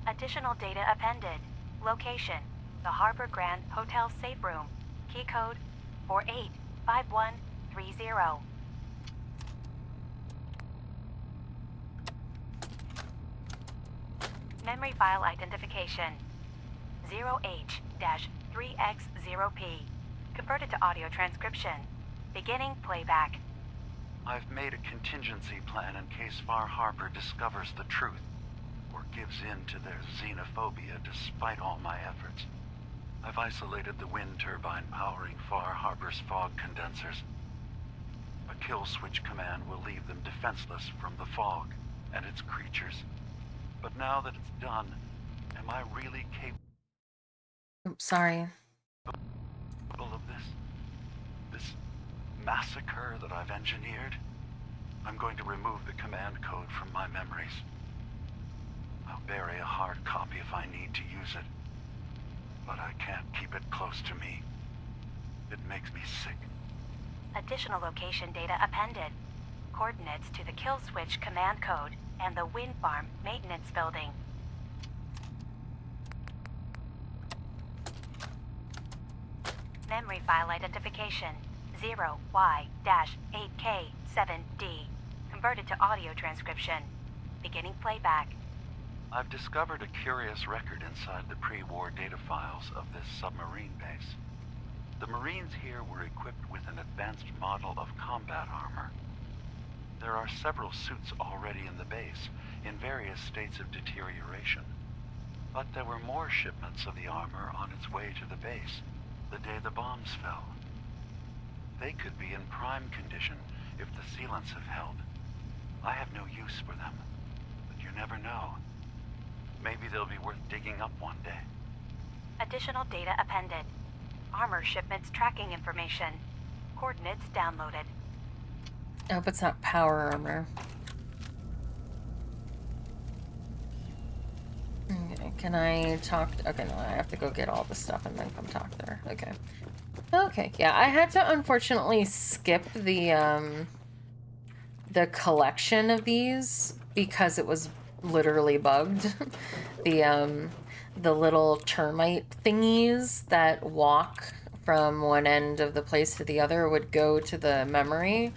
Additional data appended. Location: the Harbor Grand Hotel safe room. Key code 485130. Memory file identification 0H-3X0P. Converted to audio transcription. Beginning playback. I've made a contingency plan in case Far Harbor discovers the truth, or gives in to their xenophobia despite all my efforts. I've isolated the wind turbine powering Far Harbor's fog condensers. A kill switch command will leave them defenseless from the fog and its creatures. But now that it's done, am I really capable Sorry. of this massacre that I've engineered? I'm going to remove the command code from my memories. I'll bury a hard copy if I need to use it. But I can't keep it close to me. It makes me sick. Additional location data appended. Coordinates to the kill switch command code and the wind farm maintenance building. Memory file identification 0Y-8K7D. Converted to audio transcription. Beginning playback. I've discovered a curious record inside the pre-war data files of this submarine base. The Marines here were equipped with an advanced model of combat armor. There are several suits already in the base, in various states of deterioration. But there were more shipments of the armor on its way to the base, the day the bombs fell. They could be in prime condition if the sealants have held. I have no use for them, but you never know. Maybe they'll be worth digging up one day. Additional data appended. Armor shipments tracking information. Coordinates downloaded. I hope it's not power armor. Okay, can I talk? Okay, no, I have to go get all the stuff and then come talk to her. Okay. Okay, yeah, I had to unfortunately skip the collection of these because it was literally bugged. The little termite thingies that walk from one end of the place to the other would go to the memory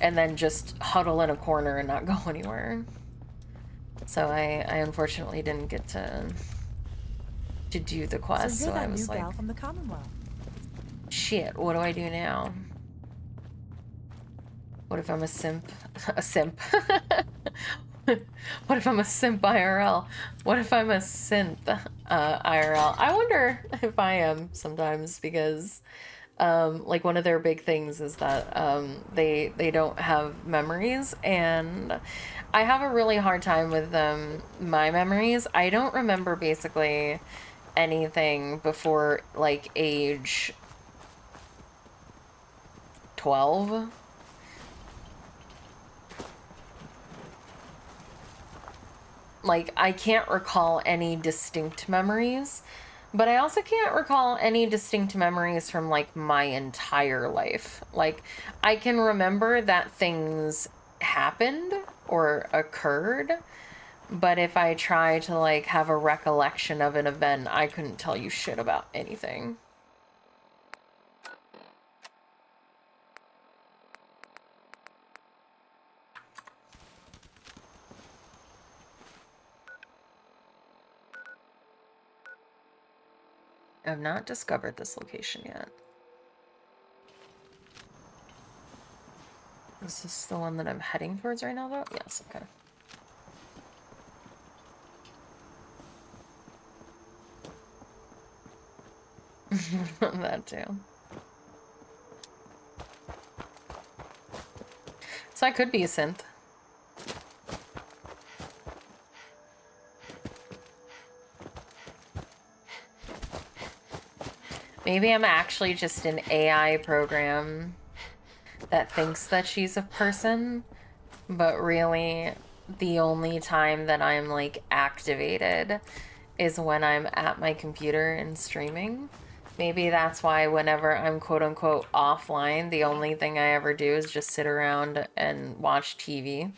and then just huddle in a corner and not go anywhere. So I unfortunately didn't get to do the quest. So So you're I that was new like, gal from the Commonwealth. shit, what do I do now? What if I'm a simp? A simp. What if I'm a simp IRL? What if I'm a synth IRL? I wonder if I am sometimes, because like one of their big things is that they don't have memories, and I have a really hard time with my memories. I don't remember basically anything before like age 12. Like, I can't recall any distinct memories, but I also can't recall any distinct memories from, like, my entire life. Like, I can remember that things happened or occurred, but if I try to, like, have a recollection of an event, I couldn't tell you shit about anything. I've not discovered this location yet. Is this the one that I'm heading towards right now, though? Yes, okay. That too. So I could be a synth. Maybe I'm actually just an AI program that thinks that she's a person, but really the only time that I'm like activated is when I'm at my computer and streaming. Maybe that's why whenever I'm quote unquote offline, the only thing I ever do is just sit around and watch TV.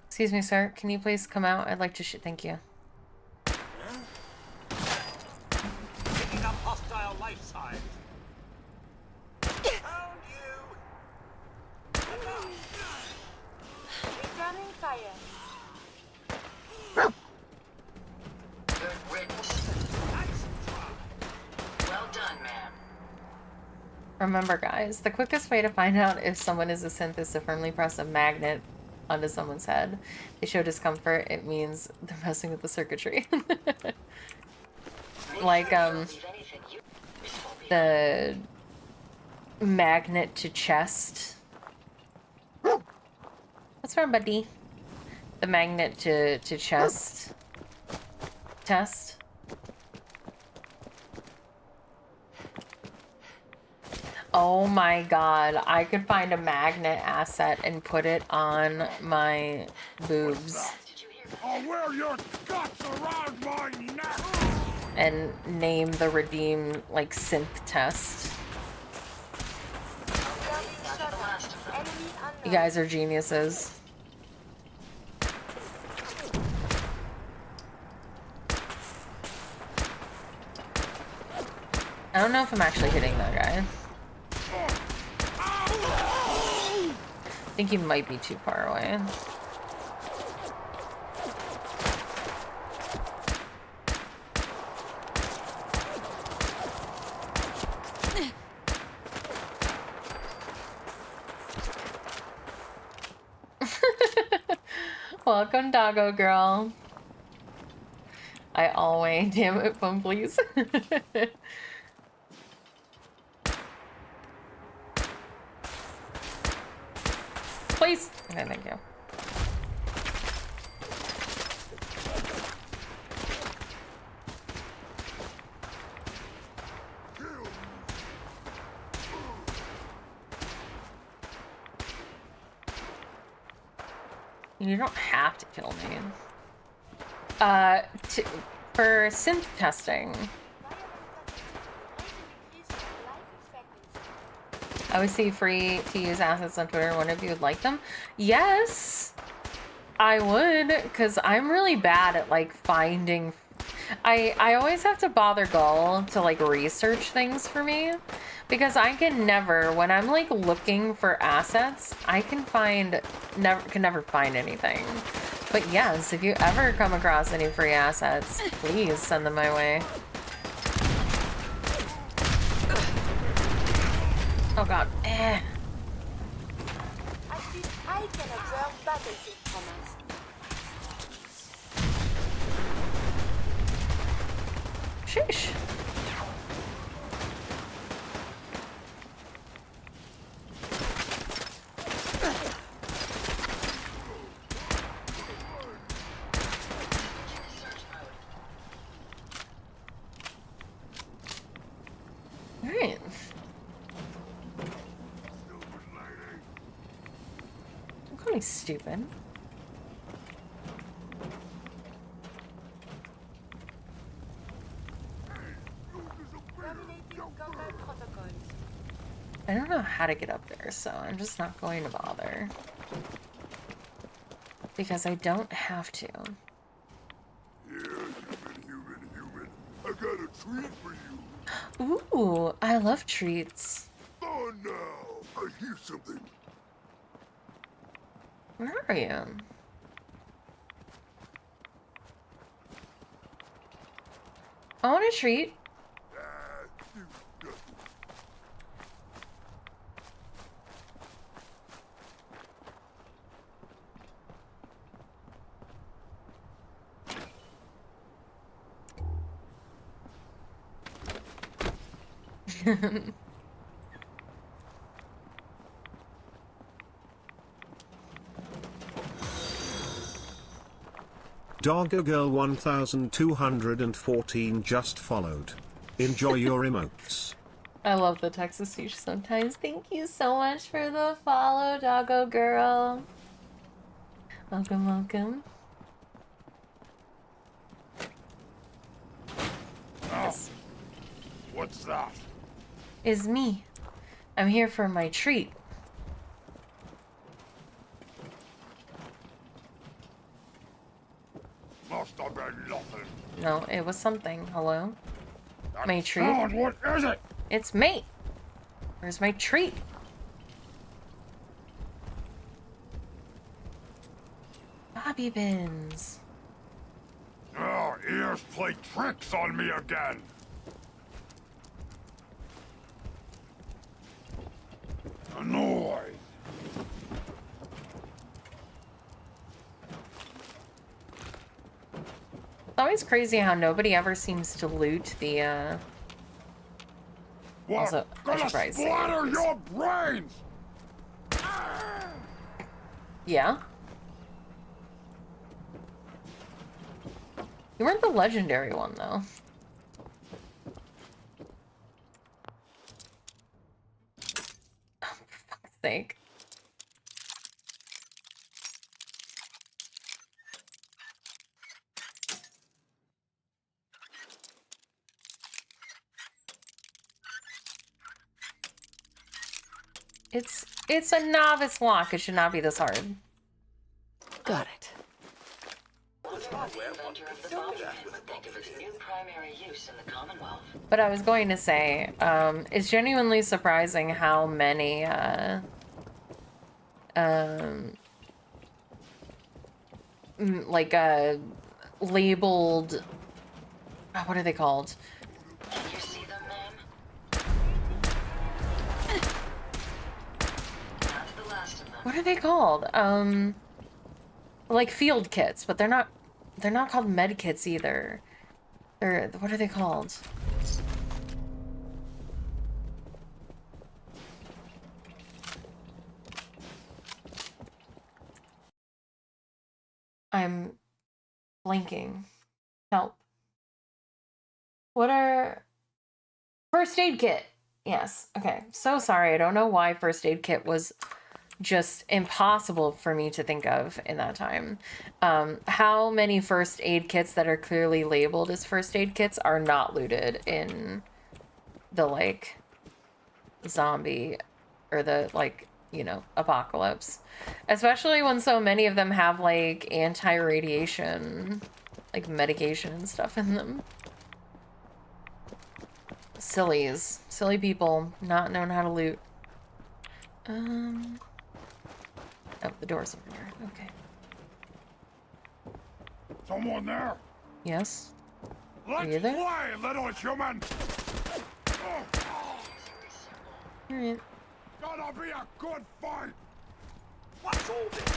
Excuse me, sir. Can you please come out? I'd like to thank you. Picking up hostile life signs. Found you. Returning fire. Good riddance. Well done, ma'am. Remember, guys, the quickest way to find out if someone is a synth is to firmly press a magnet onto someone's head. They show discomfort, it means they're messing with the circuitry. Like, the magnet to chest. What's wrong, buddy? The magnet to chest test. Oh my god, I could find a magnet asset and put it on my boobs. I'll wear your guts around my neck. And name the redeem, like, synth test. You guys are geniuses. I don't know if I'm actually hitting that guy. I think he might be too far away. Welcome, doggo girl. I always damn it, phone please. Please. Okay, thank you. You don't have to kill me. For synth testing. I would say free to use assets on Twitter. One of you would like them? Yes, I would, because I'm really bad at like finding. I always have to bother Gull to like research things for me, because I can never, when I'm like looking for assets, I can never find anything. But yes, if you ever come across any free assets, please send them my way. Oh god. Eh. I can observe battlefield commands. Sheesh. Alright. Don't call me stupid. I don't know how to get up there, so I'm just not going to bother. Because I don't have to. Yeah, human. I got a treat for you. Ooh, I love treats. Oh no, I hear something. Where are you? I want a treat. Doggo Girl 1214 just followed. Enjoy your emotes. I love the Texas speech sometimes. Thank you so much for the follow, Doggo Girl. Welcome, welcome. Yes. What's that? Is me. I'm here for my treat. Must have been nothing. No, it was something. Hello? That My treat? sound, what is it? It's me. Where's my treat? Bobby pins. Oh, ears play tricks on me again. Annoyed. It's always crazy how nobody ever seems to loot the, What? Also, I should probably Gonna splatter say your brains! Yeah? You weren't the legendary one, though. Oh, for fuck's sake. It's a novice lock. It should not be this hard. Got it. But I was going to say, it's genuinely surprising how many, labeled, what are they called? You see them, ma'am? What are they called? Like field kits, but they're not called med kits either. They're, what are they called? I'm blanking. Help. What are... First aid kit. Yes. Okay. So sorry. I don't know why first aid kit was just impossible for me to think of in that time. How many first aid kits that are clearly labeled as first aid kits are not looted in the, like, zombie or the, like, you know, apocalypse? Especially when so many of them have, like, anti-radiation, like, medication and stuff in them. Silly people, not knowing how to loot. Oh, the door's over here. Okay. Someone there? Yes? Let's Are you there? play, little human! Alright. Gonna be a good fight! What's all this?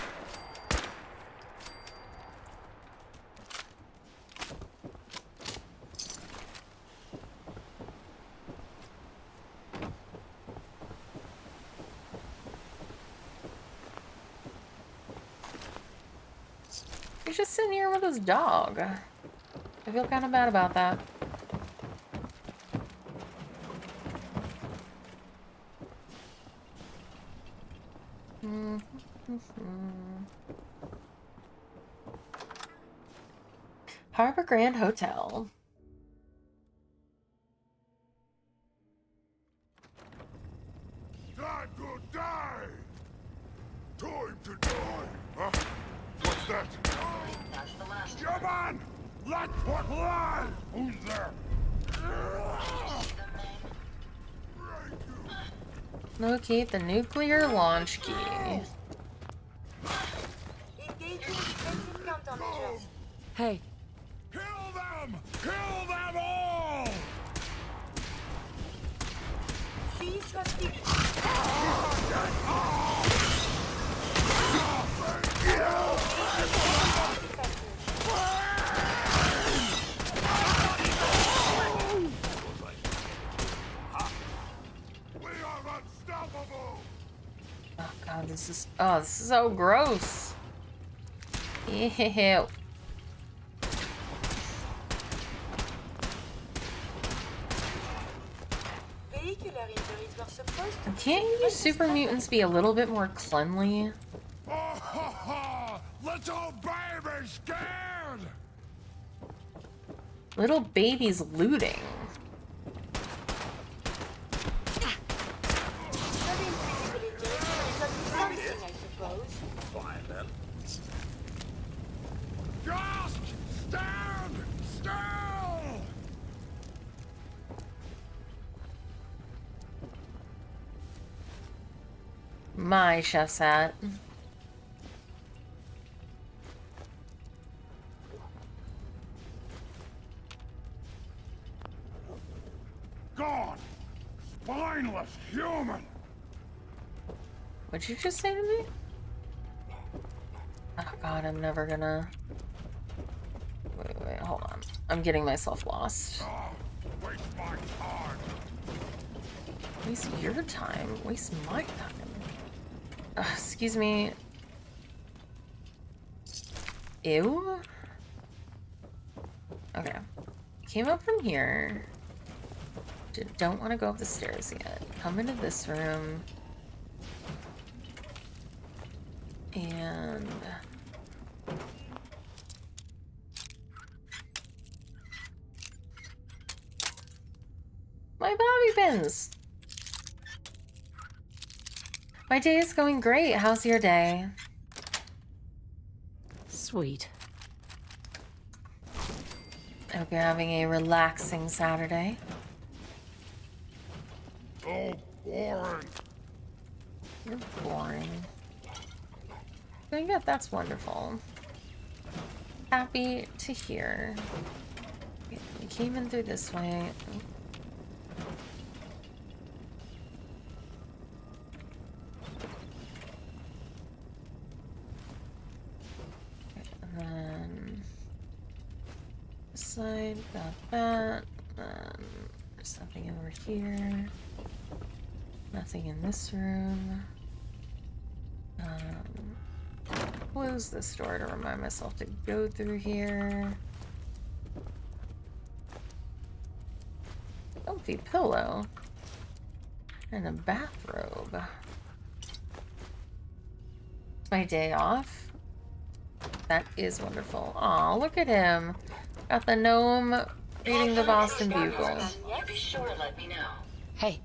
He's just sitting here with his dog. I feel kind of bad about that. Harbor Grand Hotel. Time to die! Time to die! Huh? What's that? That's the last. Human! Let's put live! Who's there? Locate the nuclear launch key. Hey. Kill them! Kill them all! We are unstoppable! Oh god, this is so gross. Ew. Can't you super mutants be a little bit more cleanly? Little baby scared! Little babies looting. Fine then. Just stand still! My chef's hat. Gone! Spineless human! What'd you just say to me? Oh god, I'm never gonna... Wait, hold on. I'm getting myself lost. Waste my time! Waste your time? Waste my time? Excuse me. Ew? Okay. Came up from here. Don't want to go up the stairs yet. Come into this room. And... my bobby pins! My day is going great. How's your day? Sweet. I hope you're having a relaxing Saturday. So boring. You're boring. Doing good, that's wonderful. Happy to hear. We came in through this way. side, got that. There's nothing over here. Nothing in this room. Close this door to remind myself to go through here. Comfy pillow. And a bathrobe. It's my day off. That is wonderful. Aw, look at him. Got the gnome reading the Boston Bugle. Be sure to let me know. Hey.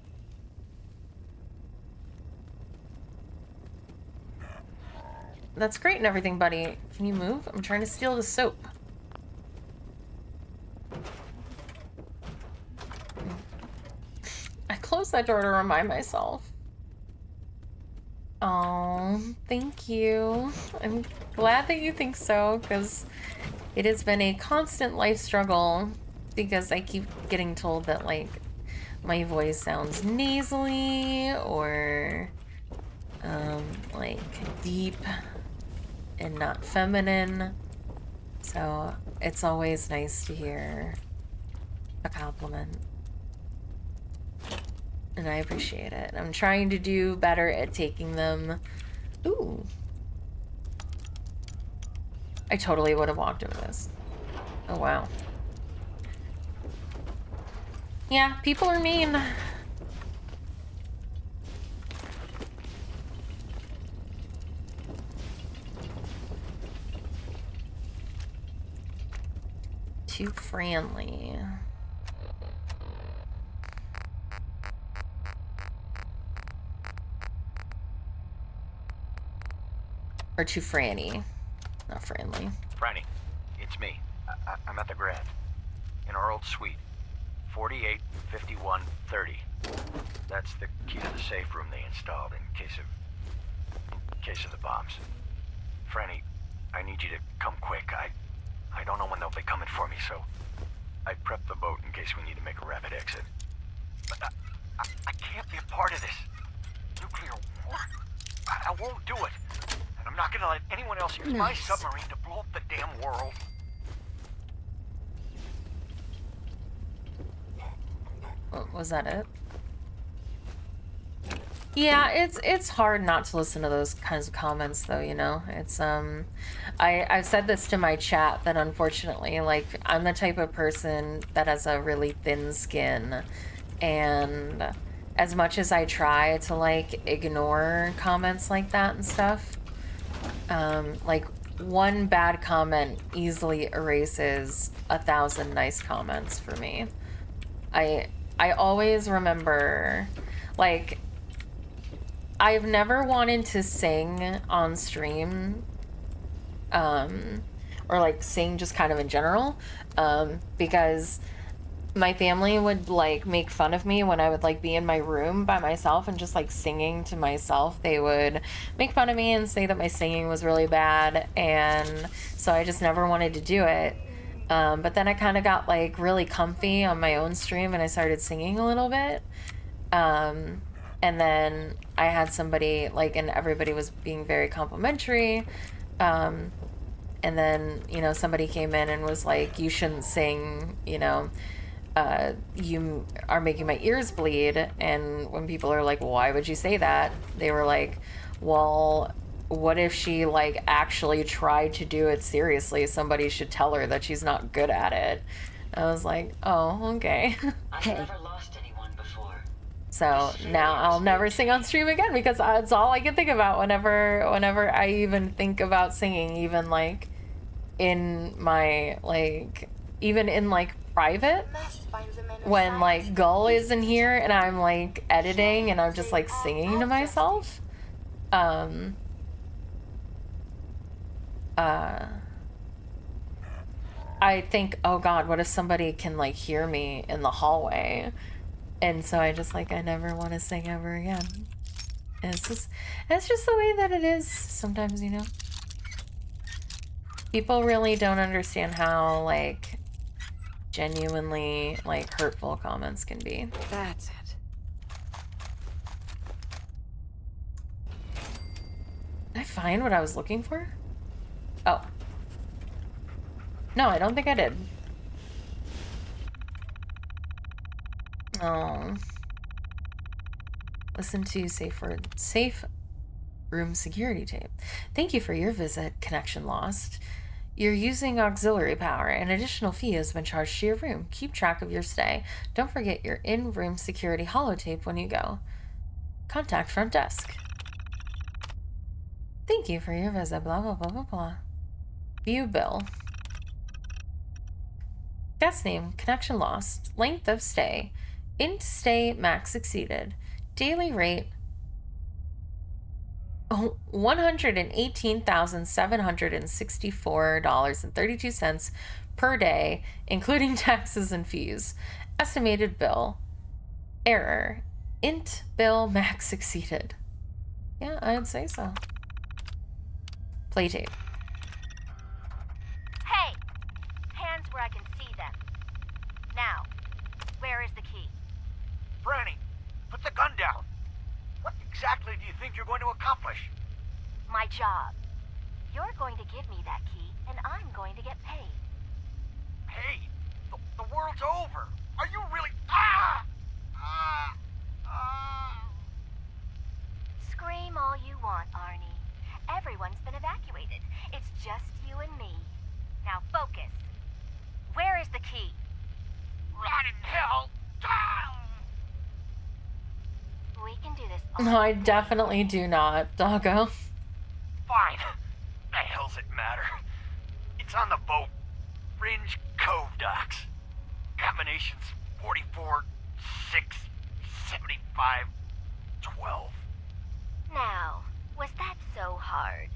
That's great and everything, buddy. Can you move? I'm trying to steal the soap. I closed that door to remind myself. Oh, thank you. I'm glad that you think so, because it has been a constant life struggle, because I keep getting told that, like, my voice sounds nasally or, like, deep and not feminine. So it's always nice to hear a compliment. And I appreciate it. I'm trying to do better at taking them. Ooh. I totally would have walked over this. Oh, wow. Yeah, people are mean. Too friendly. Or too franny. Not friendly. Franny, it's me. I'm at the Grand. In our old suite. 485130. That's the key to the safe room they installed in case of the bombs. Franny, I need you to come quick. I don't know when they'll be coming for me, so I prepped the boat in case we need to make a rapid exit. But I can't be a part of this. Nuclear war. I won't do it. And I'm not gonna let anyone else use my submarine to blow up the damn world. Was that it? Yeah, it's hard not to listen to those kinds of comments, though, you know? It's, I've said this to my chat, that unfortunately, like, I'm the type of person that has a really thin skin, and as much as I try to, like, ignore comments like that and stuff, like, one bad comment easily erases 1,000 nice comments for me. I always remember, like, I've never wanted to sing on stream, or like sing just kind of in general, because my family would like make fun of me when I would like be in my room by myself and just like singing to myself. They would make fun of me and say that my singing was really bad, and so I just never wanted to do it. But then I kind of got like really comfy on my own stream and I started singing a little bit. And then I had somebody like, and everybody was being very complimentary. And then, you know, somebody came in and was like, you shouldn't sing, you know, you are making my ears bleed. And when people are like, why would you say that? They were like, well, what if she like actually tried to do it seriously? Somebody should tell her that she's not good at it. I was like, oh, okay. I've never lost anyone before. So now I'll never sing on stream again, because it's all I can think about whenever I even think about singing, even like in my like, even in like private, when like Gull is in here and I'm like editing and I'm just like singing to myself. I think, oh God, what if somebody can like hear me in the hallway? And so I just like, I never want to sing ever again. And it's just the way that it is sometimes, you know? People really don't understand how like genuinely like hurtful comments can be. That's it. Did I find what I was looking for? Oh. No, I don't think I did. Oh. Listen to safe room security tape. Thank you for your visit. Connection lost. You're using auxiliary power. An additional fee has been charged to your room. Keep track of your stay. Don't forget your in-room security holotape when you go. Contact front desk. Thank you for your visit. Blah, blah, blah, blah, blah. View bill. Guest name. Connection lost. Length of stay. Int stay max exceeded. Daily rate. $118,764.32 per day, including taxes and fees. Estimated bill. Error. Int bill max exceeded. Yeah, I'd say so. Play tape. Hey! Hands where I can see them. Now, where is the key? Franny, put the gun down. What exactly do you think you're going to accomplish? My job. You're going to give me that key, and I'm going to get paid. Hey, the world's over. Are you really... Scream all you want, Arnie. Everyone's been evacuated. It's just you and me. Now focus. Where is the key? Rot in hell! We can do this. No, I definitely do not, doggo. Fine. The hell's it matter? It's on the boat. Fringe Cove docks. Combinations 44, 6, 75, 12. Now, was that so hard?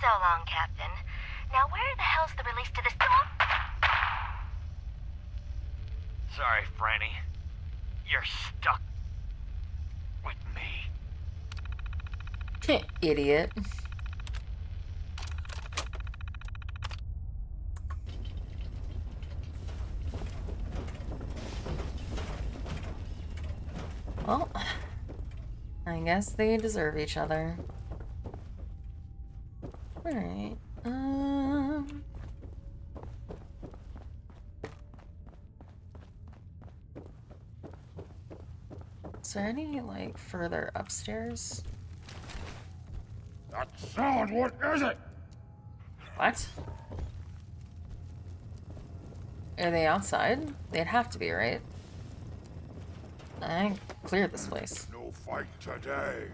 So long, Captain. Now where the hell's the release to this... Sorry, Franny. You're stuck with me. Idiot. Well, I guess they deserve each other. Alright, is there any, like, further upstairs? That sound, what is it? What? Are they outside? They'd have to be, right? I cleared this place. No fight today.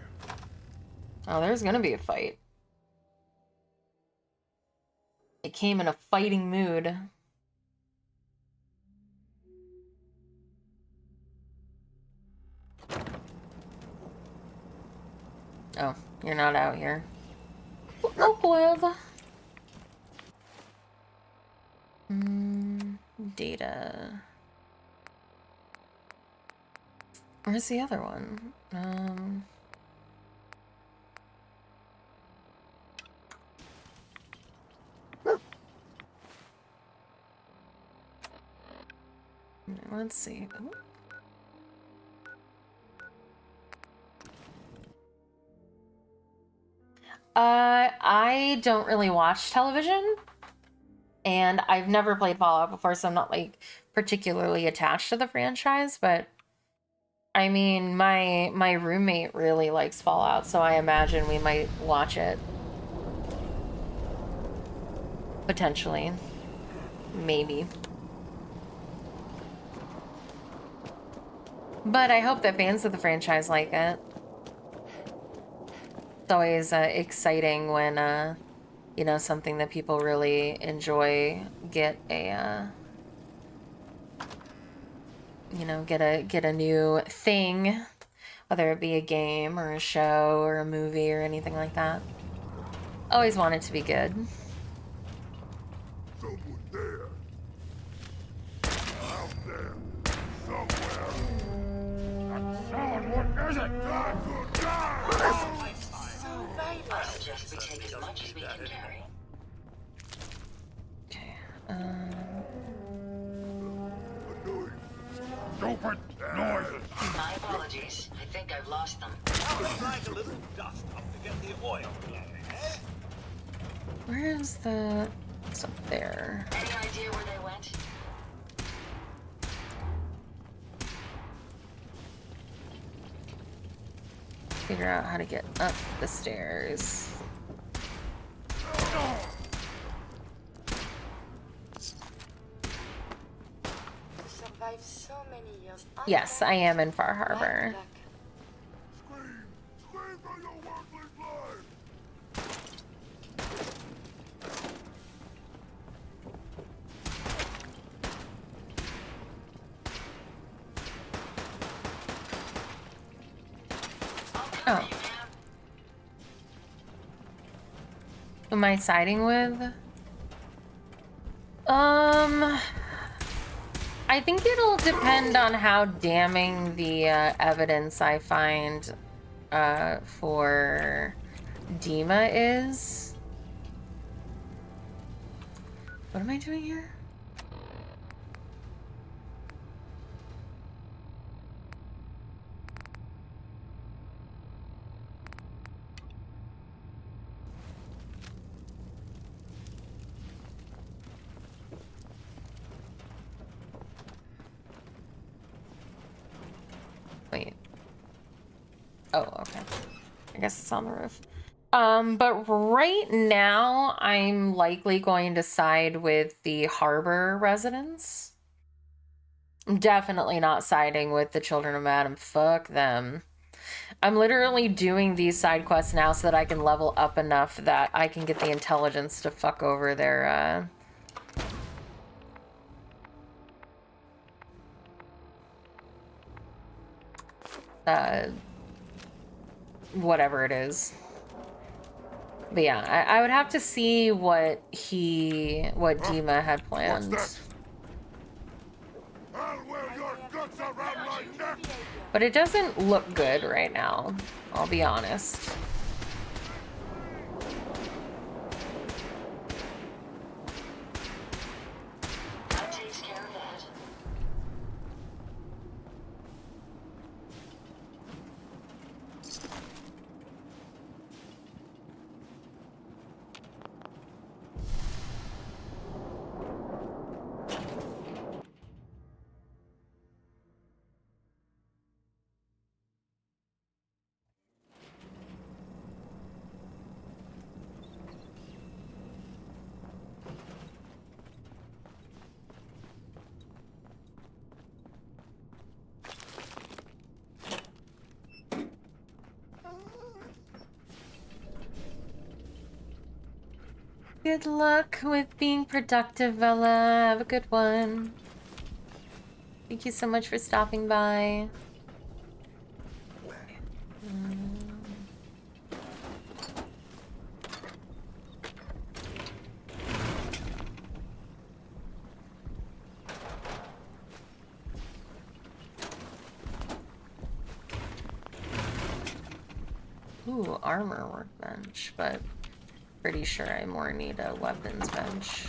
Oh, there's gonna be a fight. It came in a fighting mood. Oh, you're not out here. Oh, well. Data. Where's the other one? Let's see. Ooh. I don't really watch television, and I've never played Fallout before, so I'm not, like, particularly attached to the franchise, but I mean, my roommate really likes Fallout, so I imagine we might watch it. Potentially. Maybe. But I hope that fans of the franchise like it. It's always exciting when, you know, something that people really enjoy get a, you know, get a new thing, whether it be a game or a show or a movie or anything like that. Always want it to be good. Someone there. Out there. Somewhere. That sound, what is it? Time to die! I suggest we take as much as we can carry. Stupid noises! My apologies. I think I've lost them. Like a little dust up to get the oil flowing, eh? Where is the... It's up there. Any idea where they went? Figure out how to get up the stairs. Survived so many years. Yes, I am in Far Harbor. Oh. Who am I siding with? I think it'll depend on how damning the evidence I find for Dima is. What am I doing here? Wait. Oh, okay. I guess it's on the roof. But right now, I'm likely going to side with the harbor residents. I'm definitely not siding with the Children of Madam. Fuck them. I'm literally doing these side quests now so that I can level up enough that I can get the intelligence to fuck over their, whatever it is. But yeah, I would have to see what Dima had planned. But it doesn't look good right now, I'll be honest. Good luck with being productive, Bella. Have a good one. Thank you so much for stopping by. Ooh, armor workbench, but pretty sure I more need a weapons bench.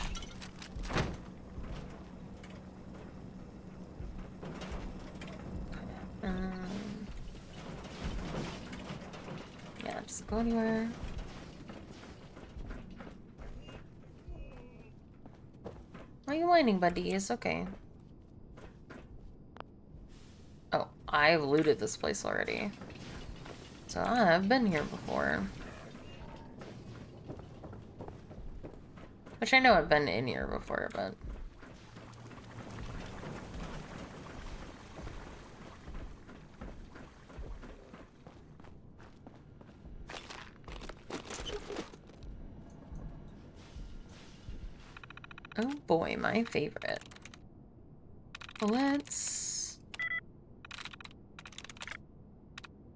Yeah, just go anywhere. Why are you whining, buddy? It's okay. Oh, I've looted this place already. So I've been here before. Which I know I've been in here before, but... Oh boy, my favorite. Let's...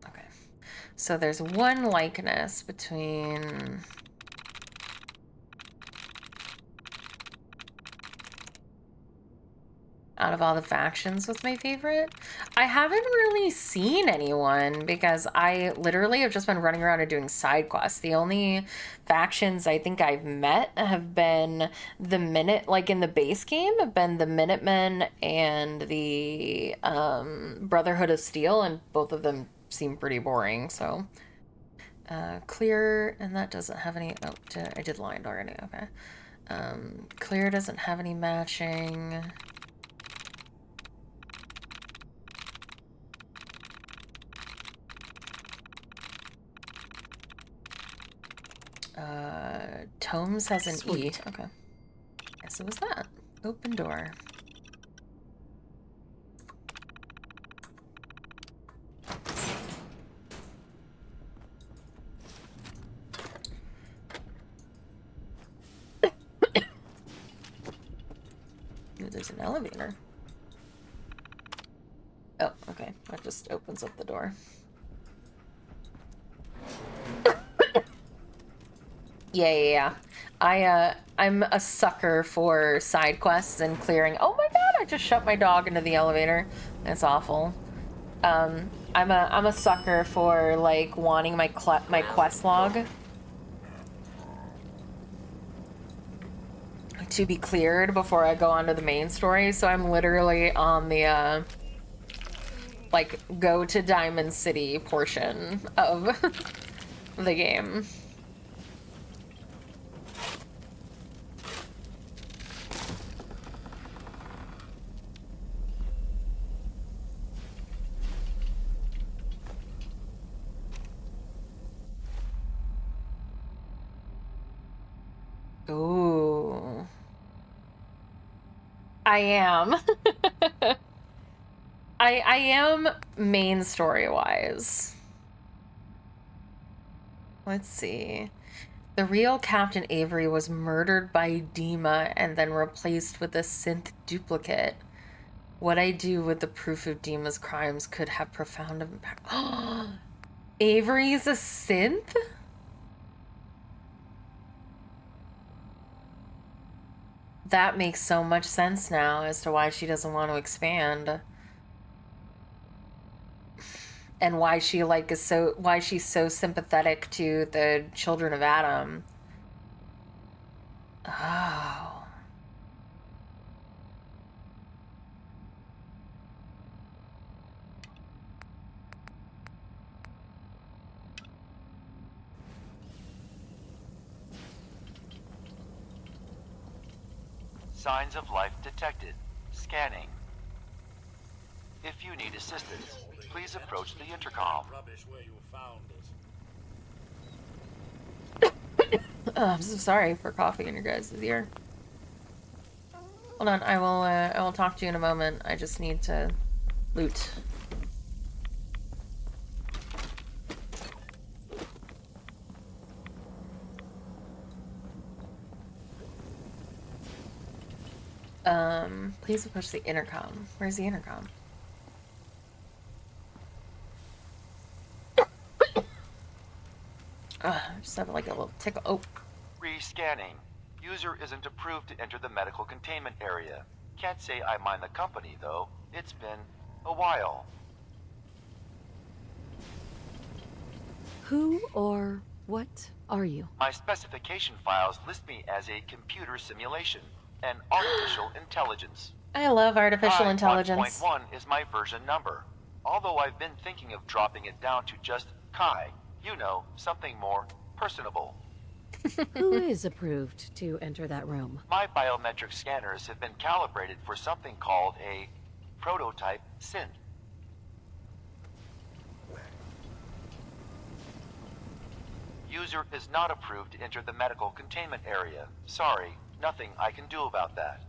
Okay. So there's one likeness between... Out of all the factions, what's my favorite? I haven't really seen anyone because I literally have just been running around and doing side quests. The only factions I think I've met have been the like in the base game, have been the Minutemen and the Brotherhood of Steel, and both of them seem pretty boring, so. Clear, and that doesn't have any, oh, I did lined already, okay. Clear doesn't have any matching. Tomes has an Sweet. E. Okay. Guess it was that. Open door. Ooh, there's an elevator. Oh, okay. That just opens up the door. Yeah. I'm a sucker for side quests and clearing. Oh my god, I just shut my dog into the elevator. That's awful. I'm a sucker for like wanting my quest log to be cleared before I go on to the main story. So I'm literally on the like go to Diamond City portion of the game. Ooh. I am. I am main story-wise. Let's see. The real Captain Avery was murdered by Dima and then replaced with a synth duplicate. What I do with the proof of Dima's crimes could have profound impact. Avery's a synth? That makes so much sense now as to why she doesn't want to expand. And why she why she's so sympathetic to the children of Adam. Oh. Signs of life detected. Scanning. If you need assistance, please approach the intercom. I'm so sorry for coughing in your guys' ear. Hold on, I will talk to you in a moment. I just need to loot. Please approach the intercom. Where's the intercom? I just have like a little tickle. Oh. Rescanning. User isn't approved to enter the medical containment area. Can't say I mind the company, though. It's been a while. Who or what are you? My specification files list me as a computer simulation, an artificial intelligence. I love artificial intelligence. 1.1 is my version number. Although I've been thinking of dropping it down to just Kai. You know, something more personable. Who is approved to enter that room? My biometric scanners have been calibrated for something called a prototype synth. User is not approved to enter the medical containment area. Sorry, nothing I can do about that.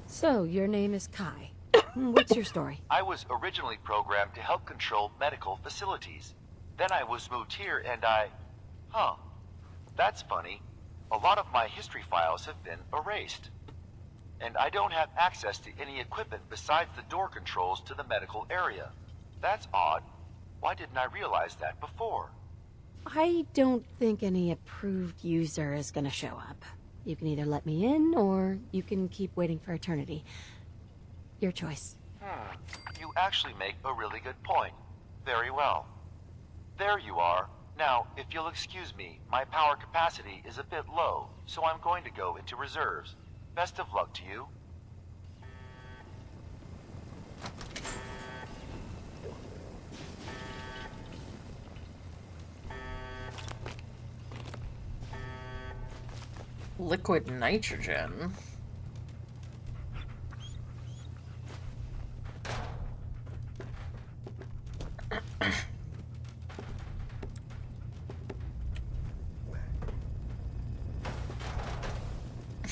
So, your name is Kai. What's your story? I was originally programmed to help control medical facilities. Then I was moved here and Huh. That's funny. A lot of my history files have been erased. And I don't have access to any equipment besides the door controls to the medical area. That's odd. Why didn't I realize that before? I don't think any approved user is gonna show up. You can either let me in, or you can keep waiting for eternity. Your choice. You actually make a really good point. Very well. There you are. Now, if you'll excuse me, my power capacity is a bit low, so I'm going to go into reserves. Best of luck to you. Liquid nitrogen.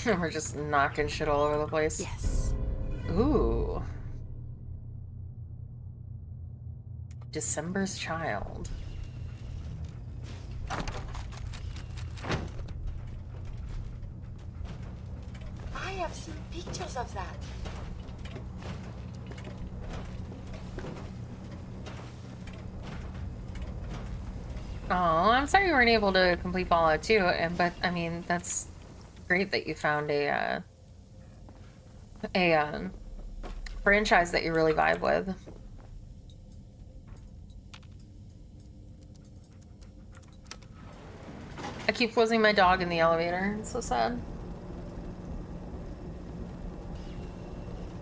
We're just knocking shit all over the place. Yes. Ooh. December's Child. I have seen pictures of that. Oh, I'm sorry you weren't able to complete Fallout 2, but I mean that's great that you found a franchise that you really vibe with. I keep losing my dog in the elevator. It's so sad.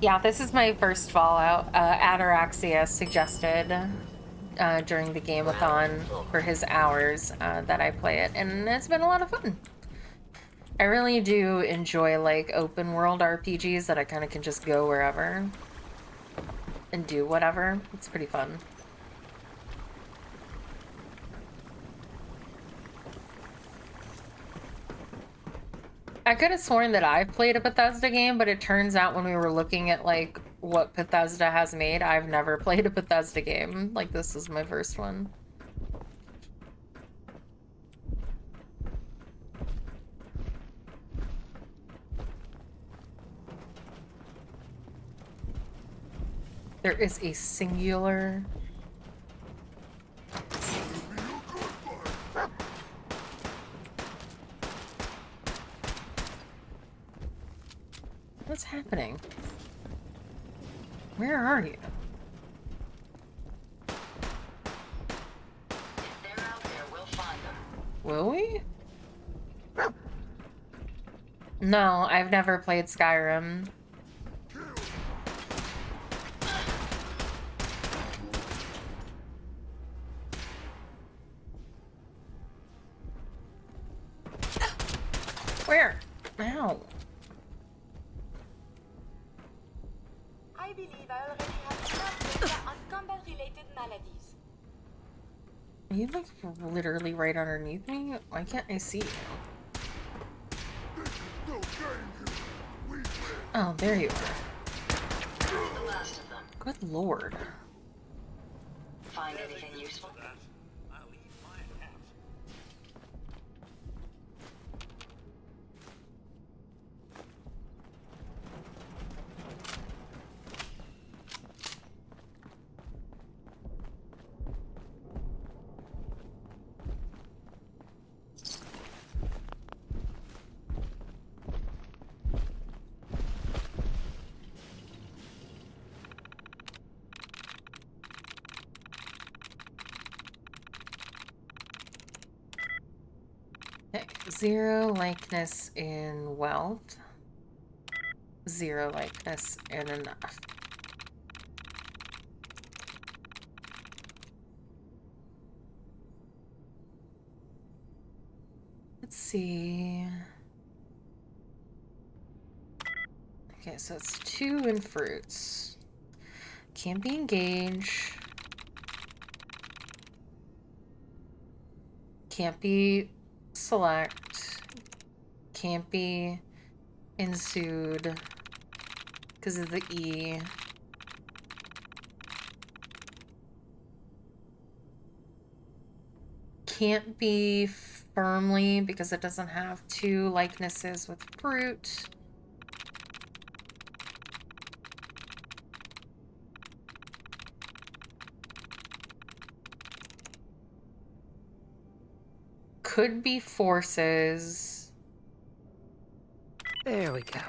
Yeah, this is my first Fallout. Ataraxia suggested during the game-a-thon for his hours that I play it, and it's been a lot of fun. I really do enjoy like open world RPGs that I kind of can just go wherever and do whatever. It's pretty fun. I could have sworn that I've played a Bethesda game, but it turns out when we were looking at like what Bethesda has made, I've never played a Bethesda game. Like this is my first one. There is a singular. What's happening? Where are you? If they're out there, we'll find them. Will we? No, I've never played Skyrim. Where? Ow. I believe I already have enough data on combat-related maladies. Are you like literally right underneath me? Why can't I see you? Oh, there you are. The last of them. Good lord. Find anything useful? Okay. 0 likeness in wealth. 0 likeness in enough. Let's see. Okay, so it's 2 in fruits. Can't be engage. Can't be select. Can't be ensued because of the E. Can't be firmly because it doesn't have 2 likenesses with fruit. Could be forces. There we go.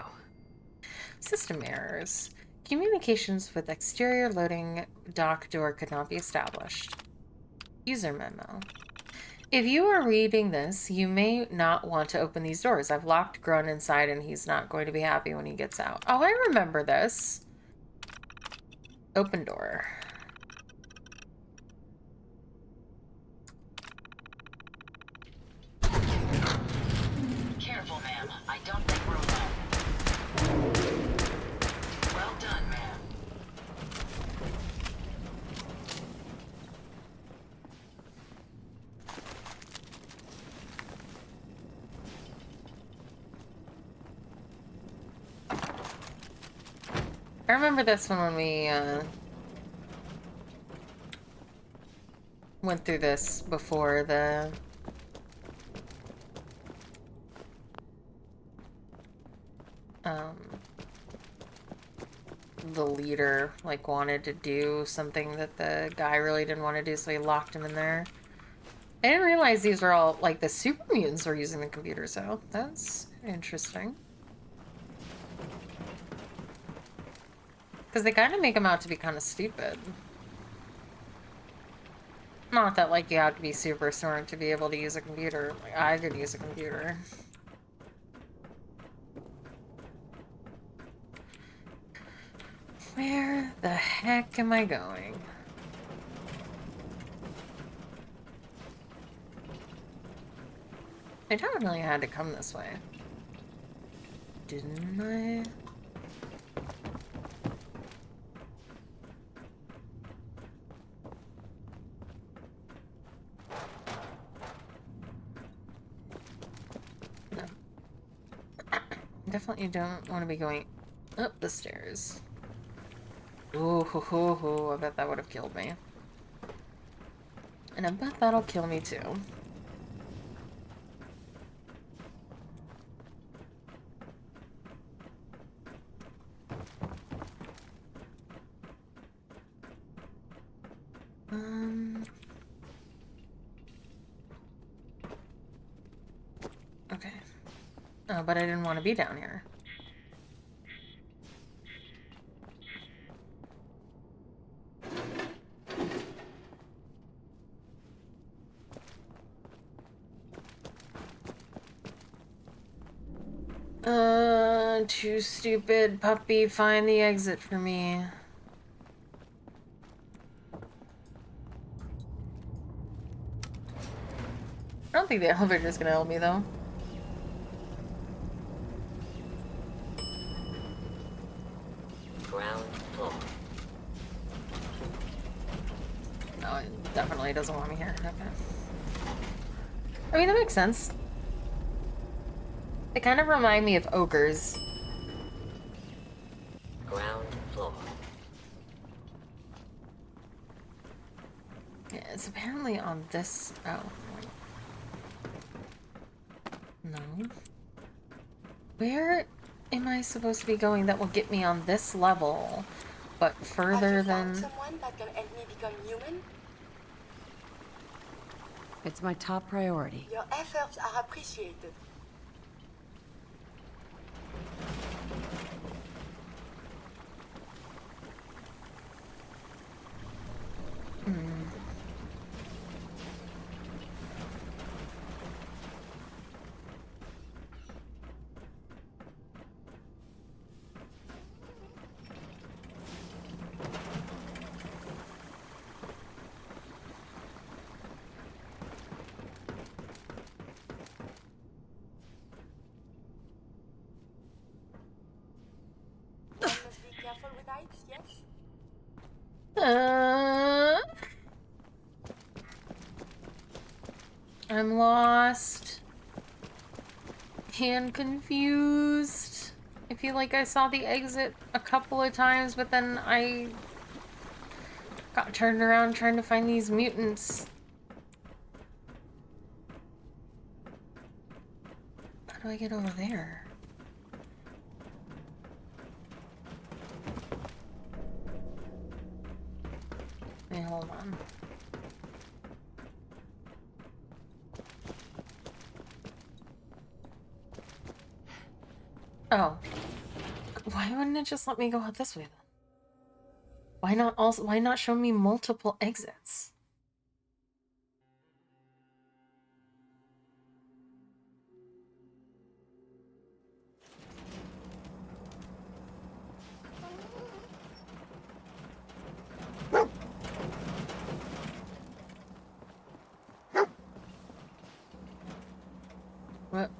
System errors. Communications with exterior loading dock door could not be established. User memo. If you are reading this, you may not want to open these doors. I've locked Grun inside and he's not going to be happy when he gets out. Oh, I remember this. Open door. Careful, ma'am. I don't think we're alone. Well done, ma'am. I remember this one when we went through this before the leader like wanted to do something that the guy really didn't want to do, so he locked him in there. I didn't realize these were all like the super mutants were using the computer, so that's interesting. Because they kind of make them out to be kind of stupid. Not that like you have to be super smart to be able to use a computer. Like I could use a computer. Where the heck am I going? I definitely had to come this way. Didn't I? No. Definitely don't want to be going up the stairs. Ooh, hoo, hoo, hoo. I bet that would have killed me. And I bet that'll kill me too. Okay. Oh, but I didn't want to be down here. Too stupid. Puppy, find the exit for me. I don't think the elevator's gonna help me, though. Ground floor. No, it definitely doesn't want me here. Okay. I mean, that makes sense. They kind of remind me of ogres. Ground floor. Yeah, it's apparently on this... Oh. No. Where am I supposed to be going that will get me on this level, but further than... Someone that can help me become human? It's my top priority. Your efforts are appreciated. One must be careful with heights, yes? I'm lost and confused. I feel like I saw the exit a couple of times, but then I got turned around trying to find these mutants. How do I get over there? Wait, hold on. Oh. Why wouldn't it just let me go out this way then? Why not show me multiple exits? What?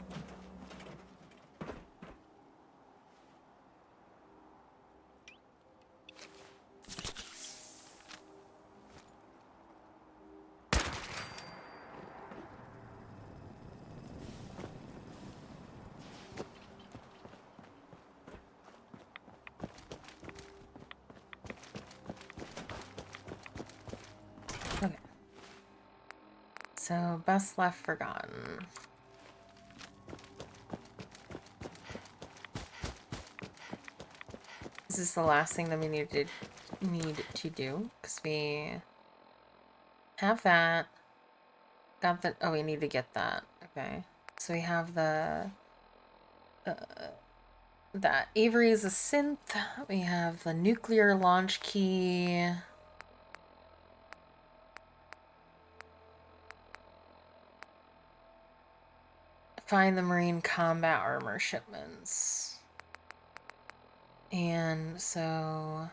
so best left forgotten. Is this the last thing that we need to do? Because we have that. Got the. Oh, we need to get that. Okay. So we have the. That Avery is a synth. We have the nuclear launch key. Find the Marine combat armor shipments. And so...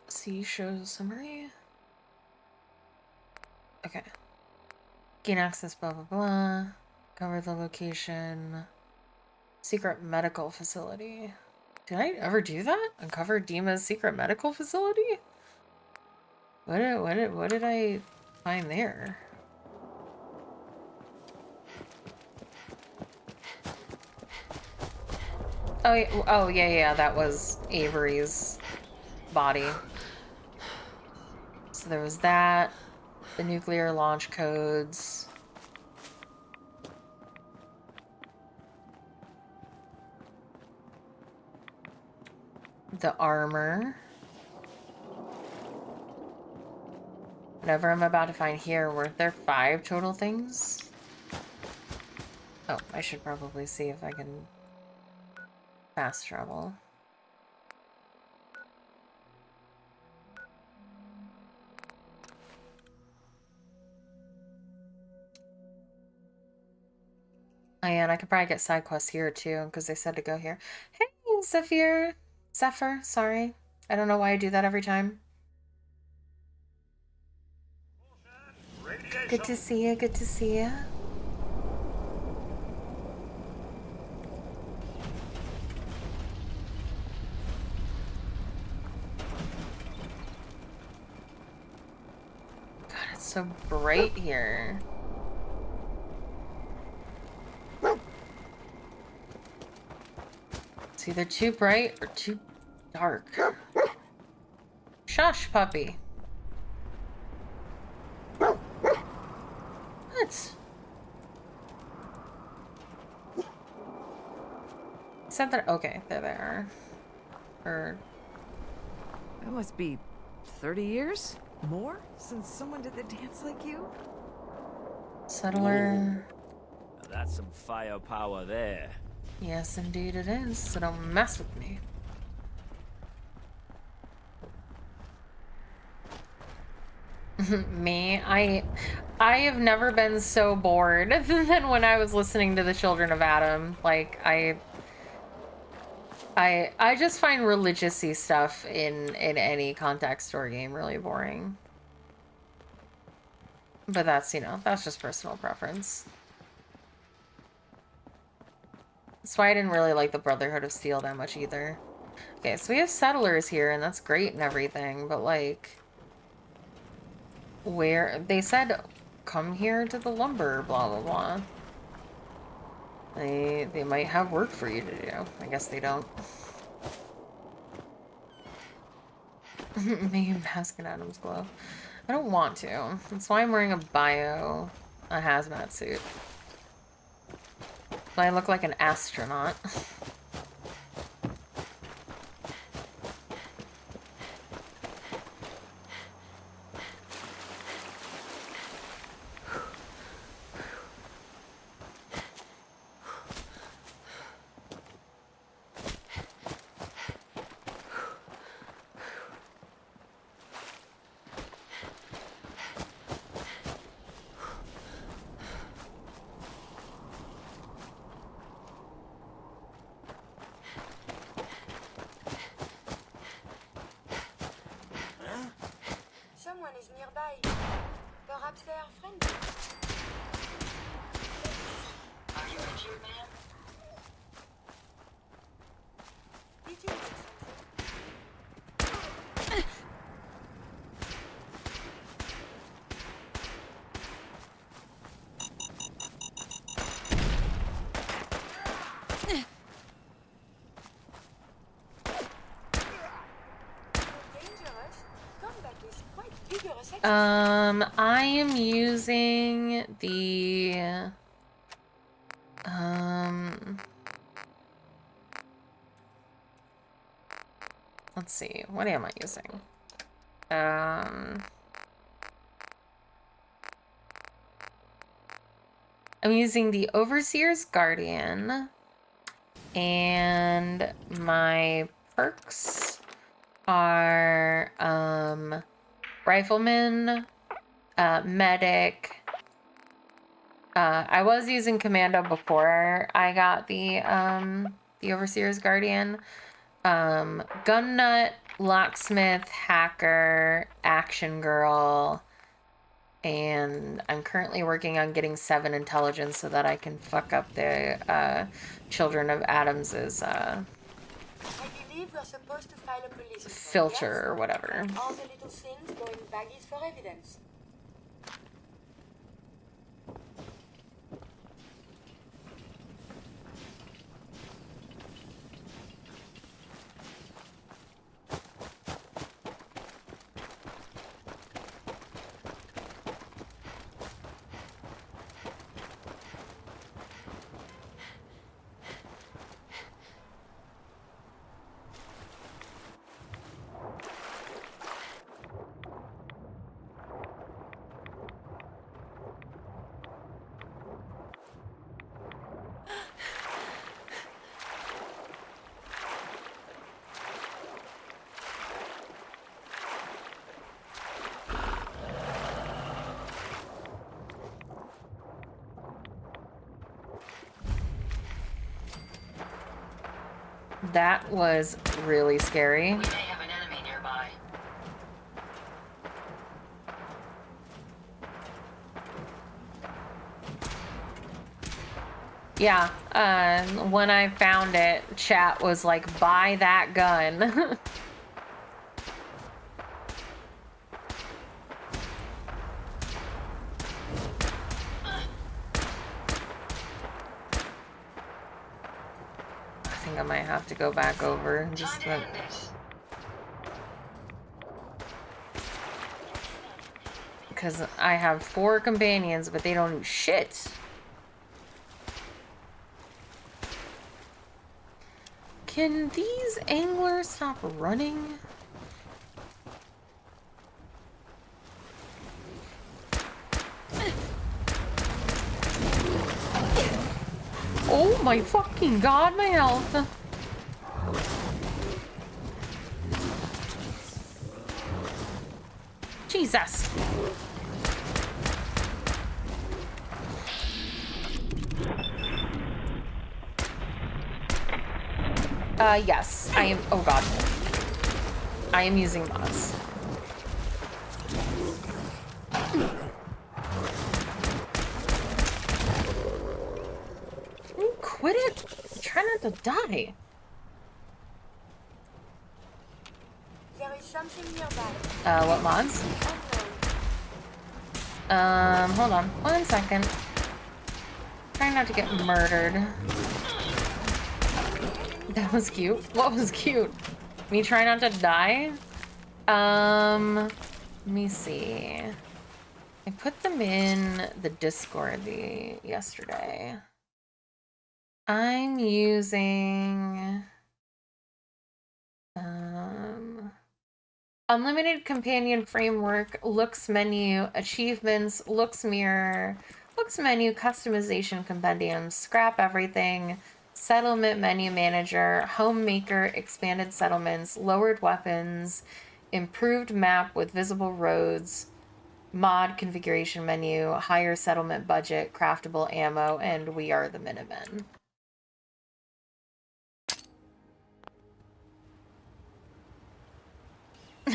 See, shows a summary. Okay. Gain access, blah, blah, blah. Cover the location. Secret medical facility. Did I ever do that? Uncover Dima's secret medical facility? What did I find there? Oh yeah, that was Avery's body. So there was that, the nuclear launch codes. The armor. Whatever I'm about to find here, weren't there 5 total things? Oh, I should probably see if I can fast travel. Oh yeah, and I could probably get side quests here too, because they said to go here. Hey, Zephyr, sorry. I don't know why I do that every time. Good to see you, good to see you. God, it's so bright here. It's either too bright or too dark. Shush, puppy. What? Said that. Okay, there they are. Or That must be 30 years? More? Since someone did the dance like you? settler. Now that's some firepower there. Yes, indeed it is. So don't mess with me. Me, I have never been so bored than when I was listening to the Children of Adam. Like I just find religious-y stuff in any context or game really boring. But that's, you know, that's just personal preference. That's why I didn't really like the Brotherhood of Steel that much either. Okay, so we have settlers here, and that's great and everything, but like... Where... They said, come here to the lumber, blah, blah, blah. They might have work for you to do. I guess they don't. Make him Baskin Adams glove. I don't want to. That's why I'm wearing a hazmat suit. I look like an astronaut. Someone is nearby. Perhaps they are friendly. Are you injured, ma'am? Did you see something? Dangerous. Combat is quite I am using the let's see, what am I using? I'm using the Overseer's Guardian, and my perks are Rifleman, Medic. I was using Commando before I got the Overseer's Guardian. Gun Nut, Locksmith, Hacker, Action Girl, and I'm currently working on getting 7 intelligence so that I can fuck up the Children of Adams's I believe we're supposed to file a police report, filter yes? or whatever. And all the little things go in baggies for evidence. That was really scary. We may have an enemy nearby. Yeah, when I found it, chat was like, buy that gun. I think I might have to go back over just to... Because I have 4 companions, but they don't do shit. Can these anglers stop running? Oh my fucking god, my health. Jesus. Yes, I am. Oh god. I am using mods. Quit it! Try not to die. There is something nearby. What mods? Hold on. 1 second. Try not to get murdered. That was cute. What was cute? Me try not to die? Let me see. I put them in the Discord yesterday. I'm using Unlimited Companion Framework, Looks Menu, Achievements, Looks Mirror, Looks Menu, Customization Compendiums, Scrap Everything, Settlement Menu Manager, Homemaker, Expanded Settlements, Lowered Weapons, Improved Map with Visible Roads, Mod Configuration Menu, Higher Settlement Budget, Craftable Ammo, and We Are the Minutemen.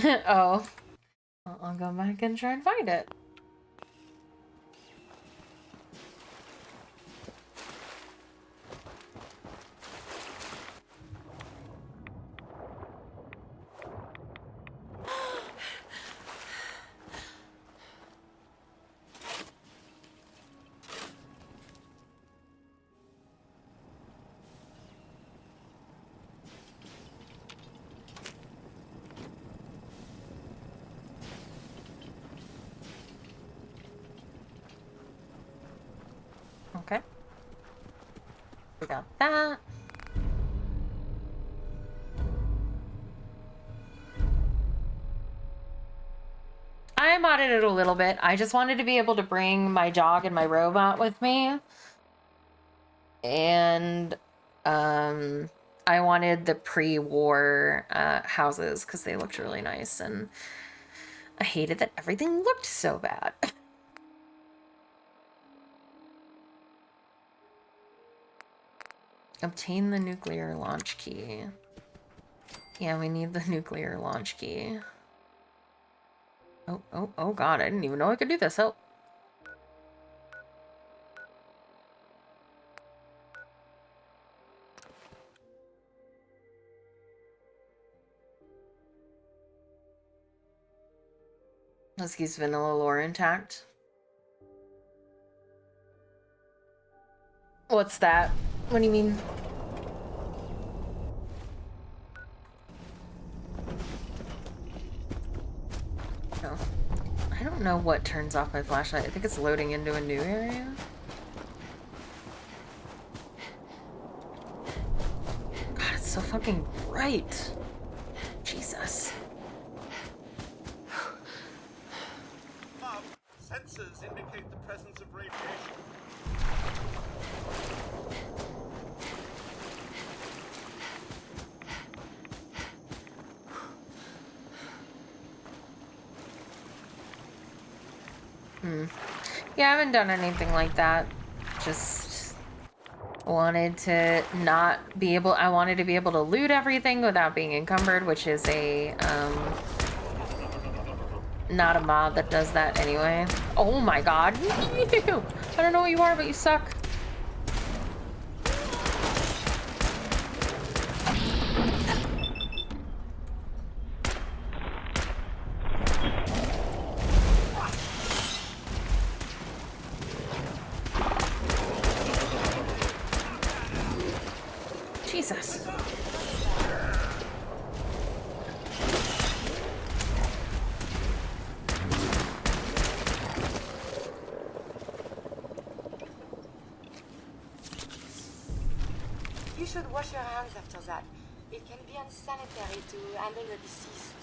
Oh. Well, I'll go back and try and find it. Okay. We got that. I modded it a little bit. I just wanted to be able to bring my dog and my robot with me. And I wanted the pre-war houses because they looked really nice, and I hated that everything looked so bad. Obtain the nuclear launch key. Yeah, we need the nuclear launch key. Oh god, I didn't even know I could do this. Help. Let's keep vanilla lore intact. What's that? What do you mean? No. I don't know what turns off my flashlight. I think it's loading into a new area. God, it's so fucking bright. Jesus. Mom, sensors indicate the presence of radiation. Yeah, I haven't done anything like that. Just wanted to not be able... I wanted to be able to loot everything without being encumbered, which is a, not a mod that does that anyway. Oh my god. I don't know what you are, but you suck. Jesus. You should wash your hands after that. It can be unsanitary to handle the deceased.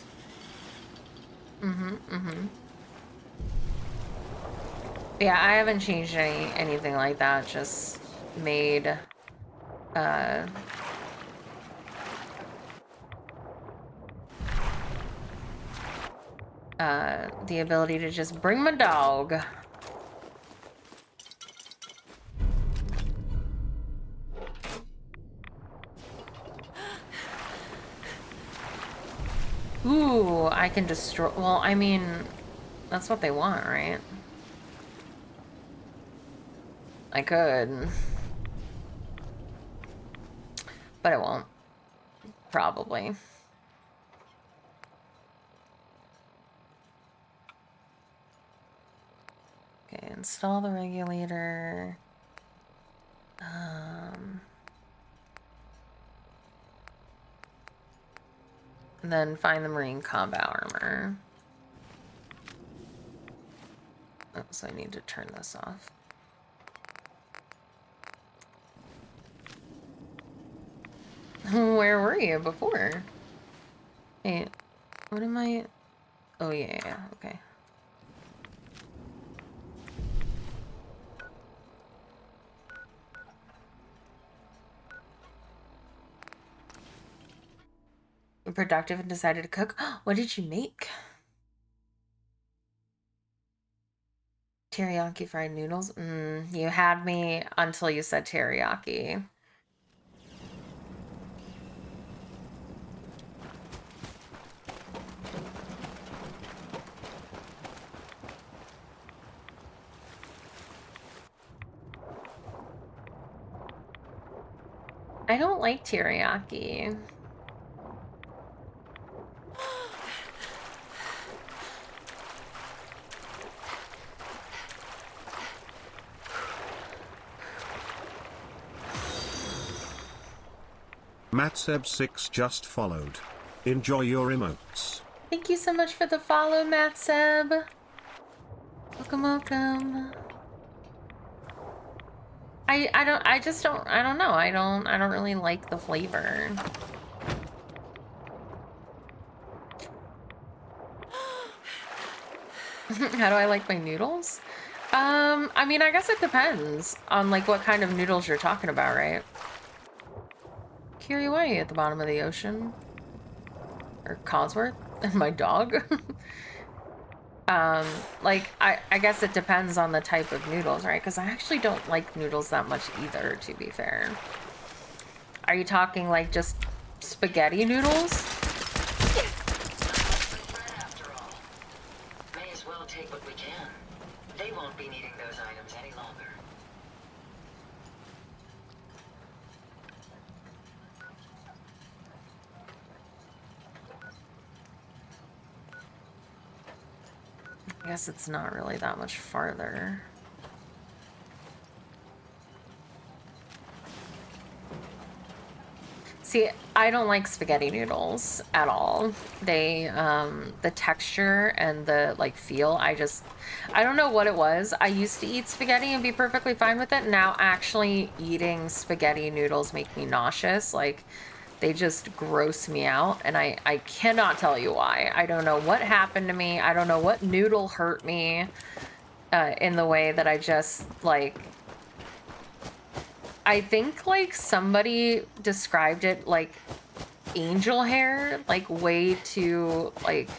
Yeah, I haven't changed anything like that. Just made the ability to just bring my dog. Ooh, I can destroy... Well, I mean, that's what they want, right? I could. But it won't. Probably. Okay, install the regulator. And then find the marine combat armor. Oh, so I need to turn this off. Where were you before? Hey, what am I... Oh, yeah, okay. Productive and decided to cook. What did you make? Teriyaki fried noodles? You had me until you said teriyaki. I don't like teriyaki. Matseb6 just followed. Enjoy your emotes. Thank you so much for the follow, Matseb. Welcome, welcome. I don't know. I don't really like the flavor. How do I like my noodles? I mean, I guess it depends on like what kind of noodles you're talking about, right? Kiri, why are you at the bottom of the ocean? Or Cosworth? And my dog? Like, I guess it depends on the type of noodles, right? Because I actually don't like noodles that much either, to be fair. Are you talking like just spaghetti noodles? May as well take what we can. They won't be needing those items any longer. I guess it's not really that much farther. See, I don't like spaghetti noodles at all. They, the texture and the, like, feel, I don't know what it was. I used to eat spaghetti and be perfectly fine with it. Now, actually eating spaghetti noodles make me nauseous. Like, they just gross me out, and I cannot tell you why. I don't know what happened to me. I don't know what noodle hurt me in the way that I just, like... I think, like, somebody described it like angel hair, like, way too, like,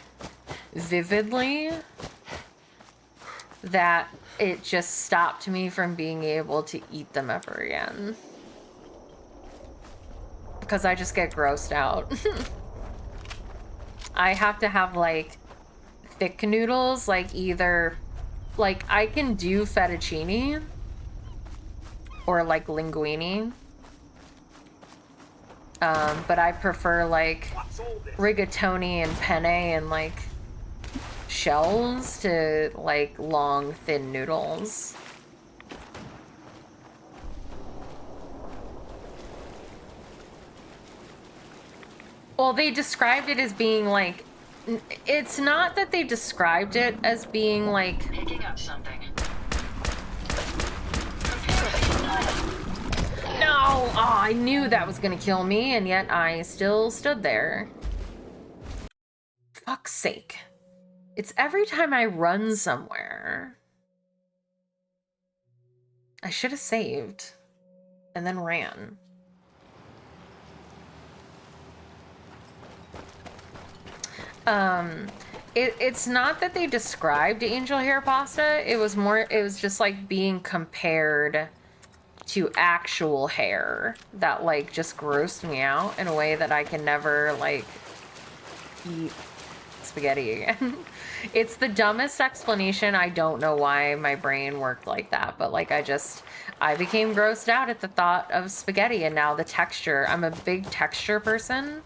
vividly, that it just stopped me from being able to eat them ever again. Because I just get grossed out. I have to have, like, thick noodles, like, either... Like, I can do fettuccine... or like linguine. But I prefer like rigatoni and penne and like shells to like long thin noodles. Well, they described it as being like, it's not that they described it as being like... Picking up something. No! Oh, I knew that was gonna kill me, and yet I still stood there. Fuck's sake. It's every time I run somewhere. I should have saved. And then ran. It's not that they described angel hair pasta. It was just like being compared to actual hair that like just grossed me out in a way that I can never like eat spaghetti again. It's the dumbest explanation. I don't know why my brain worked like that, but like I became grossed out at the thought of spaghetti, and now the texture. I'm a big texture person.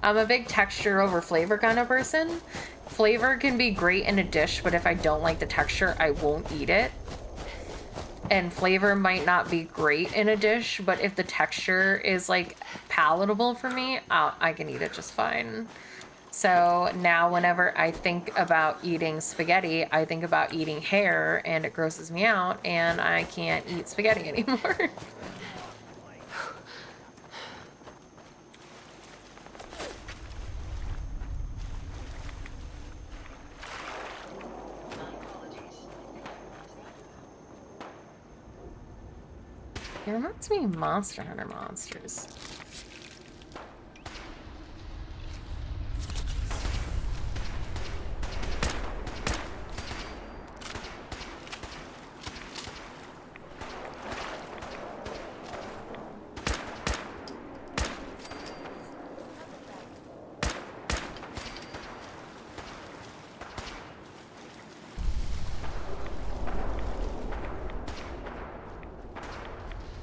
I'm a big texture over flavor kind of person. Flavor can be great in a dish, but if I don't like the texture, I won't eat it. And flavor might not be great in a dish, but if the texture is like palatable for me, I can eat it just fine. So now whenever I think about eating spaghetti, I think about eating hair, and it grosses me out, and I can't eat spaghetti anymore. It reminds me of Monster Hunter monsters.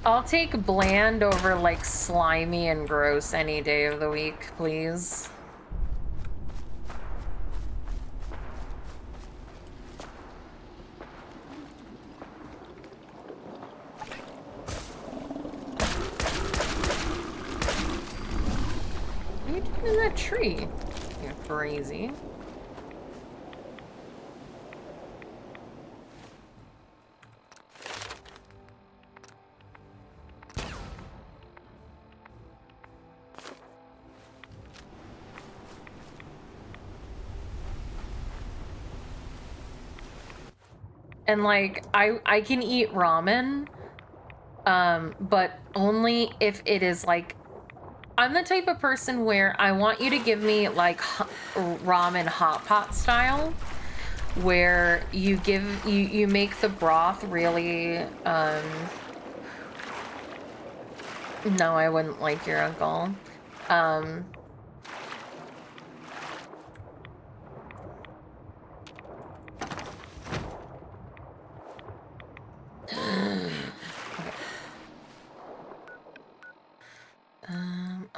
I'll take bland over like slimy and gross any day of the week, please. What are you doing in that tree? You're crazy. And like, I can eat ramen, but only if it is like, I'm the type of person where I want you to give me like ramen hot pot style, where you make the broth really, no, I wouldn't like your uncle.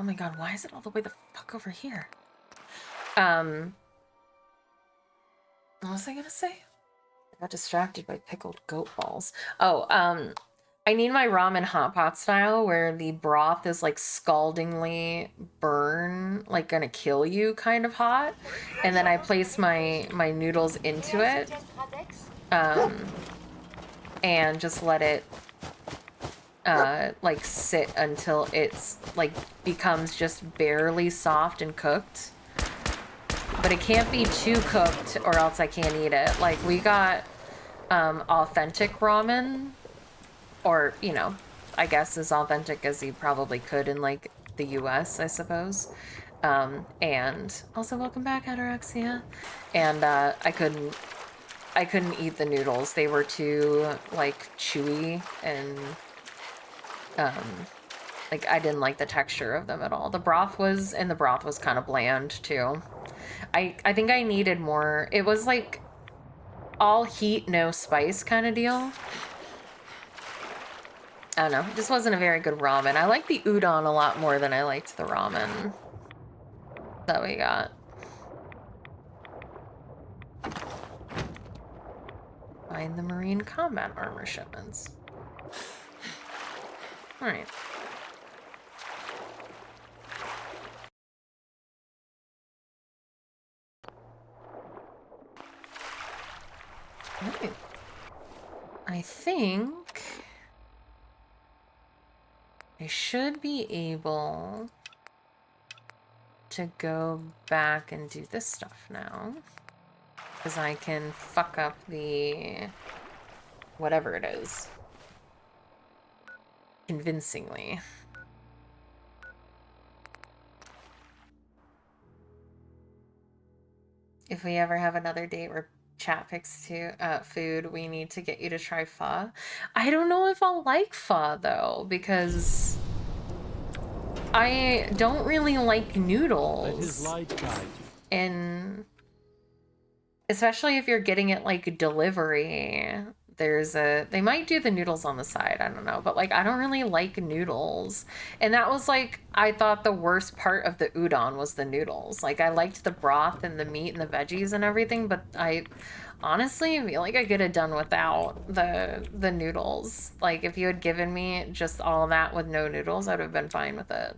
Oh my god, why is it all the way the fuck over here? What was I gonna say? I got distracted by pickled goat balls. Oh, I need my ramen hot pot style where the broth is like scaldingly burn, like gonna kill you kind of hot. And then I place my noodles into it. And just let it like sit until it's like becomes just barely soft and cooked. But it can't be too cooked or else I can't eat it. Like we got authentic ramen, or you know, I guess as authentic as you probably could in like the US, I suppose. And also welcome back, Anorexia. And I couldn't eat the noodles. They were too like chewy and like I didn't like the texture of them at all. The broth was kind of bland too. I think I needed more. It was like all heat, no spice kind of deal. I don't know. It just wasn't a very good ramen. I like the udon a lot more than I liked the ramen that we got. Find the Marine combat armor shipments. Alright. Alright. I think I should be able to go back and do this stuff now. Because I can fuck up the whatever it is convincingly. If we ever have another date where chat picks to food, we need to get you to try pho. I don't know if I'll like pho though, because I don't really like noodles. Let his light guide you. And especially if you're getting it like delivery, they might do the noodles on the side, I don't know, but like I don't really like noodles. And that was like, I thought the worst part of the udon was the noodles. Like I liked the broth and the meat and the veggies and everything, but I honestly feel like I could have done without the noodles. Like if you had given me just all that with no noodles, I would have been fine with it.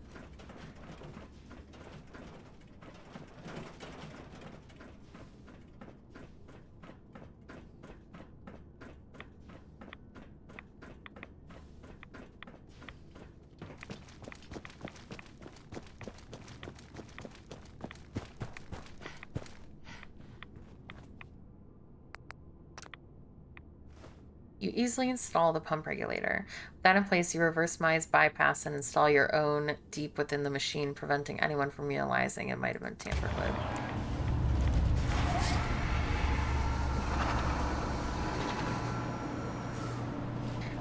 You easily install the pump regulator. With that in place, you reverse Mai's bypass and install your own deep within the machine, preventing anyone from realizing it might have been tampered with.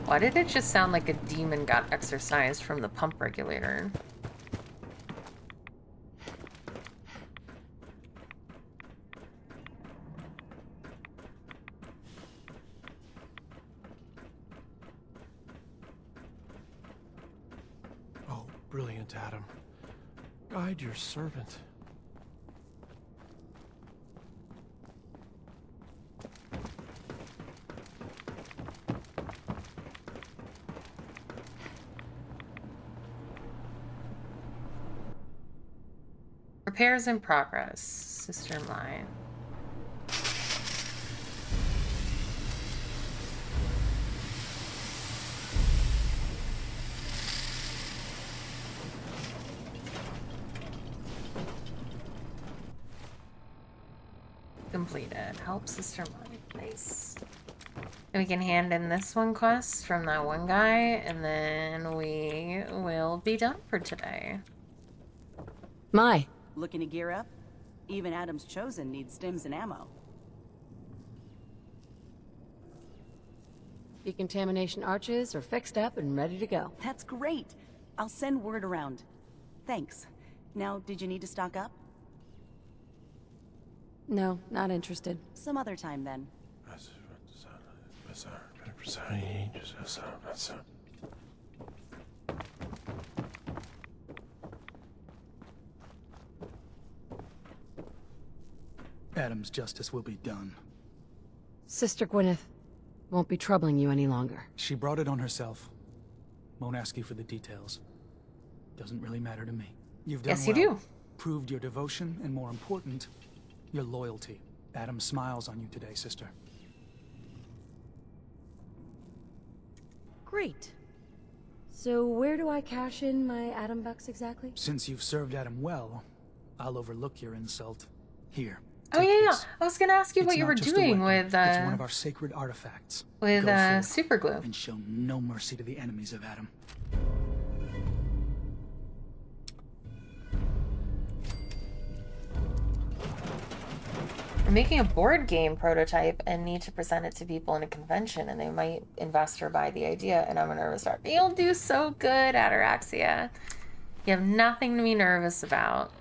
Why did it just sound like a demon got exorcised from the pump regulator? Brilliant, Adam. Guide your servant. Repairs in progress, Sister Mai. Completed. Help Sister Mai. Nice. We can hand in this one quest from that one guy, and then we will be done for today. My. Looking to gear up? Even Adam's Chosen needs stims and ammo. Decontamination arches are fixed up and ready to go. That's great. I'll send word around. Thanks. Now, did you need to stock up? No, not interested. Some other time then. Adam's justice will be done. Sister Gwyneth won't be troubling you any longer. She brought it on herself. Won't ask you for the details. Doesn't really matter to me. You've done Yes, well. you do. Proved your devotion, and more important, your loyalty. Adam smiles on you today, sister. Great. So where do I cash in my Adam bucks exactly? Since you've served Adam well, I'll overlook your insult. Here. Oh yeah, I was gonna ask you what It's you not were just a doing weapon, with it's one of our sacred artifacts. With Go forth super glue. and show no mercy to the enemies of Adam. I'm making a board game prototype and need to present it to people in a convention, and they might invest or buy the idea, and I'm a nervous start. You'll do so good, Ataraxia. You have nothing to be nervous about.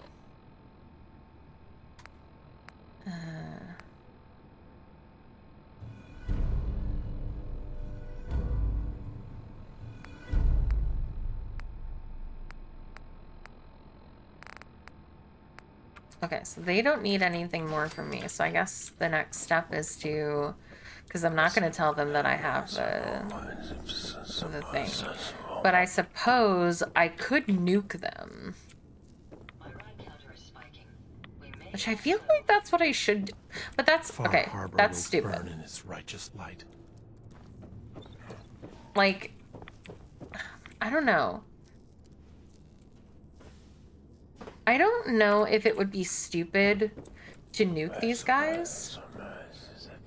Okay, so they don't need anything more from me, so I guess the next step is to... Because I'm not going to tell them that I have the thing. But I suppose I could nuke them. Which I feel like that's what I should do. But that's... Okay, that's stupid. Burn in its righteous light. Like... I don't know. I don't know if it would be stupid to nuke these guys.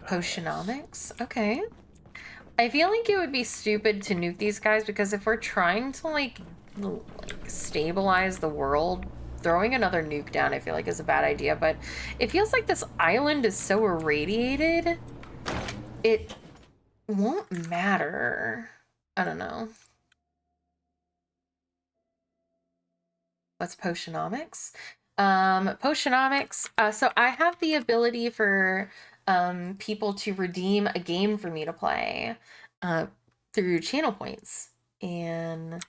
Potionomics? Okay. I feel like it would be stupid to nuke these guys because if we're trying to, like stabilize the world, throwing another nuke down I feel like is a bad idea, but it feels like this island is so irradiated, it won't matter. I don't know. What's Potionomics? Potionomics, so I have the ability for people to redeem a game for me to play through channel points. And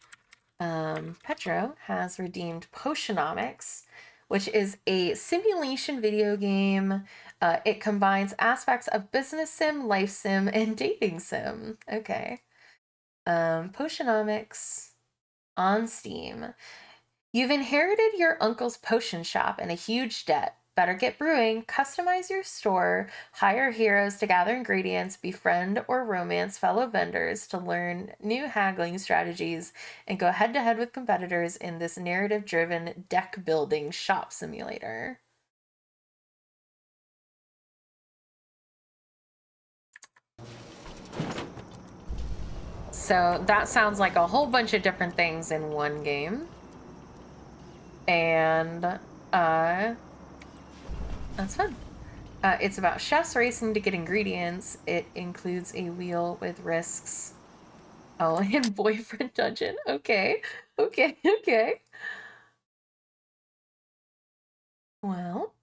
Petro has redeemed Potionomics, which is a simulation video game. It combines aspects of business sim, life sim, and dating sim. Okay. Potionomics on Steam. You've inherited your uncle's potion shop and a huge debt. Better get brewing, customize your store, hire heroes to gather ingredients, befriend or romance fellow vendors to learn new haggling strategies, and go head-to-head with competitors in this narrative-driven deck-building shop simulator. So that sounds like a whole bunch of different things in one game. And that's fun. It's about chefs racing to get ingredients. It includes a wheel with risks. Oh, and boyfriend dungeon. Okay. Okay. Well,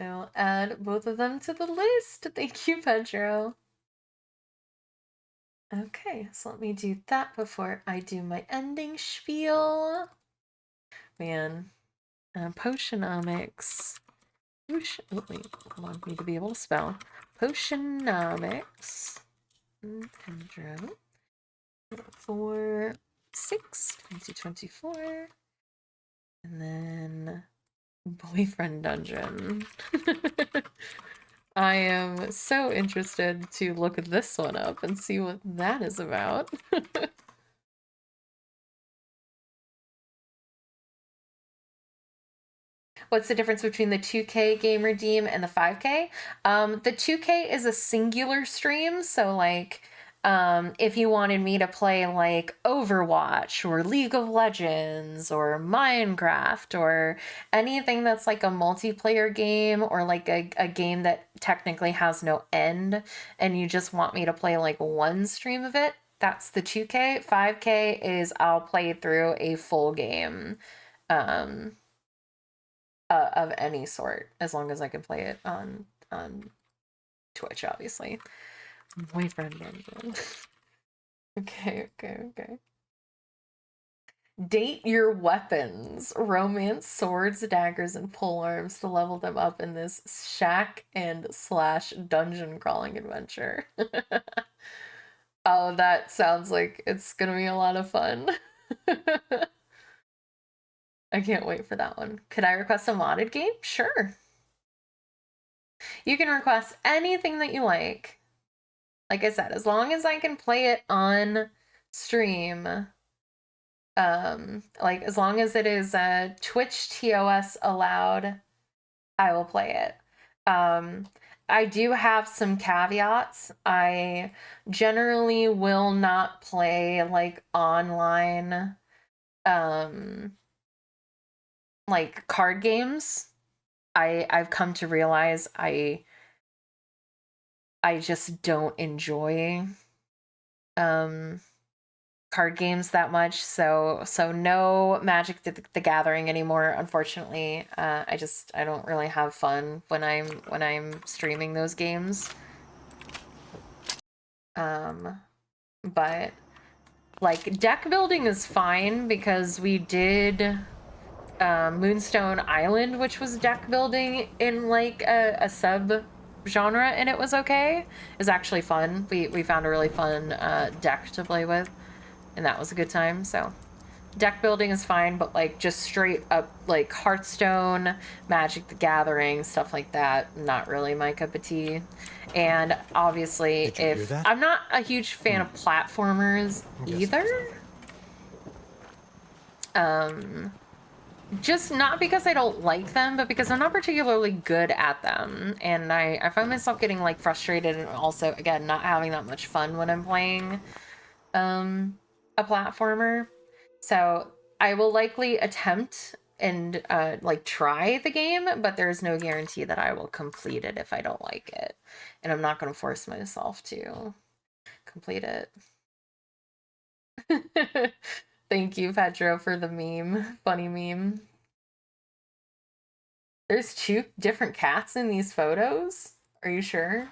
I'll add both of them to the list. Thank you, Pedro. Okay, so let me do that before I do my ending spiel. Man, Potionomics. Oh, wait, hold on, need to be able to spell. Potionomics. Pedro. 4/6/2024. And then boyfriend dungeon. I am so interested to look this one up and see what that is about. what's the difference between the 2K game redeem and the 5K? The 2K is a singular stream, so like if you wanted me to play like Overwatch or League of Legends or Minecraft or anything that's like a multiplayer game or like a game that technically has no end and you just want me to play like one stream of it, that's the 2K. 5K is I'll play through a full game of any sort as long as I can play it on Twitch, obviously. Boyfriend dungeon. Okay. Date your weapons. Romance, swords, daggers, and polearms to level them up in this shack and slash dungeon crawling adventure. Oh, that sounds like it's gonna be a lot of fun. I can't wait for that one. Could I request a modded game? Sure. You can request anything that you like. Like I said, as long as I can play it on stream, like as long as it is Twitch TOS allowed, I will play it. I do have some caveats. I generally will not play like online like card games. I've come to realize I just don't enjoy card games that much, so no Magic the Gathering anymore, unfortunately. I don't really have fun when I'm streaming those games. But like deck building is fine because we did Moonstone Island, which was deck building in like a sub genre, and it was okay. It was actually fun. We found a really fun deck to play with, and that was a good time. So deck building is fine, but like just straight up like Hearthstone, Magic the Gathering, stuff like that, not really my cup of tea. And obviously, if I'm not a huge fan of platformers either. Just not because I don't like them, but because I'm not particularly good at them. And I find myself getting like frustrated and also, again, not having that much fun when I'm playing a platformer. So I will likely attempt and like try the game, but there's no guarantee that I will complete it if I don't like it. And I'm not going to force myself to complete it. Thank you, Pedro, for the meme. Funny meme. There's 2 different cats in these photos? Are you sure?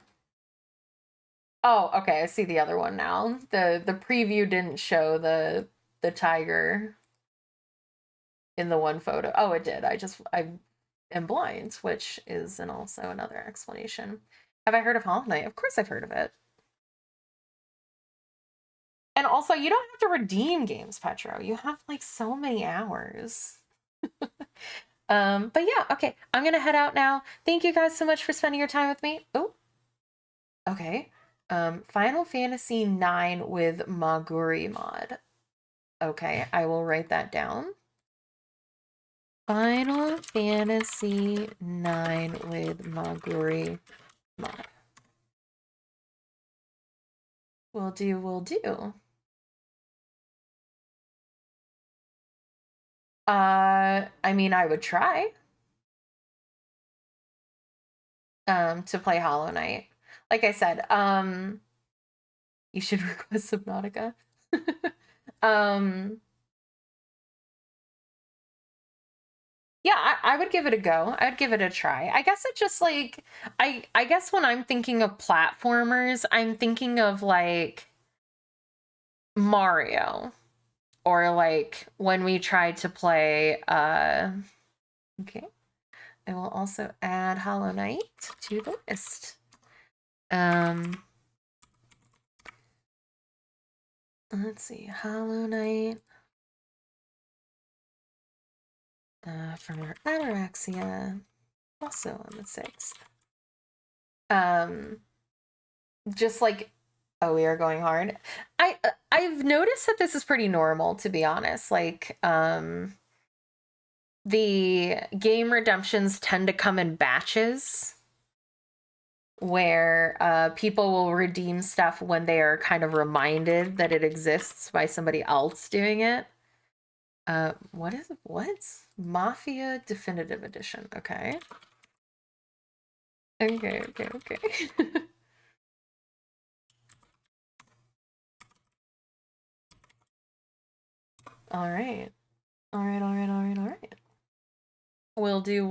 Oh, okay, I see the other one now. The preview didn't show the tiger in the one photo. Oh, it did. I am blind, which is also another explanation. Have I heard of Hollow Knight? Of course I've heard of it. And also, you don't have to redeem games, Petro. You have like so many hours. But yeah, okay. I'm gonna head out now. Thank you guys so much for spending your time with me. Oh, okay. Final Fantasy 9 with Maguri mod. Okay, I will write that down. Final Fantasy 9 with Maguri mod. Will do. I mean, I would try. To play Hollow Knight. Like I said, you should request Subnautica. Yeah, I would give it a go. I'd give it a try. I guess it just like I guess when I'm thinking of platformers, I'm thinking of like Mario or like when we tried to play okay. I will also add Hollow Knight to the list. Let's see, Hollow Knight. From our Ataraxia, also on the 6th. Just like, oh, we are going hard. I've noticed that this is pretty normal, to be honest. Like, the game redemptions tend to come in batches, where people will redeem stuff when they are kind of reminded that it exists by somebody else doing it. What? Mafia Definitive Edition. Okay. Okay. All right. Will do.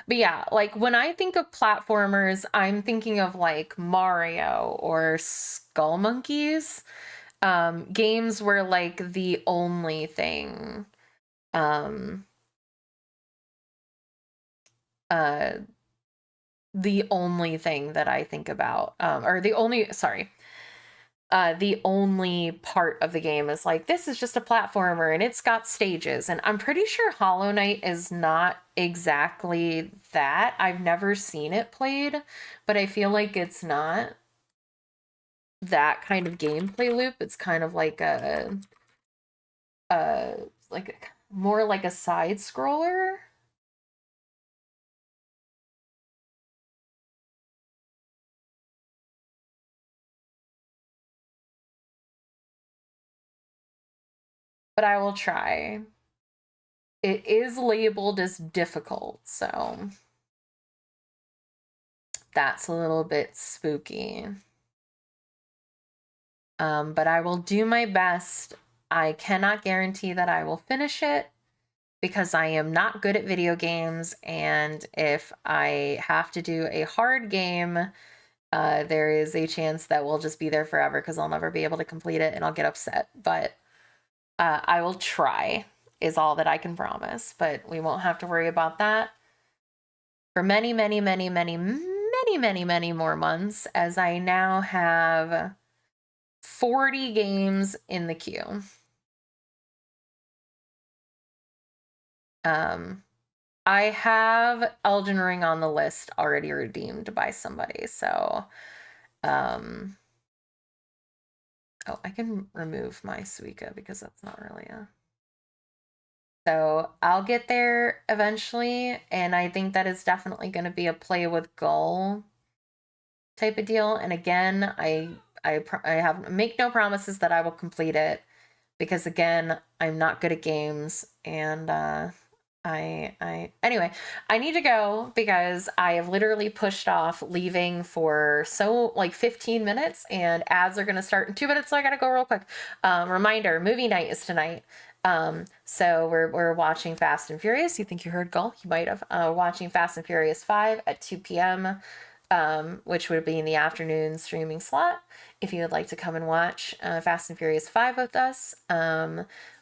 But yeah, like when I think of platformers, I'm thinking of like Mario or Skull Monkeys. Games where like the only thing that I think about, or the only part of the game is like, this is just a platformer and it's got stages. And I'm pretty sure Hollow Knight is not exactly that. I've never seen it played, but I feel like it's not that kind of gameplay loop. It's kind of like more like a side scroller. But I will try. It is labeled as difficult, so that's a little bit spooky. But I will do my best. I cannot guarantee that I will finish it because I am not good at video games, and if I have to do a hard game, there is a chance that we'll just be there forever because I'll never be able to complete it and I'll get upset. But I will try, is all that I can promise. But we won't have to worry about that for many more months, as I now have 40 games in the queue. I have Elden Ring on the list already redeemed by somebody, so oh, I can remove my Suika because that's not really a... So I'll get there eventually, and I think that is definitely going to be a play with Gull type of deal. And again, I make no promises that I will complete it, because again, I'm not good at games, and anyway, I need to go because I have literally pushed off leaving for 15 minutes, and ads are going to start in 2 minutes, so I got to go real quick. Reminder, movie night is tonight. So we're watching Fast and Furious. You think you heard Gull? You might have. Watching Fast and Furious 5 at 2 p.m., which would be in the afternoon streaming slot. If you would like to come and watch Fast and Furious 5 with us,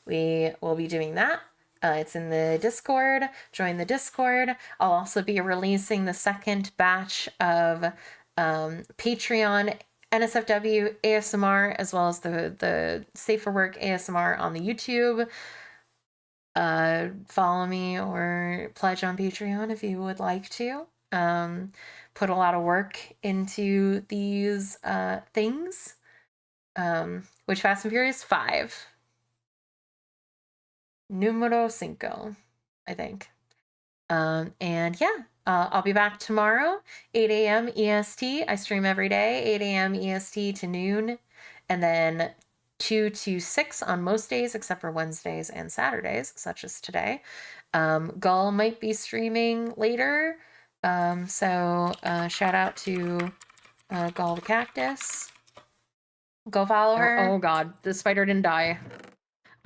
we will be doing that. It's in the Discord. Join the Discord. I'll also be releasing the second batch of Patreon NSFW ASMR, as well as the Safe for Work ASMR on the YouTube. Follow me or pledge on Patreon if you would like to. Put a lot of work into these things. Which Fast and Furious 5. Numero 5, I think. And yeah, I'll be back tomorrow, 8 a.m. EST. I stream every day, 8 a.m. EST to noon, and then 2 to 6 on most days, except for Wednesdays and Saturdays, such as today. Gull might be streaming later, so shout out to Gull the Cactus. Go follow her. Oh god, the spider didn't die.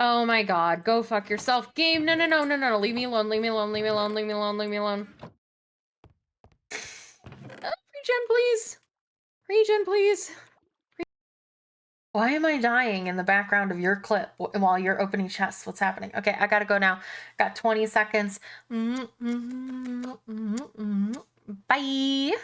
Oh my god, go fuck yourself. Game, no, leave me alone, leave me alone. Regen, please. Regen, please. Why am I dying in the background of your clip while you're opening chests? What's happening? Okay, I gotta go now. Got 20 seconds. Bye.